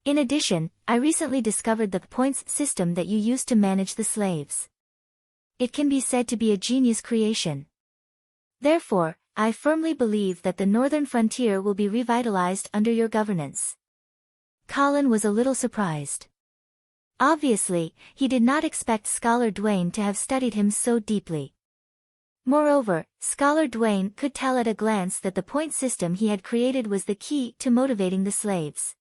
In addition, I recently discovered the points system that you used to manage the slaves. It can be said to be a genius creation. Therefore, I firmly believe that the northern frontier will be revitalized under your governance." Colin was a little surprised. Obviously, he did not expect Scholar Duane to have studied him so deeply. Moreover, Scholar Duane could tell at a glance that the point system he had created was the key to motivating the slaves.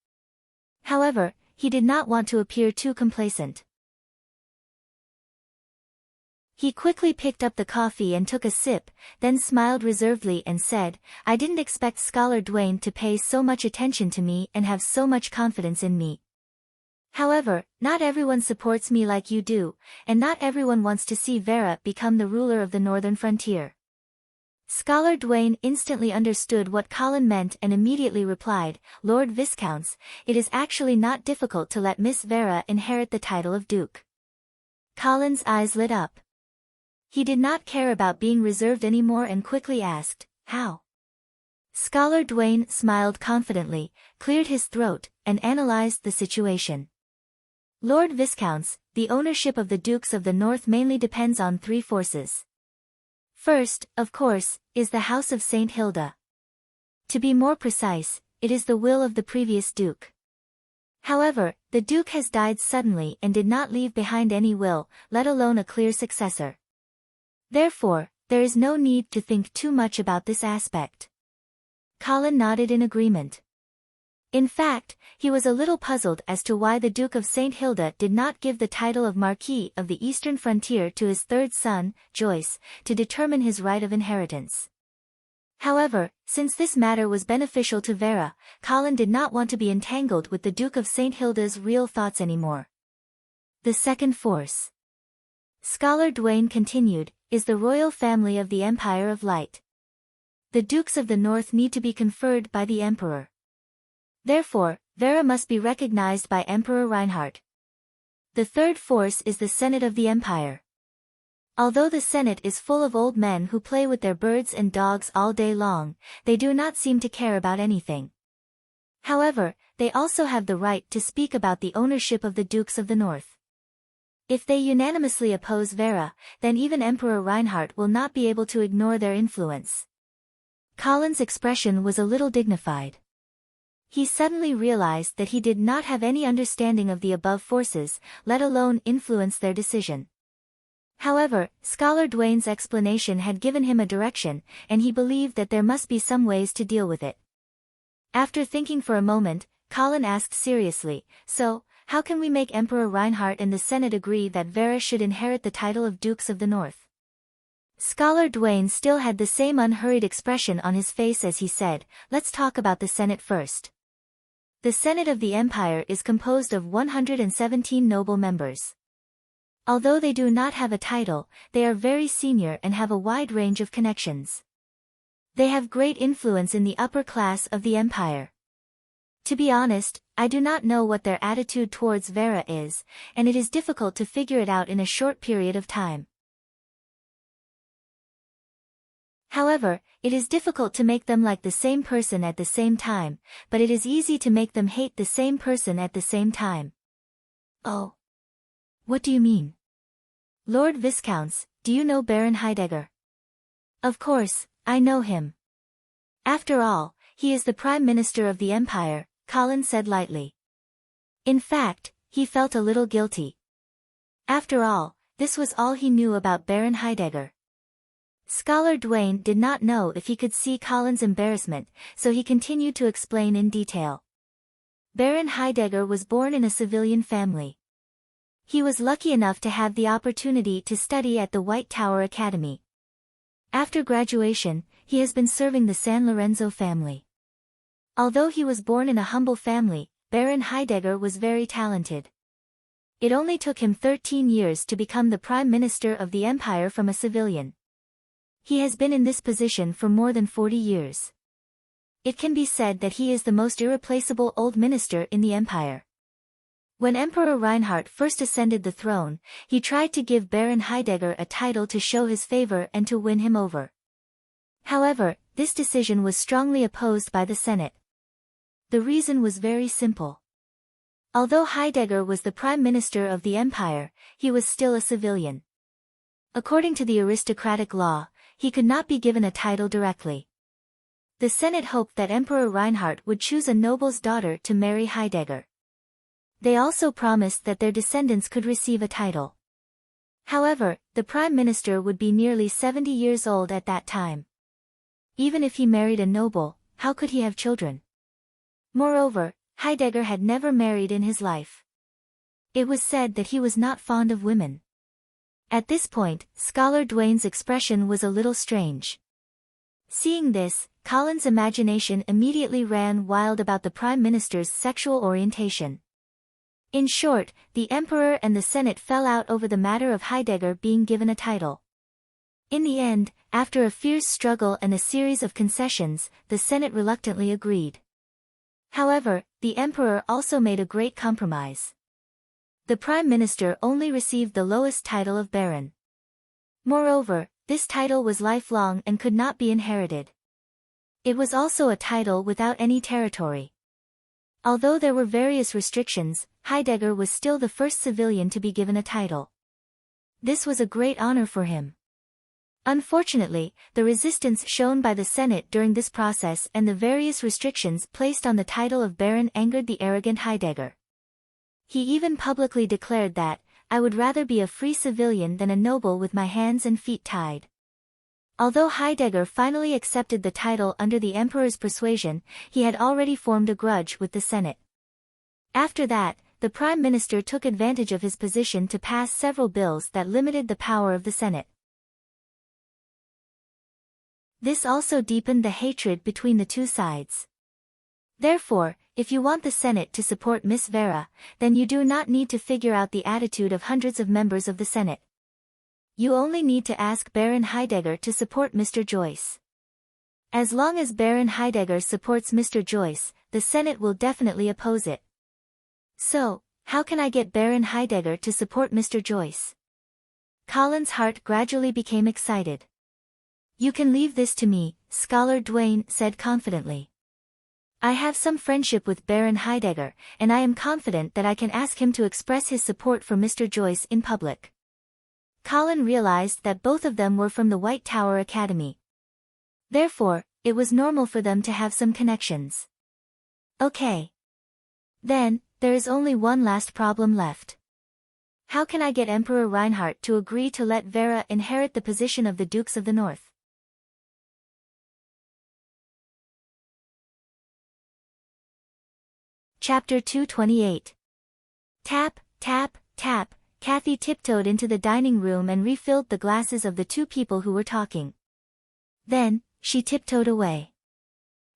However, he did not want to appear too complacent. He quickly picked up the coffee and took a sip, then smiled reservedly and said, "I didn't expect Scholar Duane to pay so much attention to me and have so much confidence in me. However, not everyone supports me like you do, and not everyone wants to see Vera become the ruler of the northern frontier." Scholar Duane instantly understood what Colin meant and immediately replied, "Lord Viscounts, it is actually not difficult to let Miss Vera inherit the title of Duke." Colin's eyes lit up. He did not care about being reserved anymore and quickly asked, "How?" Scholar Duane smiled confidently, cleared his throat, and analyzed the situation. "Lord Viscounts, the ownership of the Dukes of the North mainly depends on three forces. First, of course, is the House of St. Hilda. To be more precise, it is the will of the previous Duke. However, the Duke has died suddenly and did not leave behind any will, let alone a clear successor. Therefore, there is no need to think too much about this aspect." Colin nodded in agreement. In fact, he was a little puzzled as to why the Duke of St. Hilda did not give the title of Marquis of the Eastern Frontier to his third son, Joyce, to determine his right of inheritance. However, since this matter was beneficial to Vera, Colin did not want to be entangled with the Duke of St. Hilda's real thoughts anymore. "The second force," Scholar Duane continued, "is the royal family of the Empire of Light. The Dukes of the North need to be conferred by the Emperor. Therefore, Vera must be recognized by Emperor Reinhardt. The third force is the Senate of the Empire. Although the Senate is full of old men who play with their birds and dogs all day long, they do not seem to care about anything. However, they also have the right to speak about the ownership of the Dukes of the North. If they unanimously oppose Vera, then even Emperor Reinhardt will not be able to ignore their influence." Colin's expression was a little dignified. He suddenly realized that he did not have any understanding of the above forces, let alone influence their decision. However, Scholar Duane's explanation had given him a direction, and he believed that there must be some ways to deal with it. After thinking for a moment, Colin asked seriously, "So, how can we make Emperor Reinhardt and the Senate agree that Vera should inherit the title of Dukes of the North?" Scholar Duane still had the same unhurried expression on his face as he said, "Let's talk about the Senate first. The Senate of the Empire is composed of 117 noble members. Although they do not have a title, they are very senior and have a wide range of connections. They have great influence in the upper class of the Empire. To be honest, I do not know what their attitude towards Vera is, and it is difficult to figure it out in a short period of time. However, it is difficult to make them like the same person at the same time, but it is easy to make them hate the same person at the same time." "Oh. What do you mean?" "Lord Viscounts, do you know Baron Heidegger?" "Of course, I know him. After all, he is the Prime Minister of the Empire," Colin said lightly. In fact, he felt a little guilty. After all, this was all he knew about Baron Heidegger. Scholar Duane did not know if he could see Colin's embarrassment, so he continued to explain in detail. Baron Heidegger was born in a civilian family. He was lucky enough to have the opportunity to study at the White Tower Academy. After graduation, he has been serving the San Lorenzo family. Although he was born in a humble family, Baron Heidegger was very talented. It only took him 13 years to become the Prime Minister of the Empire from a civilian. He has been in this position for more than 40 years. It can be said that he is the most irreplaceable old minister in the Empire. When Emperor Reinhardt first ascended the throne, he tried to give Baron Heidegger a title to show his favor and to win him over. However, this decision was strongly opposed by the Senate. The reason was very simple. Although Heidegger was the Prime Minister of the Empire, he was still a civilian. According to the aristocratic law, he could not be given a title directly. The Senate hoped that Emperor Reinhardt would choose a noble's daughter to marry Heidegger. They also promised that their descendants could receive a title. However, the Prime Minister would be nearly 70 years old at that time. Even if he married a noble, how could he have children? Moreover, Heidegger had never married in his life. It was said that he was not fond of women. At this point, Scholar Duane's expression was a little strange. Seeing this, Colin's imagination immediately ran wild about the Prime Minister's sexual orientation. In short, the Emperor and the Senate fell out over the matter of Heidegger being given a title. In the end, after a fierce struggle and a series of concessions, the Senate reluctantly agreed. However, the Emperor also made a great compromise. The Prime Minister only received the lowest title of Baron. Moreover, this title was lifelong and could not be inherited. It was also a title without any territory. Although there were various restrictions, Heidegger was still the first civilian to be given a title. This was a great honor for him. Unfortunately, the resistance shown by the Senate during this process and the various restrictions placed on the title of Baron angered the arrogant Heidegger. He even publicly declared that, "I would rather be a free civilian than a noble with my hands and feet tied." Although Heidegger finally accepted the title under the emperor's persuasion, he had already formed a grudge with the Senate. After that, the Prime Minister took advantage of his position to pass several bills that limited the power of the Senate. This also deepened the hatred between the two sides. Therefore, if you want the Senate to support Miss Vera, then you do not need to figure out the attitude of hundreds of members of the Senate. You only need to ask Baron Heidegger to support Mr. Joyce. As long as Baron Heidegger supports Mr. Joyce, the Senate will definitely oppose it. So, how can I get Baron Heidegger to support Mr. Joyce? Colin's heart gradually became excited. "You can leave this to me," Scholar Duane said confidently. "I have some friendship with Baron Heidegger, and I am confident that I can ask him to express his support for Mr. Joyce in public." Colin realized that both of them were from the White Tower Academy. Therefore, it was normal for them to have some connections. Okay. Then, there is only one last problem left. How can I get Emperor Reinhardt to agree to let Vera inherit the position of the Dukes of the North? Chapter 228. Tap, tap, tap, Kathy tiptoed into the dining room and refilled the glasses of the two people who were talking. Then, she tiptoed away.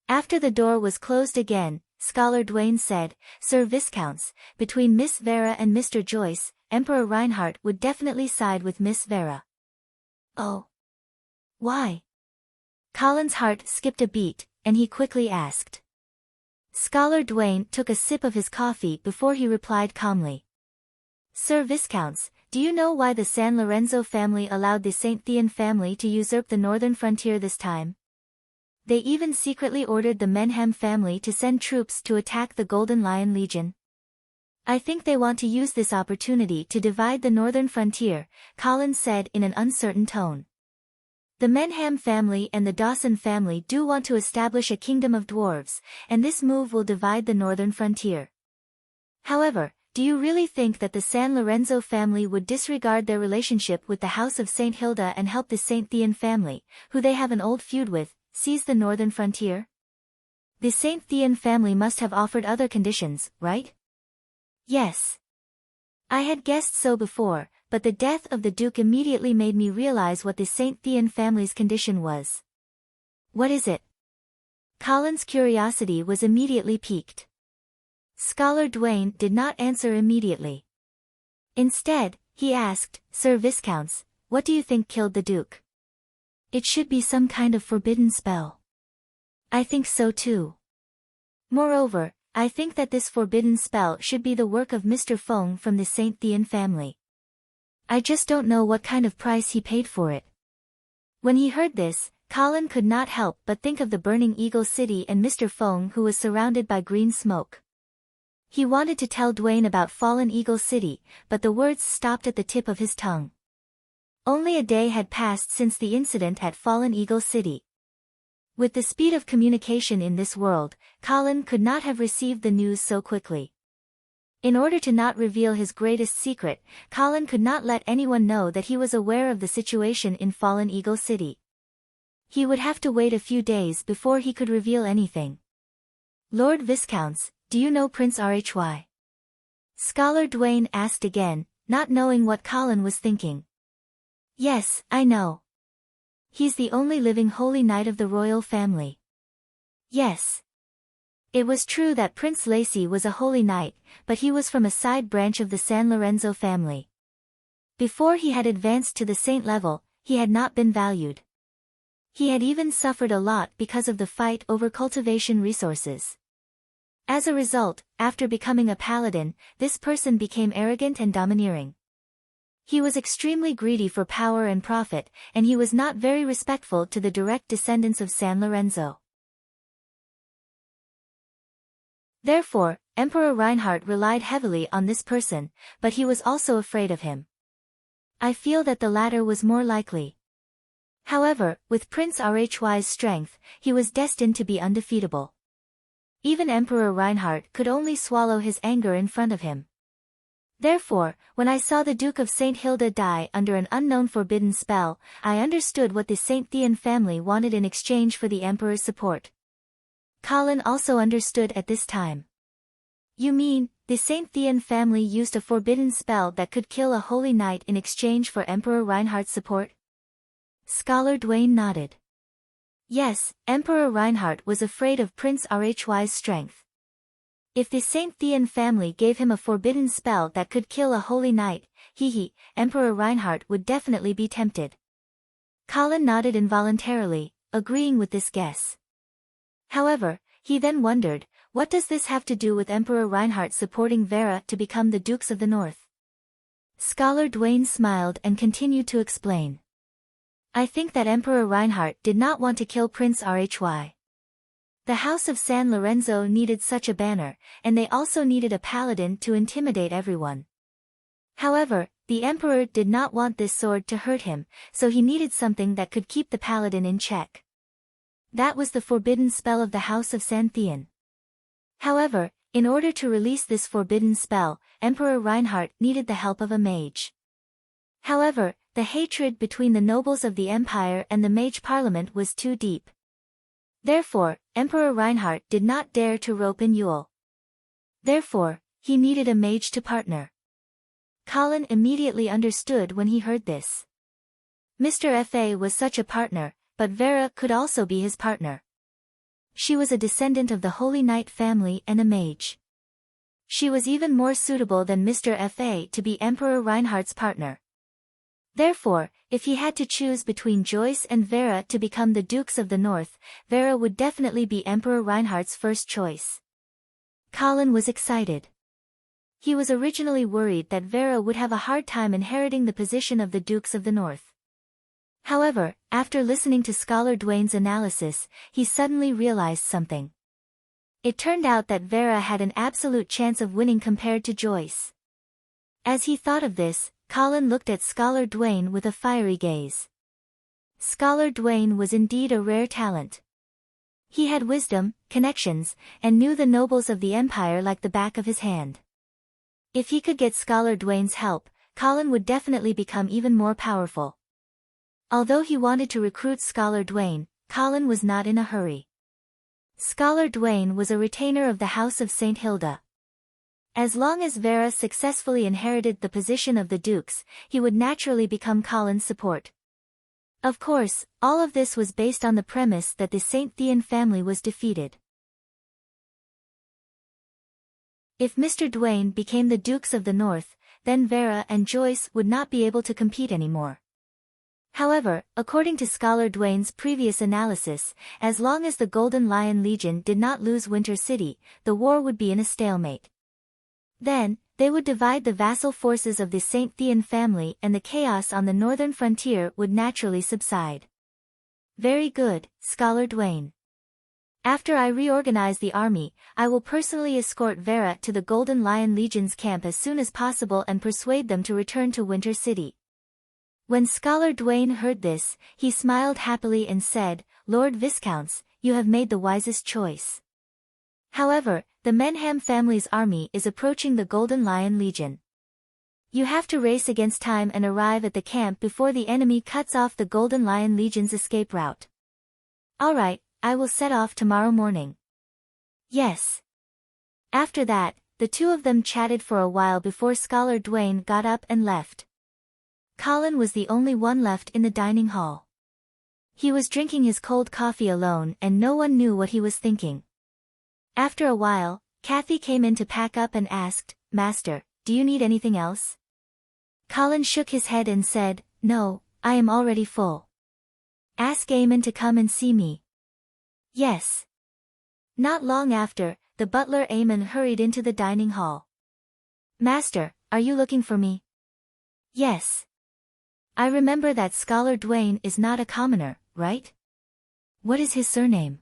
After the door was closed again, Scholar Duane said, "Sir Viscounts, between Miss Vera and Mr. Joyce, Emperor Reinhardt would definitely side with Miss Vera." "Oh. Why?" Colin's heart skipped a beat, and he quickly asked. Scholar Duane took a sip of his coffee before he replied calmly. "Sir Viscounts, do you know why the San Lorenzo family allowed the St. Thean family to usurp the northern frontier this time? They even secretly ordered the Menhem family to send troops to attack the Golden Lion Legion. I think they want to use this opportunity to divide the northern frontier," Colin said in an uncertain tone. "The Menhem family and the Dawson family do want to establish a kingdom of dwarves, and this move will divide the northern frontier. However, do you really think that the San Lorenzo family would disregard their relationship with the House of St. Hilda and help the St. Thean family, who they have an old feud with, seize the northern frontier? The St. Thean family must have offered other conditions, right?" "Yes. I had guessed so before, but the death of the Duke immediately made me realize what the St. Thean family's condition was." "What is it?" Colin's curiosity was immediately piqued. Scholar Duane did not answer immediately. Instead, he asked, "Sir Viscounts, what do you think killed the Duke?" "It should be some kind of forbidden spell." "I think so too. Moreover, I think that this forbidden spell should be the work of Mr. Feng from the St. Thean family. I just don't know what kind of price he paid for it." When he heard this, Colin could not help but think of the burning Eagle City and Mr. Feng who was surrounded by green smoke. He wanted to tell Duane about Fallen Eagle City, but the words stopped at the tip of his tongue. Only a day had passed since the incident at Fallen Eagle City. With the speed of communication in this world, Colin could not have received the news so quickly. In order to not reveal his greatest secret, Colin could not let anyone know that he was aware of the situation in Fallen Eagle City. He would have to wait a few days before he could reveal anything. Lord Viscounts, do you know Prince Rhy? Scholar Dwayne asked again, not knowing what Colin was thinking. Yes, I know. He's the only living holy knight of the royal family. Yes. It was true that Prince Lacy was a holy knight, but he was from a side branch of the San Lorenzo family. Before he had advanced to the saint level, he had not been valued. He had even suffered a lot because of the fight over cultivation resources. As a result, after becoming a paladin, this person became arrogant and domineering. He was extremely greedy for power and profit, and he was not very respectful to the direct descendants of San Lorenzo. Therefore, Emperor Reinhardt relied heavily on this person, but he was also afraid of him. I feel that the latter was more likely. However, with Prince Rhy's strength, he was destined to be undefeatable. Even Emperor Reinhardt could only swallow his anger in front of him. Therefore, when I saw the Duke of St. Hilda die under an unknown forbidden spell, I understood what the St. Thean family wanted in exchange for the Emperor's support. Colin also understood at this time. You mean, the St. Thean family used a forbidden spell that could kill a holy knight in exchange for Emperor Reinhardt's support? Scholar Dwayne nodded. Yes, Emperor Reinhardt was afraid of Prince Rhy's strength. If the St. Thean family gave him a forbidden spell that could kill a holy knight, Emperor Reinhardt would definitely be tempted. Colin nodded involuntarily, agreeing with this guess. However, he then wondered, what does this have to do with Emperor Reinhardt supporting Vera to become the Dukes of the North? Scholar Dwayne smiled and continued to explain. I think that Emperor Reinhardt did not want to kill Prince Rhy. The House of San Lorenzo needed such a banner, and they also needed a paladin to intimidate everyone. However, the Emperor did not want this sword to hurt him, so he needed something that could keep the paladin in check. That was the forbidden spell of the House of San Thean. However, in order to release this forbidden spell, Emperor Reinhardt needed the help of a mage. However, the hatred between the nobles of the empire and the mage parliament was too deep. Therefore, Emperor Reinhardt did not dare to rope in Yule. Therefore, he needed a mage to partner. Colin immediately understood when he heard this. Mr. Fa was such a partner, but Vera could also be his partner. She was a descendant of the Holy Knight family and a mage. She was even more suitable than Mr. Fa to be Emperor Reinhardt's partner. Therefore, if he had to choose between Joyce and Vera to become the Dukes of the North, Vera would definitely be Emperor Reinhardt's first choice. Colin was excited. He was originally worried that Vera would have a hard time inheriting the position of the Dukes of the North. However, after listening to Scholar Dwayne's analysis, he suddenly realized something. It turned out that Vera had an absolute chance of winning compared to Joyce. As he thought of this, Colin looked at Scholar Dwayne with a fiery gaze. Scholar Dwayne was indeed a rare talent. He had wisdom, connections, and knew the nobles of the empire like the back of his hand. If he could get Scholar Dwayne's help, Colin would definitely become even more powerful. Although he wanted to recruit Scholar Dwayne, Colin was not in a hurry. Scholar Dwayne was a retainer of the House of St. Hilda. As long as Vera successfully inherited the position of the Dukes, he would naturally become Colin's support. Of course, all of this was based on the premise that the St. Thean family was defeated. If Mr. Dwayne became the Dukes of the North, then Vera and Joyce would not be able to compete anymore. However, according to Scholar Dwayne's previous analysis, as long as the Golden Lion Legion did not lose Winter City, the war would be in a stalemate. Then, they would divide the vassal forces of the St. Thean family and the chaos on the northern frontier would naturally subside. Very good, Scholar Dwayne. After I reorganize the army, I will personally escort Vera to the Golden Lion Legion's camp as soon as possible and persuade them to return to Winter City. When Scholar Dwayne heard this, he smiled happily and said, Lord Viscounts, you have made the wisest choice. However, the Menham family's army is approaching the Golden Lion Legion. You have to race against time and arrive at the camp before the enemy cuts off the Golden Lion Legion's escape route. Alright, I will set off tomorrow morning. Yes. After that, the two of them chatted for a while before Scholar Dwayne got up and left. Colin was the only one left in the dining hall. He was drinking his cold coffee alone and no one knew what he was thinking. After a while, Kathy came in to pack up and asked, "Master, do you need anything else?" Colin shook his head and said, "No, I am already full. Ask Eamon to come and see me." Yes. Not long after, the butler Eamon hurried into the dining hall. "Master, are you looking for me?" "Yes. I remember that Scholar Dwayne is not a commoner, right? What is his surname?"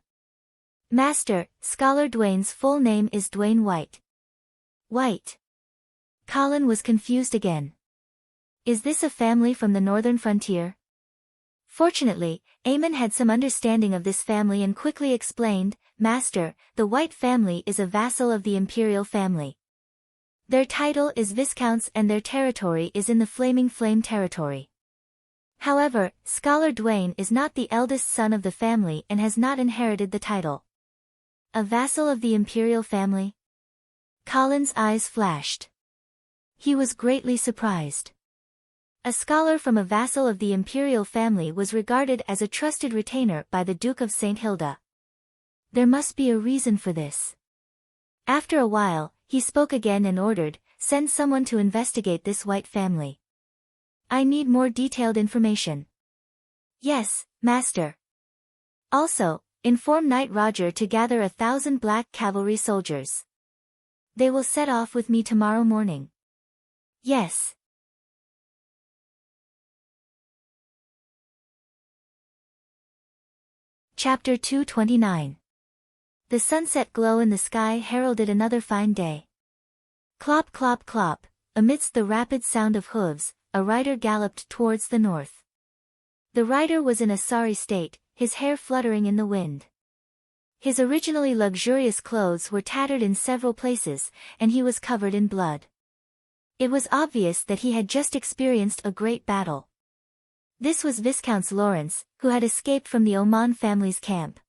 "Master, Scholar Dwayne's full name is Dwayne White." "White?" Colin was confused again. Is this a family from the northern frontier? Fortunately, Eamon had some understanding of this family and quickly explained, "Master, the White family is a vassal of the imperial family. Their title is Viscounts and their territory is in the Flaming Flame territory. However, Scholar Dwayne is not the eldest son of the family and has not inherited the title." A vassal of the imperial family? Colin's eyes flashed. He was greatly surprised. A scholar from a vassal of the imperial family was regarded as a trusted retainer by the Duke of St. Hilda. There must be a reason for this. After a while, he spoke again and ordered, "Send someone to investigate this White family. I need more detailed information." "Yes, Master. Also, inform Knight Roger to gather 1,000 black cavalry soldiers. They will set off with me tomorrow morning." "Yes." Chapter 229. The sunset glow in the sky heralded another fine day. Clop clop clop, amidst the rapid sound of hooves, a rider galloped towards the north. The rider was in a sorry state, his hair fluttering in the wind. His originally luxurious clothes were tattered in several places, and he was covered in blood. It was obvious that he had just experienced a great battle. This was Viscount Lawrence, who had escaped from the Oman family's camp.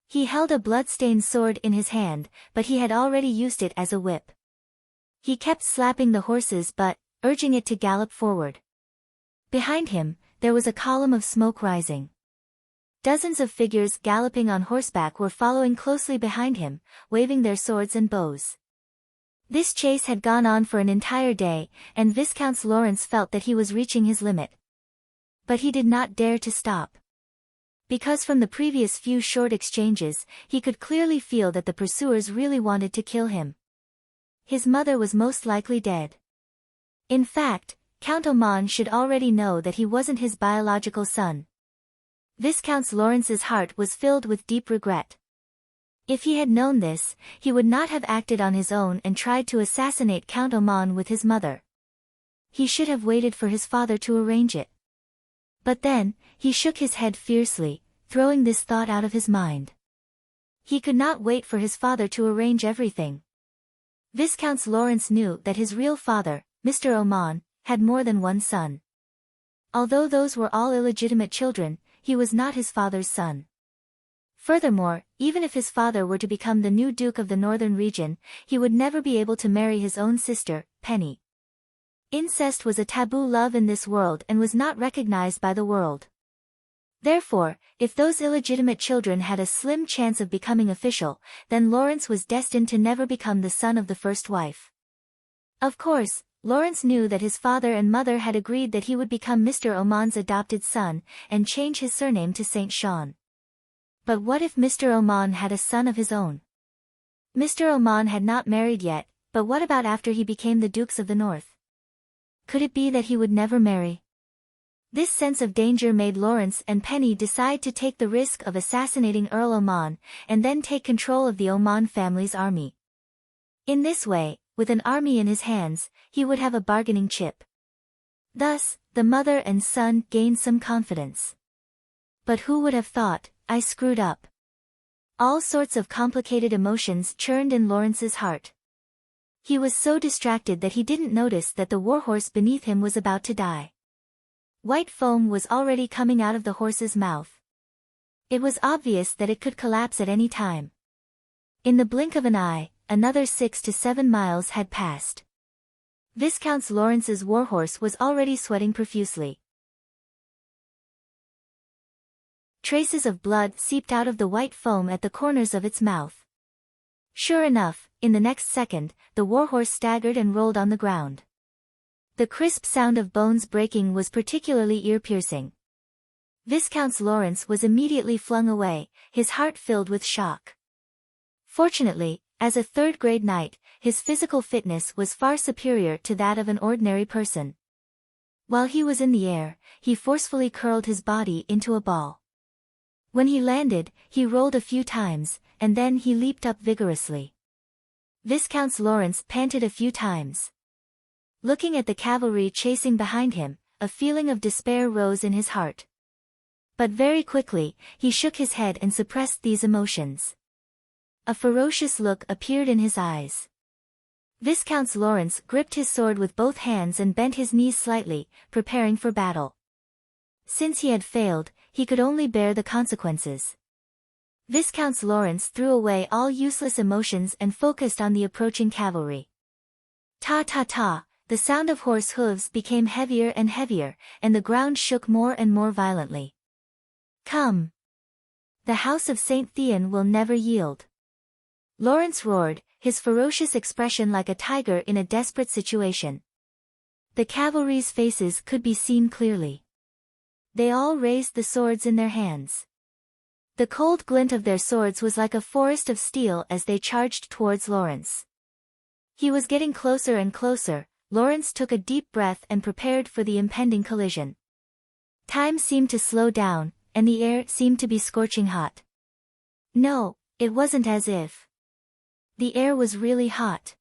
He held a blood-stained sword in his hand, but he had already used it as a whip. He kept slapping the horse's butt, urging it to gallop forward. Behind him, there was a column of smoke rising. Dozens of figures galloping on horseback were following closely behind him, waving their swords and bows. This chase had gone on for an entire day, and Viscount Lawrence felt that he was reaching his limit. But he did not dare to stop. Because from the previous few short exchanges, he could clearly feel that the pursuers really wanted to kill him. His mother was most likely dead. In fact, Count Oman should already know that he wasn't his biological son. Viscount Lawrence's heart was filled with deep regret. If he had known this, he would not have acted on his own and tried to assassinate Count Oman with his mother. He should have waited for his father to arrange it. But then, he shook his head fiercely, throwing this thought out of his mind. He could not wait for his father to arrange everything. Viscount Lawrence knew that his real father, Mr. Oman, had more than one son. Although those were all illegitimate children, he was not his father's son. Furthermore, even if his father were to become the new Duke of the Northern region, he would never be able to marry his own sister, Penny. Incest was a taboo love in this world and was not recognized by the world. Therefore, if those illegitimate children had a slim chance of becoming official, then Lawrence was destined to never become the son of the first wife. Of course, Lawrence knew that his father and mother had agreed that he would become Mr. Oman's adopted son, and change his surname to St. Sean. But what if Mr. Oman had a son of his own? Mr. Oman had not married yet, but what about after he became the Dukes of the North? Could it be that he would never marry? This sense of danger made Lawrence and Penny decide to take the risk of assassinating Earl Oman, and then take control of the Oman family's army. In this way, with an army in his hands, he would have a bargaining chip. Thus, the mother and son gained some confidence. But who would have thought, I screwed up. All sorts of complicated emotions churned in Lawrence's heart. He was so distracted that he didn't notice that the warhorse beneath him was about to die. White foam was already coming out of the horse's mouth. It was obvious that it could collapse at any time. In the blink of an eye, another 6 to 7 miles had passed. Viscount Lawrence's warhorse was already sweating profusely. Traces of blood seeped out of the white foam at the corners of its mouth. Sure enough, in the next second, the warhorse staggered and rolled on the ground. The crisp sound of bones breaking was particularly ear-piercing. Viscount Lawrence was immediately flung away, his heart filled with shock. Fortunately, as a third-grade knight, his physical fitness was far superior to that of an ordinary person. While he was in the air, he forcefully curled his body into a ball. When he landed, he rolled a few times, and then he leaped up vigorously. Viscount Lawrence panted a few times. Looking at the cavalry chasing behind him, a feeling of despair rose in his heart. But very quickly, he shook his head and suppressed these emotions. A ferocious look appeared in his eyes. Viscount Lawrence gripped his sword with both hands and bent his knees slightly, preparing for battle. Since he had failed, he could only bear the consequences. Viscount Lawrence threw away all useless emotions and focused on the approaching cavalry. Ta-ta-ta, the sound of horse hooves became heavier and heavier, and the ground shook more and more violently. Come! The House of St. Theon will never yield. Lawrence roared, his ferocious expression like a tiger in a desperate situation. The cavalry's faces could be seen clearly. They all raised the swords in their hands. The cold glint of their swords was like a forest of steel as they charged towards Lawrence. He was getting closer and closer. Lawrence took a deep breath and prepared for the impending collision. Time seemed to slow down, and the air seemed to be scorching hot. No, it wasn't as if. The air was really hot.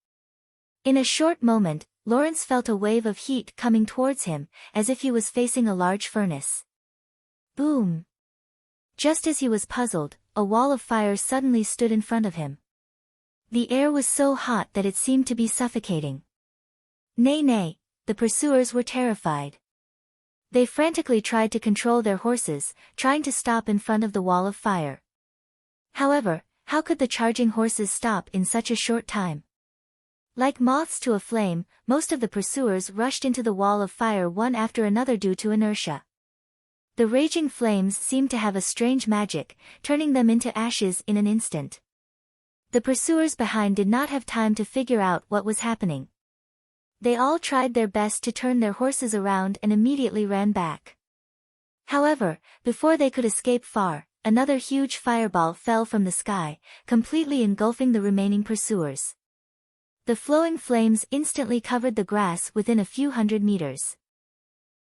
In a short moment, Lawrence felt a wave of heat coming towards him, as if he was facing a large furnace. Boom! Just as he was puzzled, a wall of fire suddenly stood in front of him. The air was so hot that it seemed to be suffocating. Nay, the pursuers were terrified. They frantically tried to control their horses, trying to stop in front of the wall of fire. However, how could the charging horses stop in such a short time? Like moths to a flame, most of the pursuers rushed into the wall of fire one after another due to inertia. The raging flames seemed to have a strange magic, turning them into ashes in an instant. The pursuers behind did not have time to figure out what was happening. They all tried their best to turn their horses around and immediately ran back. However, before they could escape far, another huge fireball fell from the sky, completely engulfing the remaining pursuers. The flowing flames instantly covered the grass within a few hundred meters.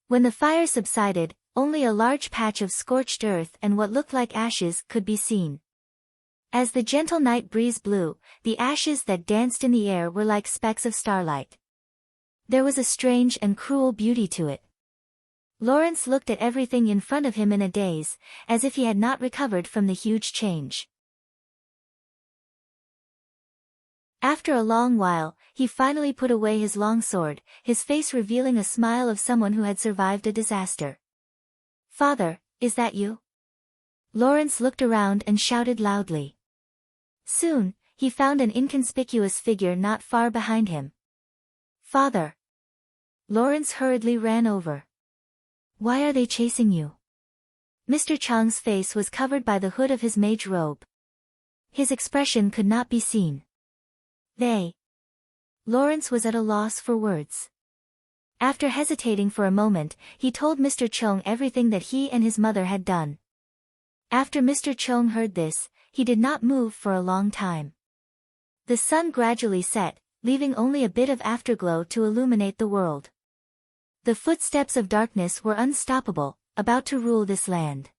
When the fire subsided, only a large patch of scorched earth and what looked like ashes could be seen. As the gentle night breeze blew, the ashes that danced in the air were like specks of starlight. There was a strange and cruel beauty to it. Lawrence looked at everything in front of him in a daze, as if he had not recovered from the huge change. After a long while, he finally put away his long sword, his face revealing a smile of someone who had survived a disaster. "Father, is that you?" Lawrence looked around and shouted loudly. Soon, he found an inconspicuous figure not far behind him. "Father!" Lawrence hurriedly ran over. "Why are they chasing you?" Mr. Chang's face was covered by the hood of his mage robe. His expression could not be seen. "They..." Lawrence was at a loss for words. After hesitating for a moment, he told Mr. Chang everything that he and his mother had done. After Mr. Chang heard this, he did not move for a long time. The sun gradually set, leaving only a bit of afterglow to illuminate the world. The footsteps of darkness were unstoppable, about to rule this land.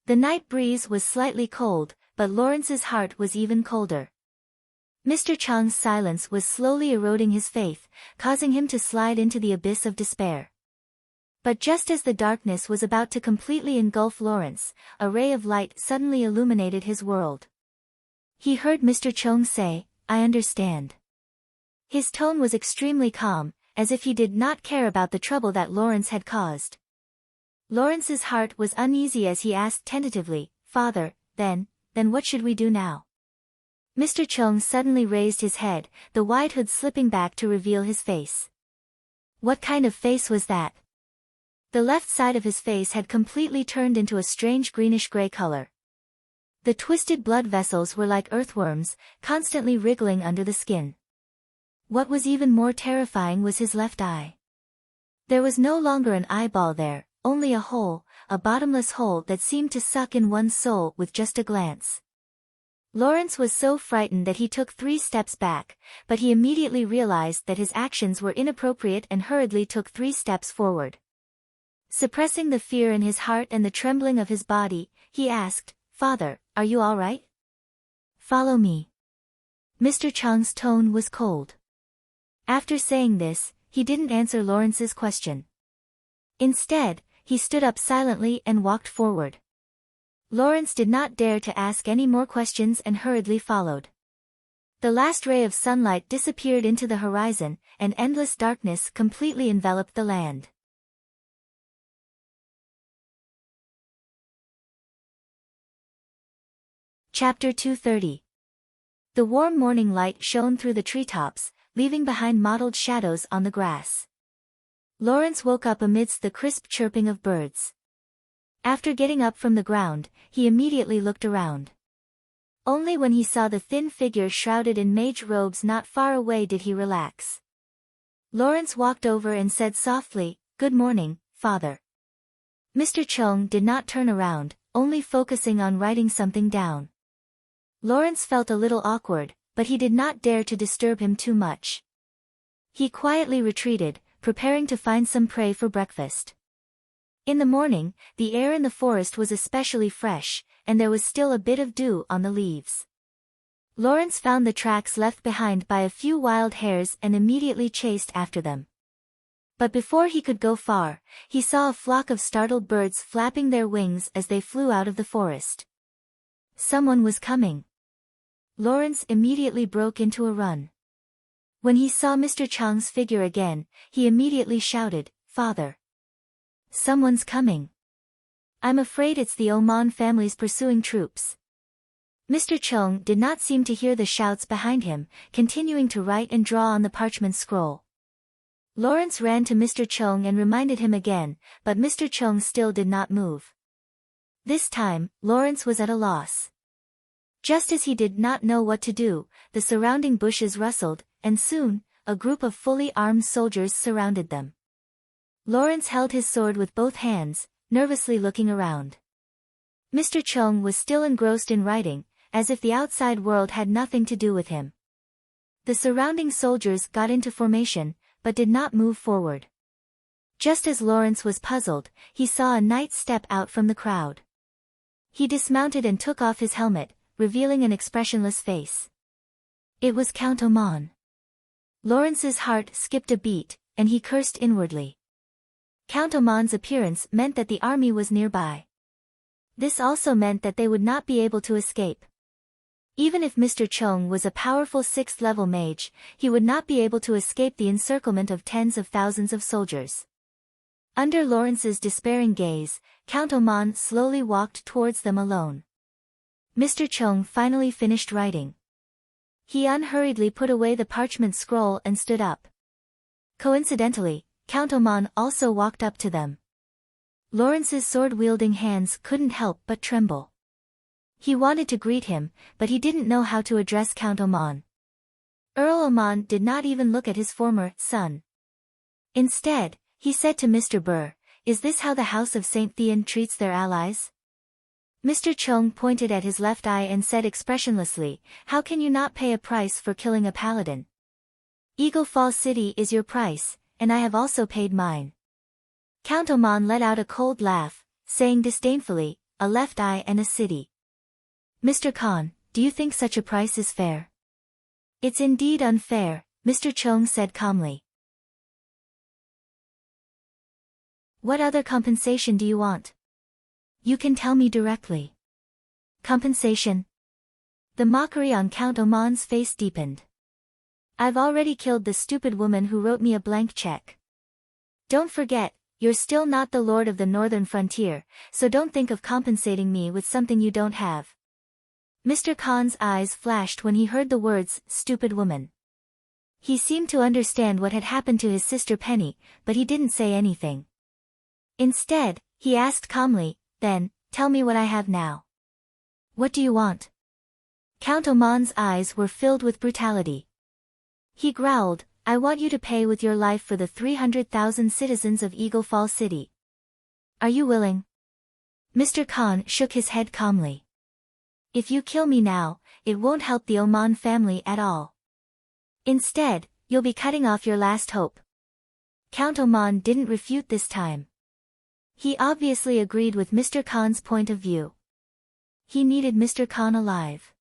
The night breeze was slightly cold, but Lawrence's heart was even colder. Mr. Chang's silence was slowly eroding his faith, causing him to slide into the abyss of despair. But just as the darkness was about to completely engulf Lawrence, a ray of light suddenly illuminated his world. He heard Mr. Chung say, "I understand." His tone was extremely calm, as if he did not care about the trouble that Lawrence had caused. Lawrence's heart was uneasy as he asked tentatively, "Father, then what should we do now?" Mr. Chung suddenly raised his head, the wide hood slipping back to reveal his face. What kind of face was that? The left side of his face had completely turned into a strange greenish-gray color. The twisted blood vessels were like earthworms, constantly wriggling under the skin. What was even more terrifying was his left eye. There was no longer an eyeball there, only a hole, a bottomless hole that seemed to suck in one's soul with just a glance. Lawrence was so frightened that he took 3 steps back, but he immediately realized that his actions were inappropriate and hurriedly took 3 steps forward. Suppressing the fear in his heart and the trembling of his body, he asked, "Father, are you all right? Follow me." Mr. Chung's tone was cold. After saying this, he didn't answer Lawrence's question. Instead, he stood up silently and walked forward. Lawrence did not dare to ask any more questions and hurriedly followed. The last ray of sunlight disappeared into the horizon, and endless darkness completely enveloped the land. Chapter 230. The warm morning light shone through the treetops, leaving behind mottled shadows on the grass. Lawrence woke up amidst the crisp chirping of birds. After getting up from the ground, he immediately looked around. Only when he saw the thin figure shrouded in mage robes not far away did he relax. Lawrence walked over and said softly, "Good morning, Father." Mr. Chung did not turn around, only focusing on writing something down. Lawrence felt a little awkward, but he did not dare to disturb him too much. He quietly retreated, preparing to find some prey for breakfast. In the morning, the air in the forest was especially fresh, and there was still a bit of dew on the leaves. Lawrence found the tracks left behind by a few wild hares and immediately chased after them. But before he could go far, he saw a flock of startled birds flapping their wings as they flew out of the forest. Someone was coming. Lawrence immediately broke into a run. When he saw Mr. Chang's figure again, he immediately shouted, "Father! Someone's coming. I'm afraid it's the Oman family's pursuing troops." Mr. Chung did not seem to hear the shouts behind him, continuing to write and draw on the parchment scroll. Lawrence ran to Mr. Chung and reminded him again, but Mr. Chung still did not move. This time, Lawrence was at a loss. Just as he did not know what to do, the surrounding bushes rustled, and soon, a group of fully armed soldiers surrounded them. Lawrence held his sword with both hands, nervously looking around. Mr. Chung was still engrossed in writing, as if the outside world had nothing to do with him. The surrounding soldiers got into formation, but did not move forward. Just as Lawrence was puzzled, he saw a knight step out from the crowd. He dismounted and took off his helmet, revealing an expressionless face. It was Count Oman. Lawrence's heart skipped a beat, and he cursed inwardly. Count Oman's appearance meant that the army was nearby. This also meant that they would not be able to escape. Even if Mr. Chung was a powerful 6th-level mage, he would not be able to escape the encirclement of tens of thousands of soldiers. Under Lawrence's despairing gaze, Count Oman slowly walked towards them alone. Mr. Chung finally finished writing. He unhurriedly put away the parchment scroll and stood up. Coincidentally, Count Oman also walked up to them. Lawrence's sword-wielding hands couldn't help but tremble. He wanted to greet him, but he didn't know how to address Count Oman. Earl Oman did not even look at his former son. Instead, he said to Mr. Burr, "Is this how the House of St. Thean treats their allies?" Mr. Chung pointed at his left eye and said expressionlessly, "How can you not pay a price for killing a paladin? Eagle Fall City is your price, and I have also paid mine." Count Oman let out a cold laugh, saying disdainfully, "A left eye and a city. Mr. Khan, do you think such a price is fair?" "It's indeed unfair," Mr. Chung said calmly. "What other compensation do you want? You can tell me directly." "Compensation?" The mockery on Count Oman's face deepened. I've already killed the stupid woman who wrote me a blank check. Don't forget, you're still not the lord of the northern frontier, so don't think of compensating me with something you don't have. Mr. Khan's eyes flashed when he heard the words, stupid woman. He seemed to understand what had happened to his sister Penny, but he didn't say anything. Instead, he asked calmly, then, tell me what I have now. What do you want? Count Oman's eyes were filled with brutality. He growled, I want you to pay with your life for the 300,000 citizens of Eagle Fall City. Are you willing? Mr. Khan shook his head calmly. If you kill me now, it won't help the Oman family at all. Instead, you'll be cutting off your last hope. Count Oman didn't refute this time. He obviously agreed with Mr. Khan's point of view. He needed Mr. Khan alive.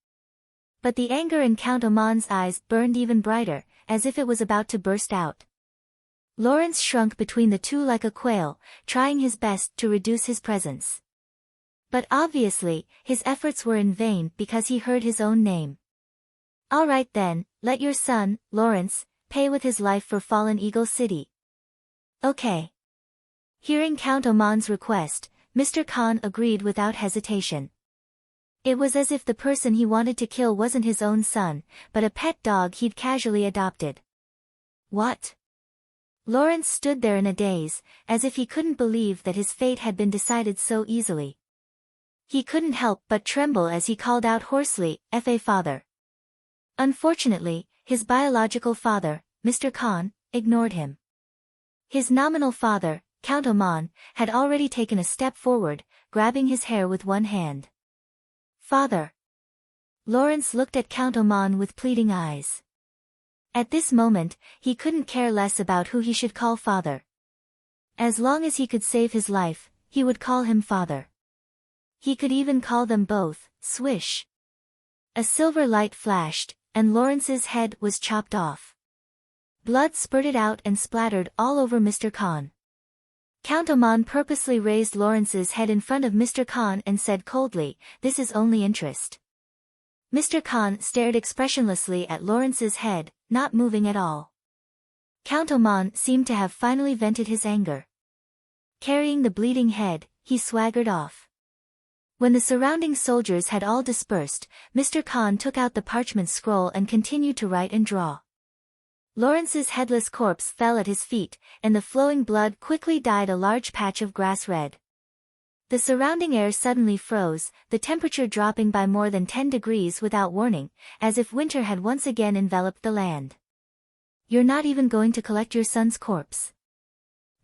But the anger in Count Oman's eyes burned even brighter, as if it was about to burst out. Lawrence shrunk between the two like a quail, trying his best to reduce his presence. But obviously, his efforts were in vain because he heard his own name. All right then, let your son, Lawrence, pay with his life for fallen Eagle City. Okay. Hearing Count Oman's request, Mr. Khan agreed without hesitation. It was as if the person he wanted to kill wasn't his own son, but a pet dog he'd casually adopted. What? Lawrence stood there in a daze, as if he couldn't believe that his fate had been decided so easily. He couldn't help but tremble as he called out hoarsely, F.A. father. Unfortunately, his biological father, Mr. Khan, ignored him. His nominal father, Count Oman, had already taken a step forward, grabbing his hair with one hand. Father. Lawrence looked at Count Oman with pleading eyes. At this moment, he couldn't care less about who he should call father. As long as he could save his life, he would call him father. He could even call them both, swish. A silver light flashed, and Lawrence's head was chopped off. Blood spurted out and splattered all over Mr. Khan. Count Oman purposely raised Lawrence's head in front of Mr. Khan and said coldly, this is only interest. Mr. Khan stared expressionlessly at Lawrence's head, not moving at all. Count Oman seemed to have finally vented his anger. Carrying the bleeding head, he swaggered off. When the surrounding soldiers had all dispersed, Mr. Khan took out the parchment scroll and continued to write and draw. Lawrence's headless corpse fell at his feet, and the flowing blood quickly dyed a large patch of grass red. The surrounding air suddenly froze, the temperature dropping by more than 10 degrees without warning, as if winter had once again enveloped the land. You're not even going to collect your son's corpse.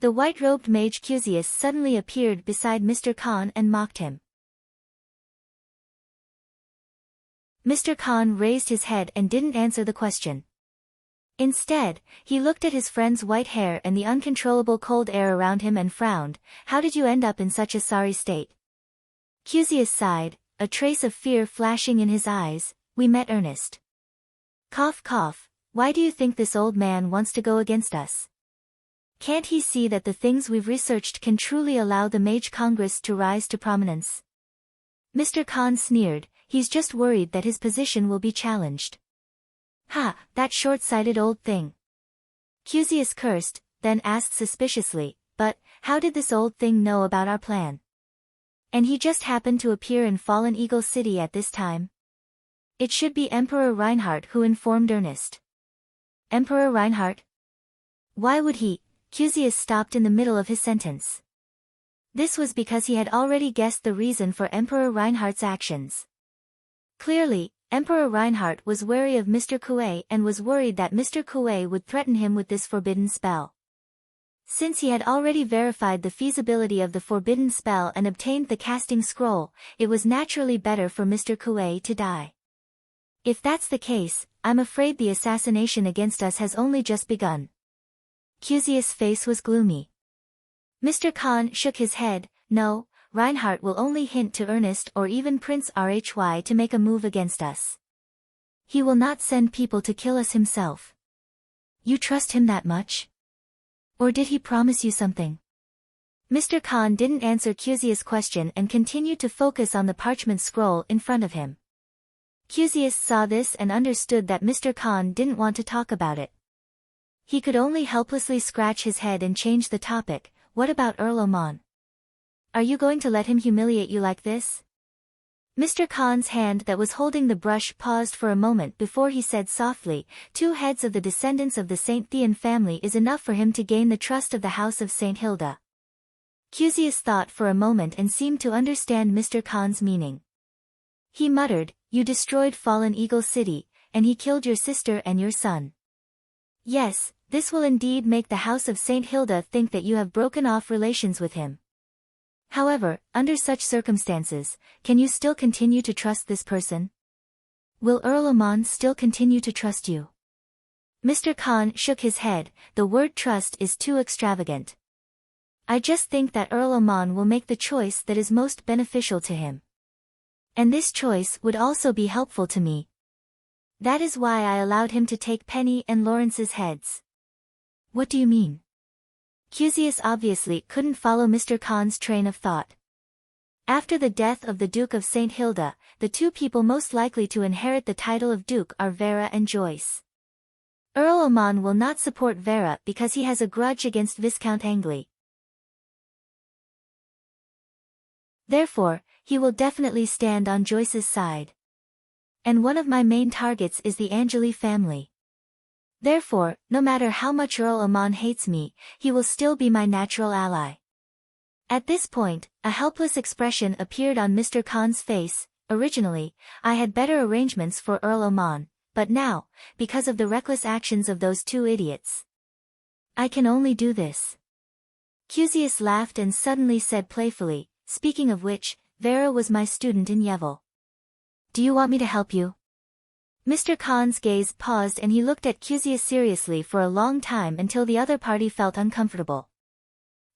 The white-robed mage Cusius suddenly appeared beside Mr. Khan and mocked him. Mr. Khan raised his head and didn't answer the question. Instead, he looked at his friend's white hair and the uncontrollable cold air around him and frowned, how did you end up in such a sorry state? Cusius sighed, a trace of fear flashing in his eyes, we met Ernest. Cough cough, why do you think this old man wants to go against us? Can't he see that the things we've researched can truly allow the Mage Congress to rise to prominence? Mr. Khan sneered, he's just worried that his position will be challenged. Ha, that short-sighted old thing. Cusius cursed, then asked suspiciously, but, how did this old thing know about our plan? And he just happened to appear in Fallen Eagle City at this time? It should be Emperor Reinhardt who informed Ernest. Emperor Reinhardt? Why would he? Cusius stopped in the middle of his sentence. This was because he had already guessed the reason for Emperor Reinhardt's actions. Clearly, Emperor Reinhardt was wary of Mr. Kuei and was worried that Mr. Kuei would threaten him with this forbidden spell. Since he had already verified the feasibility of the forbidden spell and obtained the casting scroll, it was naturally better for Mr. Kuei to die. If that's the case, I'm afraid the assassination against us has only just begun. Cusius' face was gloomy. Mr. Khan shook his head, no, Reinhardt will only hint to Ernest or even Prince Rhy to make a move against us. He will not send people to kill us himself. You trust him that much? Or did he promise you something? Mr. Khan didn't answer Cusius' question and continued to focus on the parchment scroll in front of him. Cusius saw this and understood that Mr. Khan didn't want to talk about it. He could only helplessly scratch his head and change the topic. What about Earl Oman? Are you going to let him humiliate you like this? Mr. Khan's hand that was holding the brush paused for a moment before he said softly, 2 heads of the descendants of the St. Thean family is enough for him to gain the trust of the house of St. Hilda. Cusius thought for a moment and seemed to understand Mr. Khan's meaning. He muttered, you destroyed Fallen Eagle City, and he killed your sister and your son. Yes, this will indeed make the house of St. Hilda think that you have broken off relations with him. However, under such circumstances, can you still continue to trust this person? Will Earl Oman still continue to trust you? Mr. Khan shook his head, the word trust is too extravagant. I just think that Earl Oman will make the choice that is most beneficial to him. And this choice would also be helpful to me. That is why I allowed him to take Penny and Lawrence's heads. What do you mean? Cusius obviously couldn't follow Mr. Khan's train of thought. After the death of the Duke of St. Hilda, the 2 people most likely to inherit the title of Duke are Vera and Joyce. Earl Oman will not support Vera because he has a grudge against Viscount Angley. Therefore, he will definitely stand on Joyce's side. And one of my main targets is the Angeli family. Therefore, no matter how much Earl Oman hates me, he will still be my natural ally. At this point, a helpless expression appeared on Mr. Khan's face. Originally, I had better arrangements for Earl Oman, but now, because of the reckless actions of those 2 idiots, I can only do this. Cusius laughed and suddenly said playfully, speaking of which, Vera was my student in Yeovil. Do you want me to help you? Mr. Khan's gaze paused and he looked at Cusius seriously for a long time until the other party felt uncomfortable.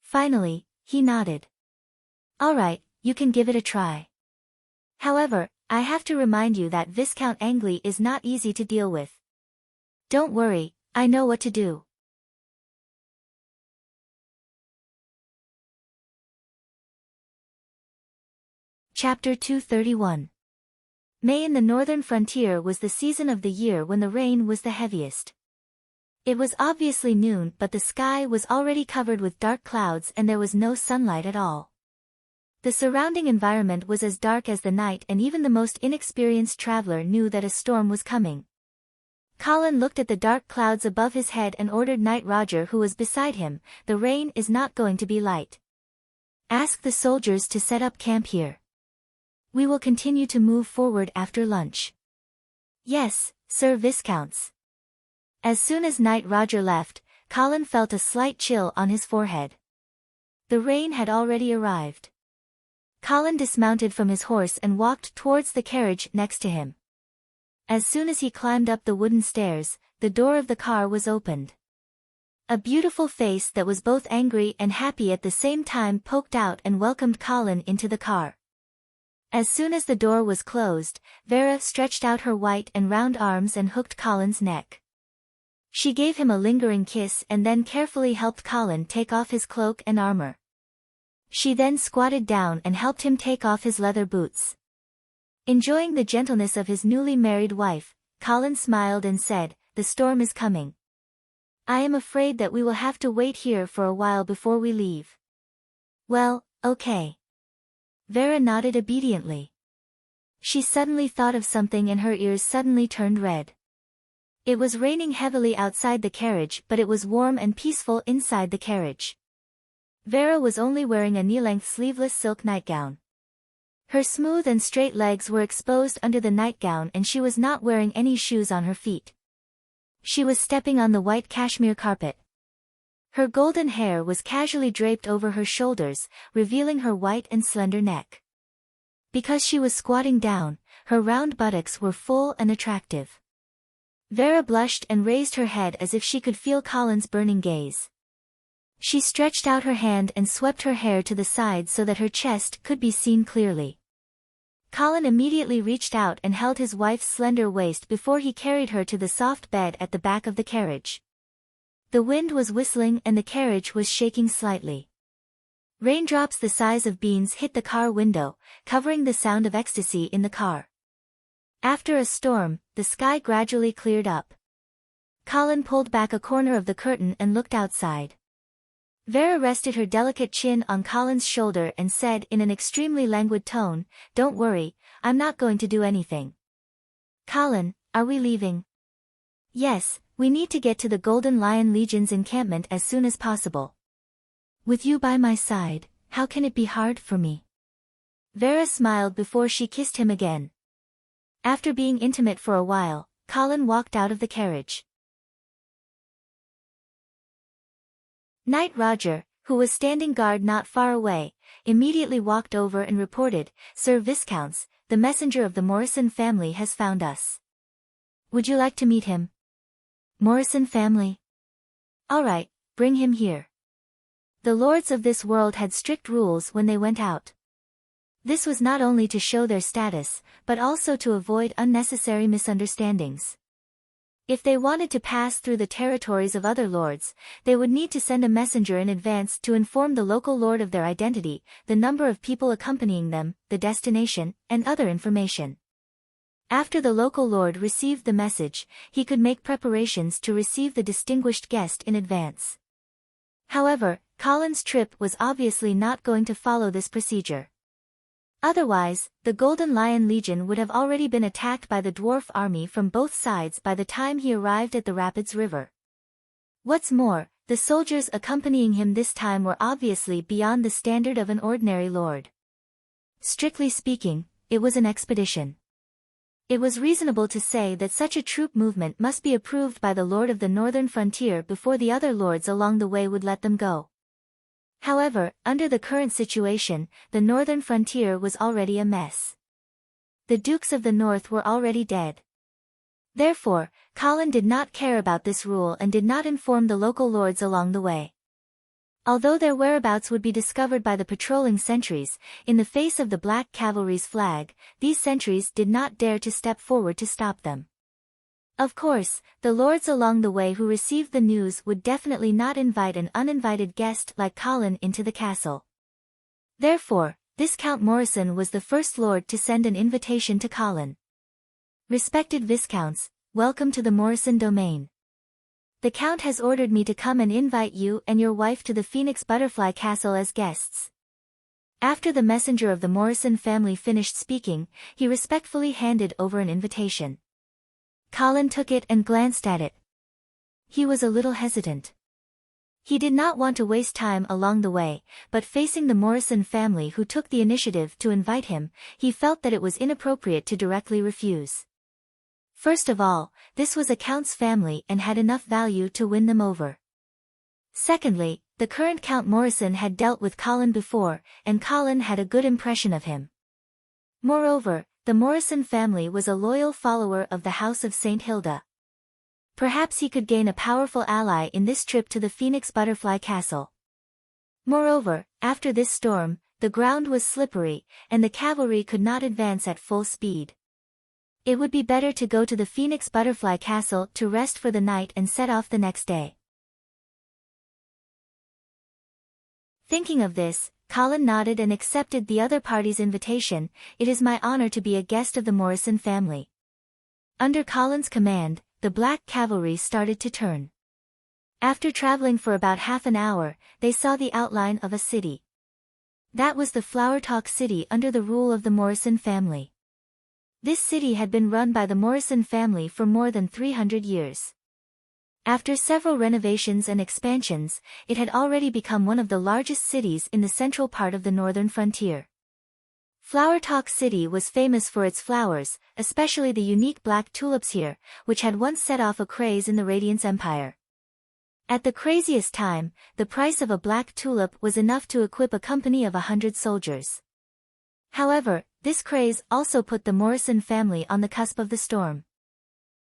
Finally, he nodded. All right, you can give it a try. However, I have to remind you that Viscount Angley is not easy to deal with. Don't worry, I know what to do. Chapter 231. May in the northern frontier was the season of the year when the rain was the heaviest. It was obviously noon, but the sky was already covered with dark clouds and there was no sunlight at all. The surrounding environment was as dark as the night and even the most inexperienced traveler knew that a storm was coming. Colin looked at the dark clouds above his head and ordered Knight Roger, who was beside him, the rain is not going to be light. Ask the soldiers to set up camp here. We will continue to move forward after lunch. Yes, Sir Viscounts. As soon as Knight Roger left, Colin felt a slight chill on his forehead. The rain had already arrived. Colin dismounted from his horse and walked towards the carriage next to him. As soon as he climbed up the wooden stairs, the door of the car was opened. A beautiful face that was both angry and happy at the same time poked out and welcomed Colin into the car. As soon as the door was closed, Vera stretched out her white and round arms and hooked Colin's neck. She gave him a lingering kiss and then carefully helped Colin take off his cloak and armor. She then squatted down and helped him take off his leather boots. Enjoying the gentleness of his newly married wife, Colin smiled and said, "The storm is coming. I am afraid that we will have to wait here for a while before we leave." "Well, okay." Vera nodded obediently. She suddenly thought of something and her ears suddenly turned red. It was raining heavily outside the carriage, but it was warm and peaceful inside the carriage. Vera was only wearing a knee-length sleeveless silk nightgown. Her smooth and straight legs were exposed under the nightgown and she was not wearing any shoes on her feet. She was stepping on the white cashmere carpet. Her golden hair was casually draped over her shoulders, revealing her white and slender neck. Because she was squatting down, her round buttocks were full and attractive. Vera blushed and raised her head as if she could feel Colin's burning gaze. She stretched out her hand and swept her hair to the side so that her chest could be seen clearly. Colin immediately reached out and held his wife's slender waist before he carried her to the soft bed at the back of the carriage. The wind was whistling and the carriage was shaking slightly. Raindrops the size of beans hit the car window, covering the sound of ecstasy in the car. After a storm, the sky gradually cleared up. Colin pulled back a corner of the curtain and looked outside. Vera rested her delicate chin on Colin's shoulder and said in an extremely languid tone, "Don't worry, I'm not going to do anything." "Colin, are we leaving?" "Yes, we need to get to the Golden Lion Legion's encampment as soon as possible." "With you by my side, how can it be hard for me?" Vera smiled before she kissed him again. After being intimate for a while, Colin walked out of the carriage. Knight Roger, who was standing guard not far away, immediately walked over and reported, "Sir Viscounts, the messenger of the Morrison family has found us. Would you like to meet him?" "Morrison family? All right, bring him here." The lords of this world had strict rules when they went out. This was not only to show their status, but also to avoid unnecessary misunderstandings. If they wanted to pass through the territories of other lords, they would need to send a messenger in advance to inform the local lord of their identity, the number of people accompanying them, the destination, and other information. After the local lord received the message, he could make preparations to receive the distinguished guest in advance. However, Colin's trip was obviously not going to follow this procedure. Otherwise, the Golden Lion Legion would have already been attacked by the dwarf army from both sides by the time he arrived at the Rapids River. What's more, the soldiers accompanying him this time were obviously beyond the standard of an ordinary lord. Strictly speaking, it was an expedition. It was reasonable to say that such a troop movement must be approved by the lord of the northern frontier before the other lords along the way would let them go. However, under the current situation, the northern frontier was already a mess. The dukes of the north were already dead. Therefore, Colin did not care about this rule and did not inform the local lords along the way. Although their whereabouts would be discovered by the patrolling sentries, in the face of the Black Cavalry's flag, these sentries did not dare to step forward to stop them. Of course, the lords along the way who received the news would definitely not invite an uninvited guest like Colin into the castle. Therefore, this Count Morrison was the first lord to send an invitation to Colin. "Respected Viscounts, welcome to the Morrison domain. The Count has ordered me to come and invite you and your wife to the Phoenix Butterfly Castle as guests." After the messenger of the Morrison family finished speaking, he respectfully handed over an invitation. Colin took it and glanced at it. He was a little hesitant. He did not want to waste time along the way, but facing the Morrison family who took the initiative to invite him, he felt that it was inappropriate to directly refuse. First of all, this was a count's family and had enough value to win them over. Secondly, the current Count Morrison had dealt with Colin before, and Colin had a good impression of him. Moreover, the Morrison family was a loyal follower of the House of St. Hilda. Perhaps he could gain a powerful ally in this trip to the Phoenix Butterfly Castle. Moreover, after this storm, the ground was slippery, and the cavalry could not advance at full speed. It would be better to go to the Phoenix Butterfly Castle to rest for the night and set off the next day. Thinking of this, Colin nodded and accepted the other party's invitation. "It is my honor to be a guest of the Morrison family." Under Colin's command, the Black Cavalry started to turn. After traveling for about half an hour, they saw the outline of a city. That was the Flowertalk City under the rule of the Morrison family. This city had been run by the Morrison family for more than 300 years. After several renovations and expansions, it had already become one of the largest cities in the central part of the northern frontier. Flowertalk City was famous for its flowers, especially the unique black tulips here, which had once set off a craze in the Radiance Empire. At the craziest time, the price of a black tulip was enough to equip a company of 100 soldiers. However, this craze also put the Morrison family on the cusp of the storm.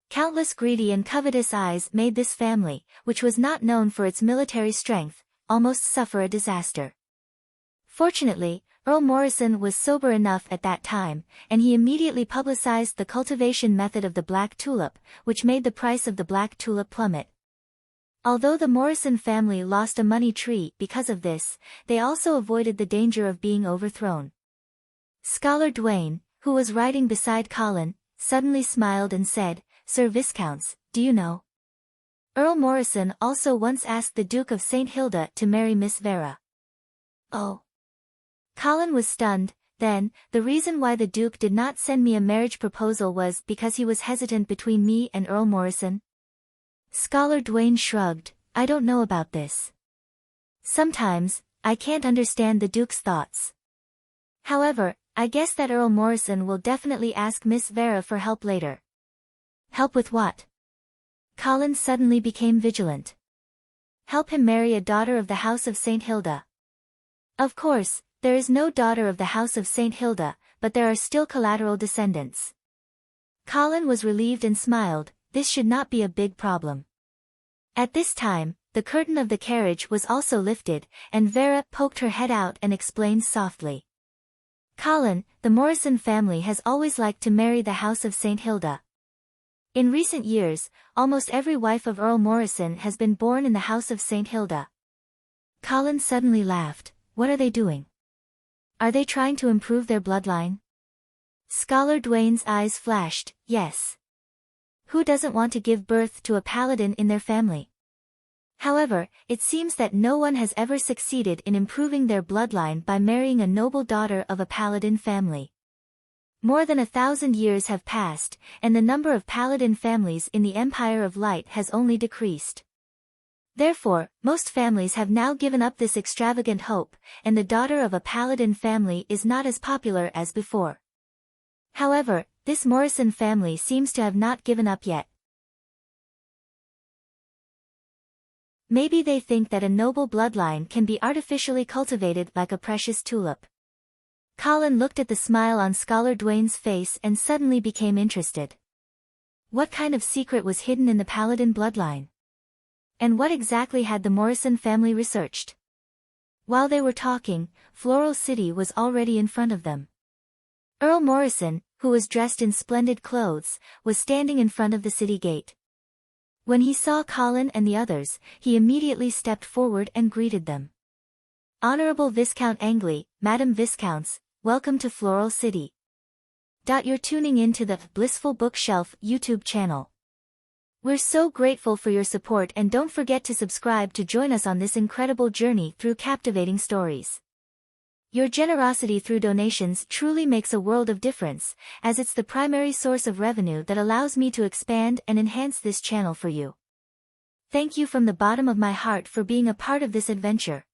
Countless greedy and covetous eyes made this family, which was not known for its military strength, almost suffer a disaster. Fortunately, Earl Morrison was sober enough at that time, and he immediately publicized the cultivation method of the black tulip, which made the price of the black tulip plummet. Although the Morrison family lost a money tree because of this, they also avoided the danger of being overthrown. Scholar Dwayne, who was riding beside Colin, suddenly smiled and said, "Sir Viscounts, do you know? Earl Morrison also once asked the Duke of St. Hilda to marry Miss Vera." "Oh." Colin was stunned. Then, the reason why the Duke did not send me a marriage proposal was because he was hesitant between me and Earl Morrison? Scholar Dwayne shrugged. "I don't know about this. Sometimes, I can't understand the Duke's thoughts. However, I guess that Earl Morrison will definitely ask Miss Vera for help later." "Help with what?" Colin suddenly became vigilant. "Help him marry a daughter of the House of St. Hilda." "Of course, there is no daughter of the House of St. Hilda, but there are still collateral descendants." Colin was relieved and smiled. This should not be a big problem. At this time, the curtain of the carriage was also lifted, and Vera poked her head out and explained softly. "Colin, the Morrison family has always liked to marry the House of St. Hilda. In recent years, almost every wife of Earl Morrison has been born in the House of St. Hilda." Colin suddenly laughed. "What are they doing? Are they trying to improve their bloodline?" Scholar Dwayne's eyes flashed. "Yes. Who doesn't want to give birth to a paladin in their family? However, it seems that no one has ever succeeded in improving their bloodline by marrying a noble daughter of a paladin family. More than 1,000 years have passed, and the number of paladin families in the Empire of Light has only decreased. Therefore, most families have now given up this extravagant hope, and the daughter of a paladin family is not as popular as before. However, this Morrison family seems to have not given up yet. Maybe they think that a noble bloodline can be artificially cultivated like a precious tulip." Colin looked at the smile on Scholar Dwayne's face and suddenly became interested. What kind of secret was hidden in the paladin bloodline? And what exactly had the Morrison family researched? While they were talking, Floral City was already in front of them. Earl Morrison, who was dressed in splendid clothes, was standing in front of the city gate. When he saw Colin and the others, he immediately stepped forward and greeted them. "Honorable Viscount Angley, Madam Viscounts, welcome to Floral City. You're tuning in to the Blissful Bookshelf YouTube channel. We're so grateful for your support, and don't forget to subscribe to join us on this incredible journey through captivating stories. Your generosity through donations truly makes a world of difference, as it's the primary source of revenue that allows me to expand and enhance this channel for you. Thank you from the bottom of my heart for being a part of this adventure.